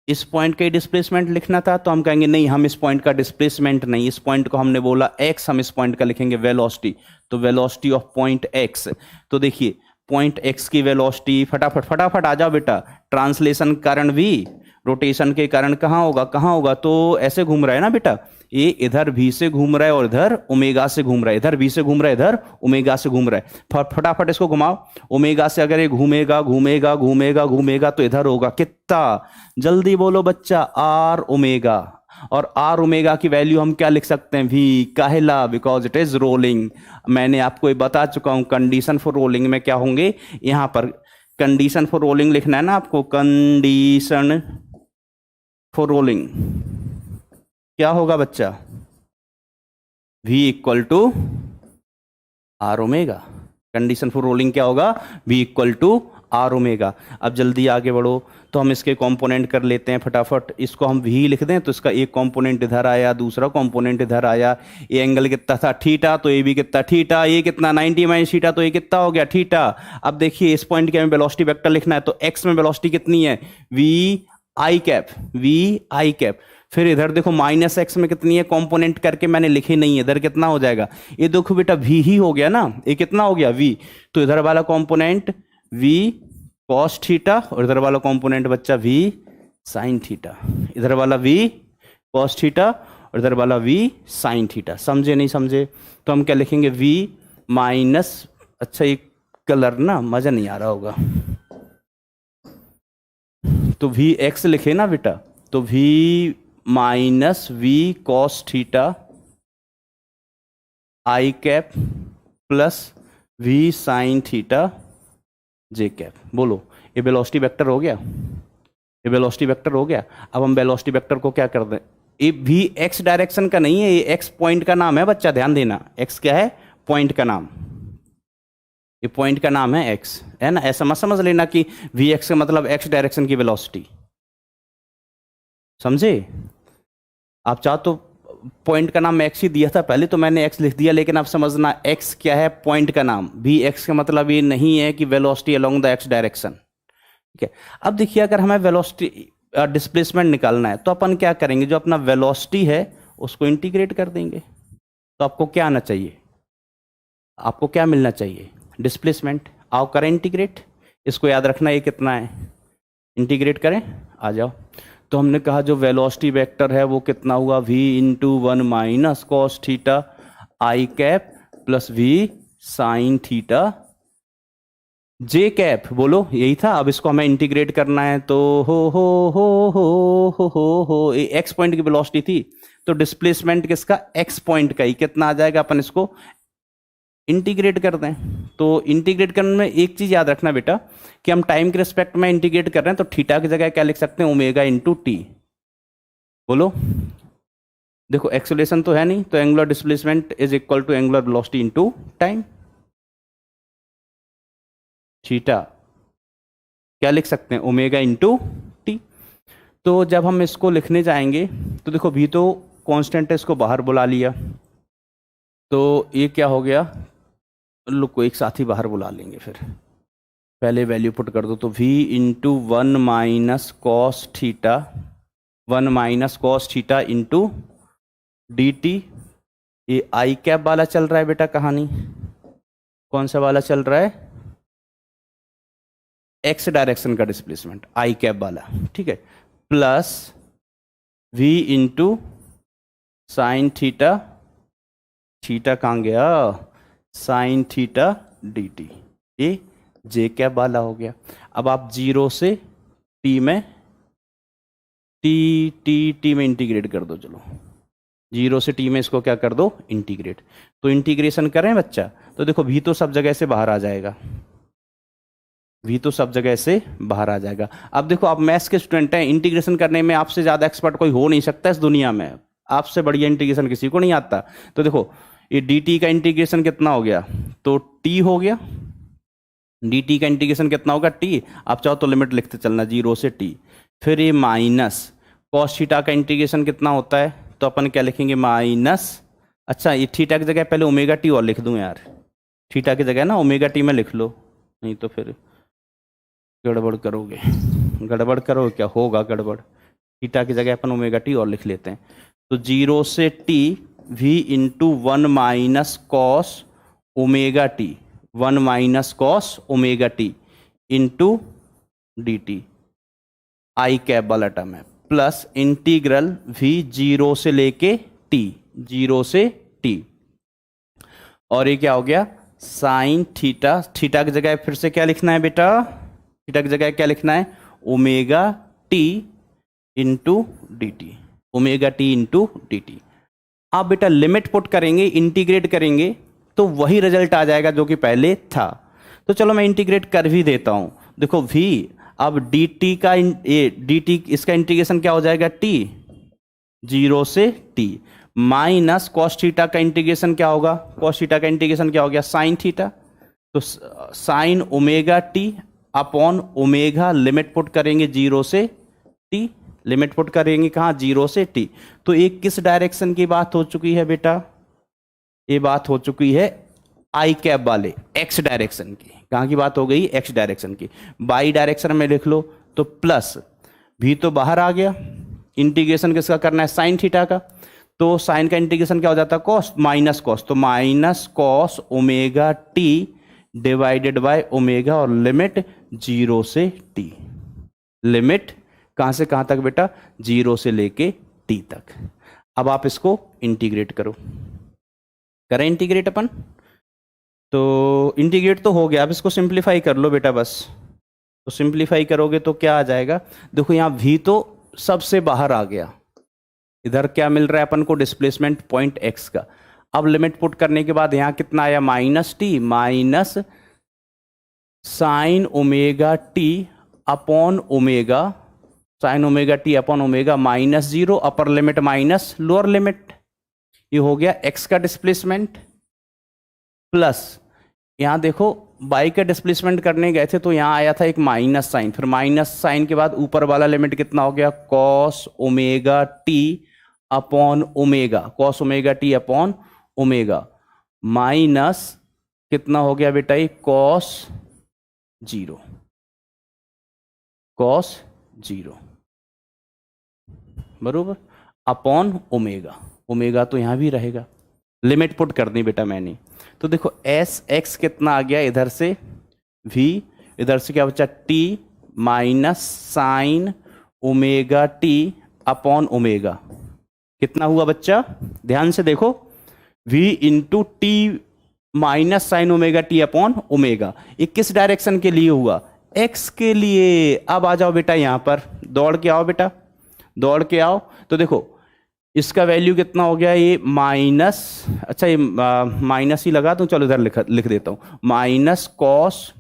इस पॉइंट का डिस्प्लेसमेंट लिखना था तो हम कहेंगे नहीं, हम इस पॉइंट का डिस्प्लेसमेंट नहीं, इस पॉइंट को हमने बोला x, हम इस पॉइंट का लिखेंगे वेलोसिटी, तो वेलोसिटी ऑफ पॉइंट x। तो देखिए पॉइंट x की वेलोसिटी, फटाफट आ जाओ बेटा, ट्रांसलेशन कारण भी रोटेशन के कारण कहाँ होगा, तो ऐसे घूम रहा है ना बेटा, ये इधर v से घूम रहा है और इधर ओमेगा से घूम रहा है, इधर v से घूम रहा है इधर ओमेगा से घूम रहा है। फटाफट इसको घुमाओ, ओमेगा से अगर ये घूमेगा तो इधर होगा कितना, जल्दी बोलो बच्चा आर ओमेगा, और आर ओमेगा की वैल्यू हम क्या लिख सकते हैं v, काहेला, बिकॉज इट इज रोलिंग। मैंने आपको ये बता चुका हूं कंडीशन फॉर रोलिंग में क्या होंगे, यहां पर कंडीशन फॉर रोलिंग लिखना है ना आपको, कंडीशन फॉर रोलिंग क्या होगा बच्चा, v equal to are omega. Condition for rolling क्या होगा, v equal to are omega. अब जल्दी आगे बढ़ो, तो हम इसके कंपोनेंट कर लेते हैं फटाफट, इसको हम v लिख दें तो इसका एक कंपोनेंट इधर आया, दूसरा कंपोनेंट इधर आया, ये एंगल कितना था थीटा, तो ये भी कितना थीटा, ये कितना 90 माइनस थीटा, तो ये कितना हो गया थीटा। अब देखिए इस पॉइंट के हमें वेलोसिटी वेक्टर लिखना है, तो x में वेलोसिटी कितनी है v आई कैप, फिर इधर देखो माइनस एक्स में कितनी है, कंपोनेंट करके मैंने लिखी नहीं है, इधर कितना हो जाएगा, ये देखो बेटा v ही हो गया ना, ये कितना हो गया v, तो इधर वाला कंपोनेंट v cos थीटा और इधर वाला कंपोनेंट बच्चा v sin थीटा, इधर वाला v cos थीटा और इधर वाला v sin थीटा। समझे नहीं समझे? तो हम क्या लिखेंगे, v माइनस, अच्छा ये कलर ना मजा नहीं आ रहा होगा, तो v x लिखे ना बेटा, तो v minus v cos theta आई cap plus v sin theta j cap. बोलो ये वेलोसिटी वेक्टर हो गया, ये वेलोसिटी वेक्टर हो गया। अब हम वेलोसिटी वेक्टर को क्या कर दें, ये भी x डायरेक्शन का नहीं है, ये x पॉइंट का नाम है बच्चा, ध्यान देना, x क्या है, पॉइंट का नाम, ये पॉइंट का नाम है x, है ना। ऐसा मत समझ लेना कि vx का मतलब x डायरेक्शन की वेलोसिटी, समझे? आप चाहो तो पॉइंट का नाम x ही दिया था पहले, तो मैंने x लिख दिया, लेकिन आप समझना x क्या है, पॉइंट का नाम। vx का मतलब ये नहीं है कि velocity along the x direction, ठीक है। अब देखिए अगर हमें वेलोसिटी डिस्प्लेसमेंट निकालना है तो अपन क्या करेंगे, जो अपना वेलोसिटी है उसको इंटीग्रेट कर देंगे, तो आपको क्या आना चाहिए, आपको क्या मिलना चाहिए, डिस्प्लेसमेंट। आओ करें इंटीग्रेट, इसको याद रखना ये कितना है, इंटीग्रेट करें, आ जाओ। तो हमने कहा जो वेलोसिटी वेक्टर है वो कितना हुआ, v into 1 minus cos theta आई cap plus v sine theta जे कैप। बोलो यही था। अब इसको हमें इंटीग्रेट करना है, तो हो ये एक्स पॉइंट की वेलोसिटी थी, तो डिस्प्लेसमेंट किसका, एक्स पॉइंट का ही, कितना आ जाएगा, अपन इसको इंटीग्रेट कर दें। तो इंटीग्रेट करने में एक चीज याद रखना बेटा कि हम टाइम के रिस्पेक्ट में इंटीग्रेट कर रहे हैं, तो थीटा की जगह क्या लिख सकते हैं, ओमेगा इंटू टी। बोलो देखो एक्सेलरेशन तो है नहीं, तो angular displacement is equal to angular velocity into time. Theta क्या लिख सकते हैं, ओमेगा इंटू टी। तो जब हम इसको लिखने जाएंगे तो देखो भी तो कांस्टेंट है, इसको बाहर बुला लिया, तो ये क्या हो गया, लोग को एक साथ ही बाहर बुला लेंगे, फिर पहले वैल्यू पुट कर दो, तो v into 1 minus cos theta, 1 minus cos theta into d T. ये आई कैप वाला चल रहा है बेटा कहानी, कौन सा वाला चल रहा है, एक्स डायरेक्शन का डिस्प्लेसमेंट, आई कैप वाला, ठीक है, plus v into sine theta, theta कहाँ गया, साइन थीटा डी टी, ये जे कैप वाला हो गया। अब आप जीरो से टी में टी में इंटीग्रेट कर दो, चलो जीरो से टी में इसको क्या कर दो, इंटीग्रेट। तो इंटीग्रेशन करें बच्चा, तो देखो भी तो सब जगह से बाहर आ जाएगा, भी तो सब जगह से बाहर आ जाएगा। अब देखो आप मैथ्स के स्टूडेंट हैं, इंटीग्रेशन करने में आपसे ज़्यादा एक्सपर्ट कोई हो नहीं सकता इस दुनिया में, आपसे बढ़िया इंटीग्रेशन किसी को नहीं आता। तो देखो ये डी टी का इंटीग्रेशन कितना हो गया, तो टी हो गया, डी टी का इंटीग्रेशन कितना होगा, टी। आप चाहो तो लिमिट लिखते चलना, जीरो से टी। फिर ये माइनस कॉस थीटा का इंटीग्रेशन कितना होता है, तो अपन क्या लिखेंगे, माइनस, अच्छा ये थीटा की जगह पहले ओमेगा टी और लिख दूं यार, थीटा की जगह ना ओमेगा टी में लिख लो, नहीं तो फिर गड़बड़ करोगे, गड़बड़ करो क्या होगा गड़बड़, थीटा की जगह अपन ओमेगा टी और लिख लेते हैं। तो जीरो से t v into 1 minus cos omega t, 1 minus cos omega t into d t, i cap वाला टर्म है, प्लस इंटीग्रल v जीरो से लेके टी, जीरो से टी, और ये क्या हो गया, साइन थीटा, थीटा की जगह फिर से क्या लिखना है बेटा, थीटा की जगह क्या लिखना है, omega t into d T, omega t into d T. आप बेटा लिमिट पुट करेंगे, इंटीग्रेट करेंगे, तो वही रिजल्ट आ जाएगा जो कि पहले था। तो चलो मैं इंटीग्रेट कर भी देता हूं, देखो v, अब डी टी का डी टी इसका इंटीग्रेशन क्या हो जाएगा, t, जीरो से t, माइनस कॉस थीटा का इंटीग्रेशन क्या होगा, कॉस थीटा का इंटीग्रेशन क्या हो गया, साइन थीटा, तो sign omega T upon omega, limit put करेंगे जीरो से t, लिमिट पुट करेंगे कहाँ, जीरो से टी। तो एक किस डायरेक्शन की बात हो चुकी है बेटा, ये बात हो चुकी है आई कैप वाले एक्स डायरेक्शन की। कहाँ की बात हो गई, एक्स डायरेक्शन की। बाई डायरेक्शन में लिख लो तो प्लस भी तो बाहर आ गया, इंटीग्रेशन किसका करना है, साइन थीटा का। तो साइन का इंटीग्रेशन क्या हो जाता है, कॉस माइनस कॉस, तो minus cos omega T divided by omega और लिमिट 0 से टी। लिमिट कहां से कहां तक बेटा, 0 से लेके टी तक। अब आप इसको इंटीग्रेट करो, करें इंटीग्रेट अपन, तो इंटीग्रेट तो हो गया, अब इसको सिंप्लीफाई कर लो बेटा बस। तो सिंप्लीफाई करोगे तो क्या आ जाएगा, देखो यहाँ v तो सबसे बाहर आ गया, इधर क्या मिल रहा है अपन को, डिस्प्लेसमेंट पॉइंट x का। अब लिमिट पुट करने के बाद यहाँ कितना आया, minus T minus sign omega T upon omega, sign omega T upon omega minus 0, upper limit minus lower limit, ये हो गया x का डिस्प्लेसमेंट, प्लस यहां देखो y का डिस्प्लेसमेंट करने गए थे तो यहां आया था एक माइनस साइन, फिर माइनस साइन के बाद ऊपर वाला लिमिट कितना हो गया, cos omega T upon omega, cos omega T upon omega minus कितना हो गया बेटा, ये कॉस 0, कॉस 0 बरोबर अपॉन ओमेगा, ओमेगा तो यहां भी रहेगा, लिमिट पुट कर दी बेटा मैंने। तो देखो एस एक्स कितना आ गया, इधर से v, इधर से क्या बचा t minus sign omega T upon omega, कितना हुआ बच्चा, ध्यान से देखो, v into t minus sign omega T upon omega, ये किस डायरेक्शन के लिए हुआ, x के लिए। अब आ जाओ बेटा यहां पर, दौड़ के आओ बेटा, दौड़ के आओ, तो देखो इसका वैल्यू कितना हो गया, ये माइनस, अच्छा ये माइनस ही लगा दूं, चलो इधर लिख देता हूं, minus cos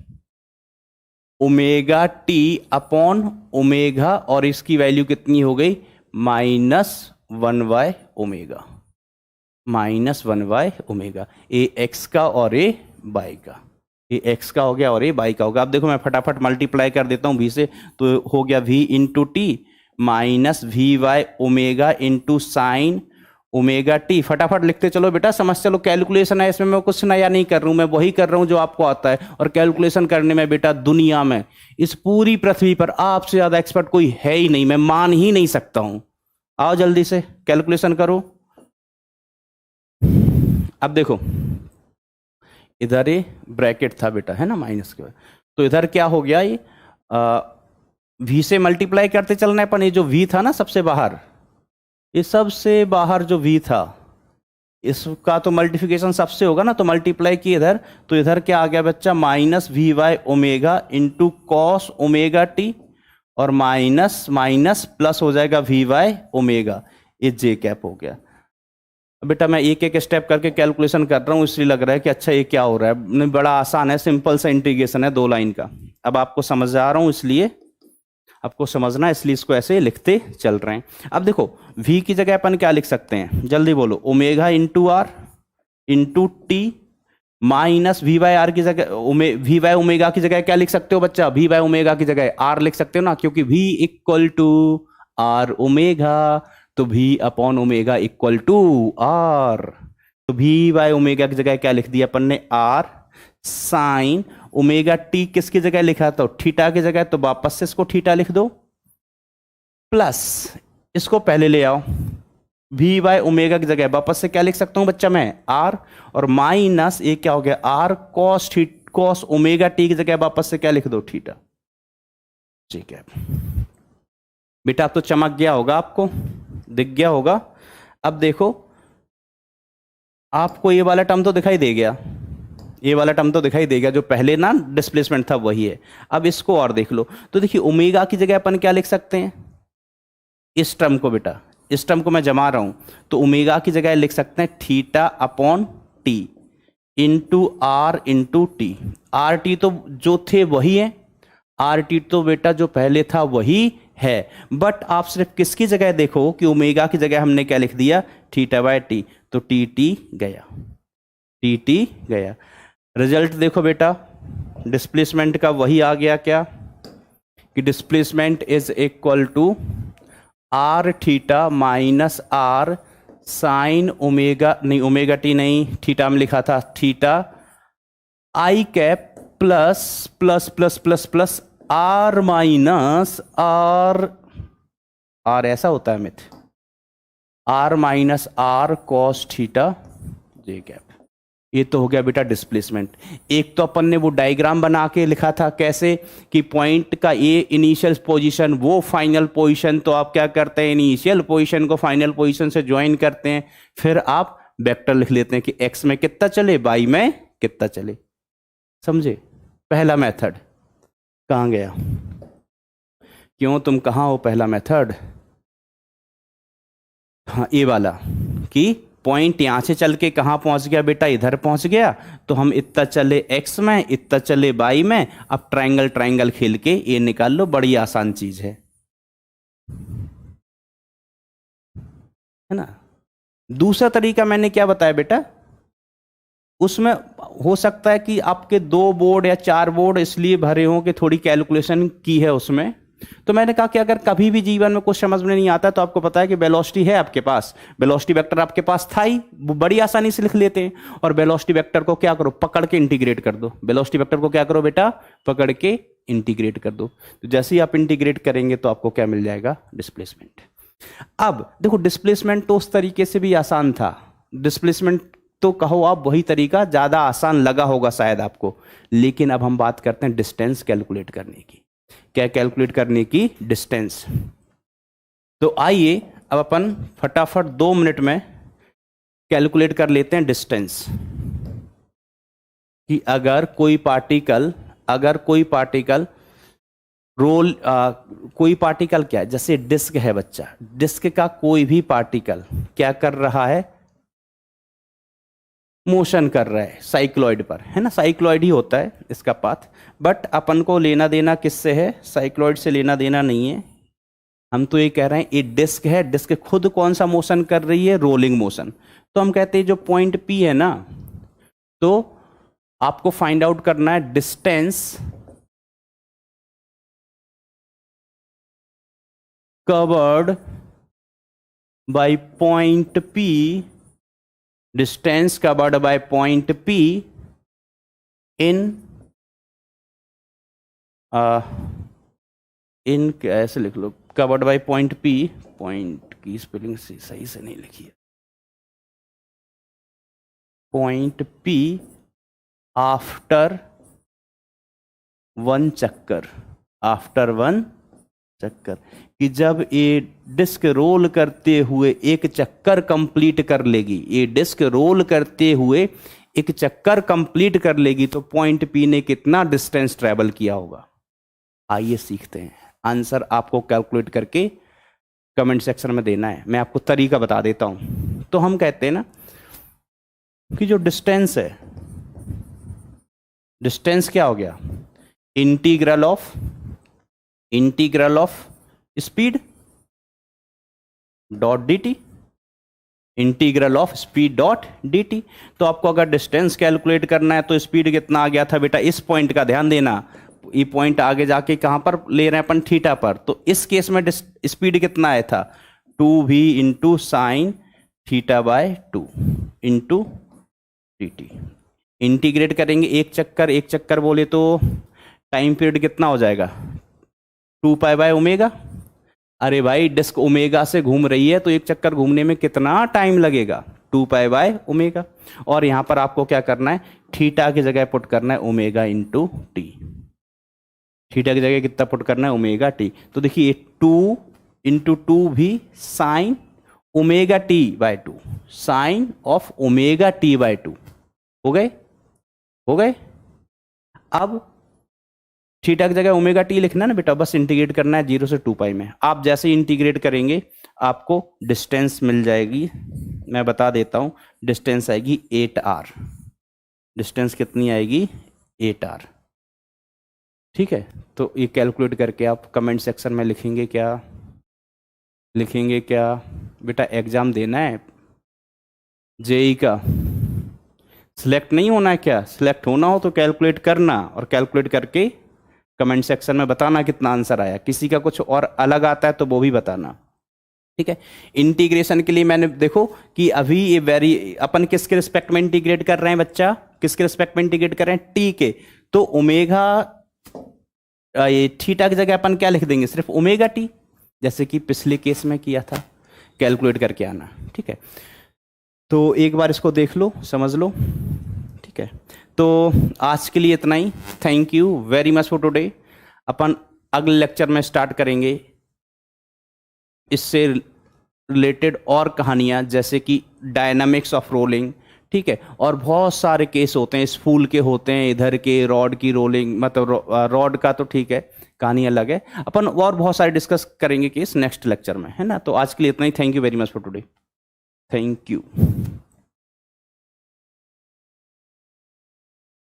omega T upon omega, और इसकी वैल्यू कितनी हो गई, माइनस 1 ओमेगा, माइनस 1 ओमेगा, ए एक्स का और ए बाई का, ये एक्स का हो गया और ये बाई का होगा। अब देखो मैं फटाफट मल्टीप्लाई कर देता हूं v से, तो हो गया v into t minus v y omega into sine omega t, फटाफट लिखते चलो बेटा, समझ चलो, कैलकुलेशन है इसमें, मैं कुछ नया नहीं कर रहा हूं, मैं वही कर रहा हूं जो आपको आता है, और कैलकुलेशन करने में बेटा दुनिया में इस पूरी पृथ्वी पर आपसे ज्यादा एक्सपर्ट कोई है ही नहीं, मैं मान ही नहीं सकता हूं। आओ जल्दी से कैलकुलेशन करो। अब देखो इधर ये ब्रैकेट था बेटा, है ना, माइनस के बाद, तो इधर क्या हो गया, ये v से मल्टीप्लाई करते चलना है अपन, ये जो v था ना सबसे बाहर, ये सबसे बाहर जो v था इसका तो मल्टीप्लिकेशन सबसे होगा ना, तो मल्टीप्लाई किए इधर, तो इधर क्या आ गया बच्चा, minus v y omega into cos omega t, और माइनस माइनस प्लस हो जाएगा वी वाई ओमेगा, ये जे कैप हो गया। बेटा मैं एक एक स्टेप करके कैलकुलेशन कर रहा हूँ, इसलिए लग रहा है कि अच्छा ये क्या हो रहा है, नहीं बड़ा आसान है, सिंपल सा इंटीग्रेशन है 2 लाइन का। अब आपको समझ आ रहा हूँ, इसलिए आपको समझना, इसलिए इसको ऐसे लिखते चल रहे हैं। अब देखो v की जगह अपन क्या लिख सकते हैं, जल्दी बोलो, omega into are into t minus v by r की जगह, वी बाई ओमेगा की जगह क्या लिख सकते हो बच्चा, वी बाई ओमेगा की जगह आर लिख सकते हो ना, क्योंकि v equal to are omega, तो v upon omega equal to R, तो v बाय ओमेगा की जगह क्या लिख दिया अपन ने, आर साइन ओमेगा टी किसकी जगह लिखा था, थीटा की जगह, तो वापस से इसको थीटा लिख दो, प्लस इसको पहले ले आओ, v बाय ओमेगा की जगह वापस से क्या लिख सकता हूं बच्चा मैं, आर, और माइनस ये क्या हो गया, आर कॉस ओमेगा टी की जगह वापस से क्या लिख दो, थीटा। ठीक है बेटा, अब तो चमक गया होगा, आपको दिख गया होगा। अब देखो आपको ये वाला टर्म तो दिखाई दे गया, ये वाला टर्म तो दिखाई देगा, जो पहले ना डिस्प्लेसमेंट था वही है। अब इसको और देख लो, तो देखिए ओमेगा की जगह अपन क्या लिख सकते हैं, इस टर्म को बेटा, इस टर्म को मैं जमा रहा हूं, तो ओमेगा की जगह लिख सकते हैं theta upon T into are into T. R T तो जो थे वही है, आर टी तो बेटा जो पहले था वही है, बट आप सिर्फ किसकी जगह देखो कि ओमेगा की जगह हमने क्या लिख दिया, थीटा बाय टी, तो टी टी गया, टी टी गया। रिजल्ट देखो बेटा, डिस्प्लेसमेंट का वही आ गया क्या, कि displacement is equal to R theta minus are sine omega, नहीं ओमेगा टी नहीं, थीटा में लिखा था, theta I cap plus plus plus plus plus are minus R R ऐसा होता है मिथ, R minus are cos theta J cap. ये तो हो गया बेटा डिस्प्लेसमेंट। एक तो अपन ने वो डायग्राम बना के लिखा था कैसे कि पॉइंट का ये इनिशियल पोजीशन वो फाइनल पोजीशन, तो आप क्या करते हैं इनिशियल पोजीशन को फाइनल पोजीशन से ज्वाइन करते हैं, फिर आप वेक्टर लिख लेते हैं कि एक्स में कितना चले वाई में कितना चले। समझे पहला मेथड? कहाँ गया? क्यों तुम कहाँ हो? पहला मेथड हाँ ये वाला कि पॉइंट यहां से चल के कहां पहुंच गया बेटा? इधर पहुंच गया, तो हम इतना चले एक्स में इतना चले वाई में। अब ट्रायंगल ट्रायंगल खेल के ये निकाल लो, बड़ी आसान चीज है ना। दूसरा तरीका मैंने क्या बताया बेटा? उसमें हो सकता है कि आपके 2 बोर्ड या 4 बोर्ड इसलिए भरे हों कि थोड़ी कैलकुलेशन की है उसमें। तो मैंने कहा कि अगर कभी भी जीवन में कुछ समझ में नहीं आता तो आपको पता है कि वेलोसिटी है आपके पास, वेलोसिटी वेक्टर आपके पास था ही, बड़ी आसानी से लिख लेते हैं। और वेलोसिटी वेक्टर को क्या करो? पकड़ के इंटीग्रेट कर दो। वेलोसिटी वेक्टर को क्या करो बेटा? पकड़ के इंटीग्रेट कर दो। तो जैसे ही आप इंटीग्रेट करेंगे तो आपको क्या मिल जाएगा? डिस्प्लेसमेंट। अब देखो डिस्प्लेसमेंट तो उस तरीके से भी आसान था, डिस्प्लेसमेंट तो कहो आप वही तरीका ज्यादा आसान लगा होगा शायद आपको, लेकिन अब हम बात करते हैं डिस्टेंस कैलकुलेट करने की। क्या कैलकुलेट करने की? डिस्टेंस। तो आइए अब अपन फटाफट 2 मिनट में कैलकुलेट कर लेते हैं डिस्टेंस कि अगर कोई पार्टिकल रोल कोई पार्टिकल क्या है, जैसे डिस्क है बच्चा, डिस्क का कोई भी पार्टिकल क्या कर रहा है? मोशन कर रहा है साइक्लॉइड पर, है ना। साइक्लॉइड ही होता है इसका पाथ, बट अपन को लेना देना किससे है? साइक्लॉइड से लेना देना नहीं है। हम तो ये कह रहे हैं ये डिस्क है, डिस्क खुद कौन सा मोशन कर रही है? Rolling motion. तो हम कहते हैं जो पॉइंट P है ना, तो आपको फाइंड आउट करना है distance covered by point P, distance covered by point P इन ऐसे लिख लो, covered by point P, point की स्पेलिंग सही से नहीं लिखी है, पॉइंट P आफ्टर 1 चक्कर, आफ्टर 1 चक्कर, कि जब ये डिस्क रोल करते हुए एक चक्कर कंप्लीट कर लेगी, ये डिस्क रोल करते हुए एक चक्कर कंप्लीट कर लेगी, तो पॉइंट P ने कितना डिस्टेंस ट्रेवल किया होगा। आइए सीखते हैं। आंसर आपको कैलकुलेट करके कमेंट सेक्शन में देना है, मैं आपको तरीका बता देता हूं। तो हम कहते हैं ना कि जो डिस्टेंस है, डिस्टेंस क्या हो गया? Integral of speed dot dt, integral of speed dot dt। तो आपको अगर डिस्टेंस कैलकुलेट करना है तो स्पीड कितना आ गया था बेटा? इस पॉइंट का ध्यान देना, ये पॉइंट आगे जाके कहां पर ले रहे हैं अपन? थीटा पर। तो इस केस में स्पीड कितना आया था? 2v into sine theta by 2 into dt। Integrate करेंगे एक चक्कर बोले तो टाइम पीरियड कितना हो जाएगा? 2 पाई बाय ओमेगा। अरे भाई डिस्क ओमेगा से घूम रही है तो एक चक्कर घूमने में कितना टाइम लगेगा? 2 पाई बाय ओमेगा। और यहां पर आपको क्या करना है? थीटा की जगह पुट करना है ओमेगा इंटू टी। थीटा की जगह कितना पुट करना है? Omega T. तो देखिए 2 इंटू 2 भी sine omega T by 2, sine of omega T by 2 हो गए। अब थीटा की जगह ओमेगा टी लिखना है ना बेटा, बस इंटीग्रेट करना है 0 से 2 पाई में। आप जैसे इंटीग्रेट करेंगे आपको डिस्टेंस मिल जाएगी, मैं बता देता हूं। डिस्टेंस आएगी 8r। डिस्टेंस कितनी आएगी? 8r। ठीक है, तो ये कैलकुलेट करके आप कमेंट सेक्शन में लिखेंगे क्या बेटा? एग्जाम देना है जेई का, सिलेक्ट नहीं होना है क्या? सिलेक्ट होना हो तो कैलकुलेट करना, और कैलकुलेट करके कमेंट सेक्शन में बताना कितना आंसर आया। किसी का कुछ और अलग आता है तो वो भी बताना, ठीक है। इंटीग्रेशन के लिए मैंने देखो कि अभी ये अपन किसके रिस्पेक्ट में इंटीग्रेट कर रहे हैं बच्चा? किसके रिस्पेक्ट में इंटीग्रेट कर रहे हैं? टी के। तो ओमेगा, ये थीटा की जगह अपन क्या लिख देंगे? सिर्फ ओमेगा टी। जैसे कि पिछले केस में किया था, कैलकुलेट करके आना। ठीक है, तो एक बार इसको देख लो, समझ लो। ठीक है, तो आज के लिए इतना ही। Thank you very much for today. अपन अगले लेक्चर में स्टार्ट करेंगे इससे रिलेटेड और कहानियाँ, जैसे कि डायनामिक्स ऑफ रोलिंग। ठीक है, और बहुत सारे केस होते हैं, स्पूल के होते हैं, इधर के रॉड की रोलिंग, मतलब रॉड का तो ठीक है, कहानी अलग है। अपन और बहुत सारे डिस्कस करेंगे केस नेक्स्ट लेक्चर में, है ना। तो आज के लिए इतना ही। Thank you very much for today. Thank you.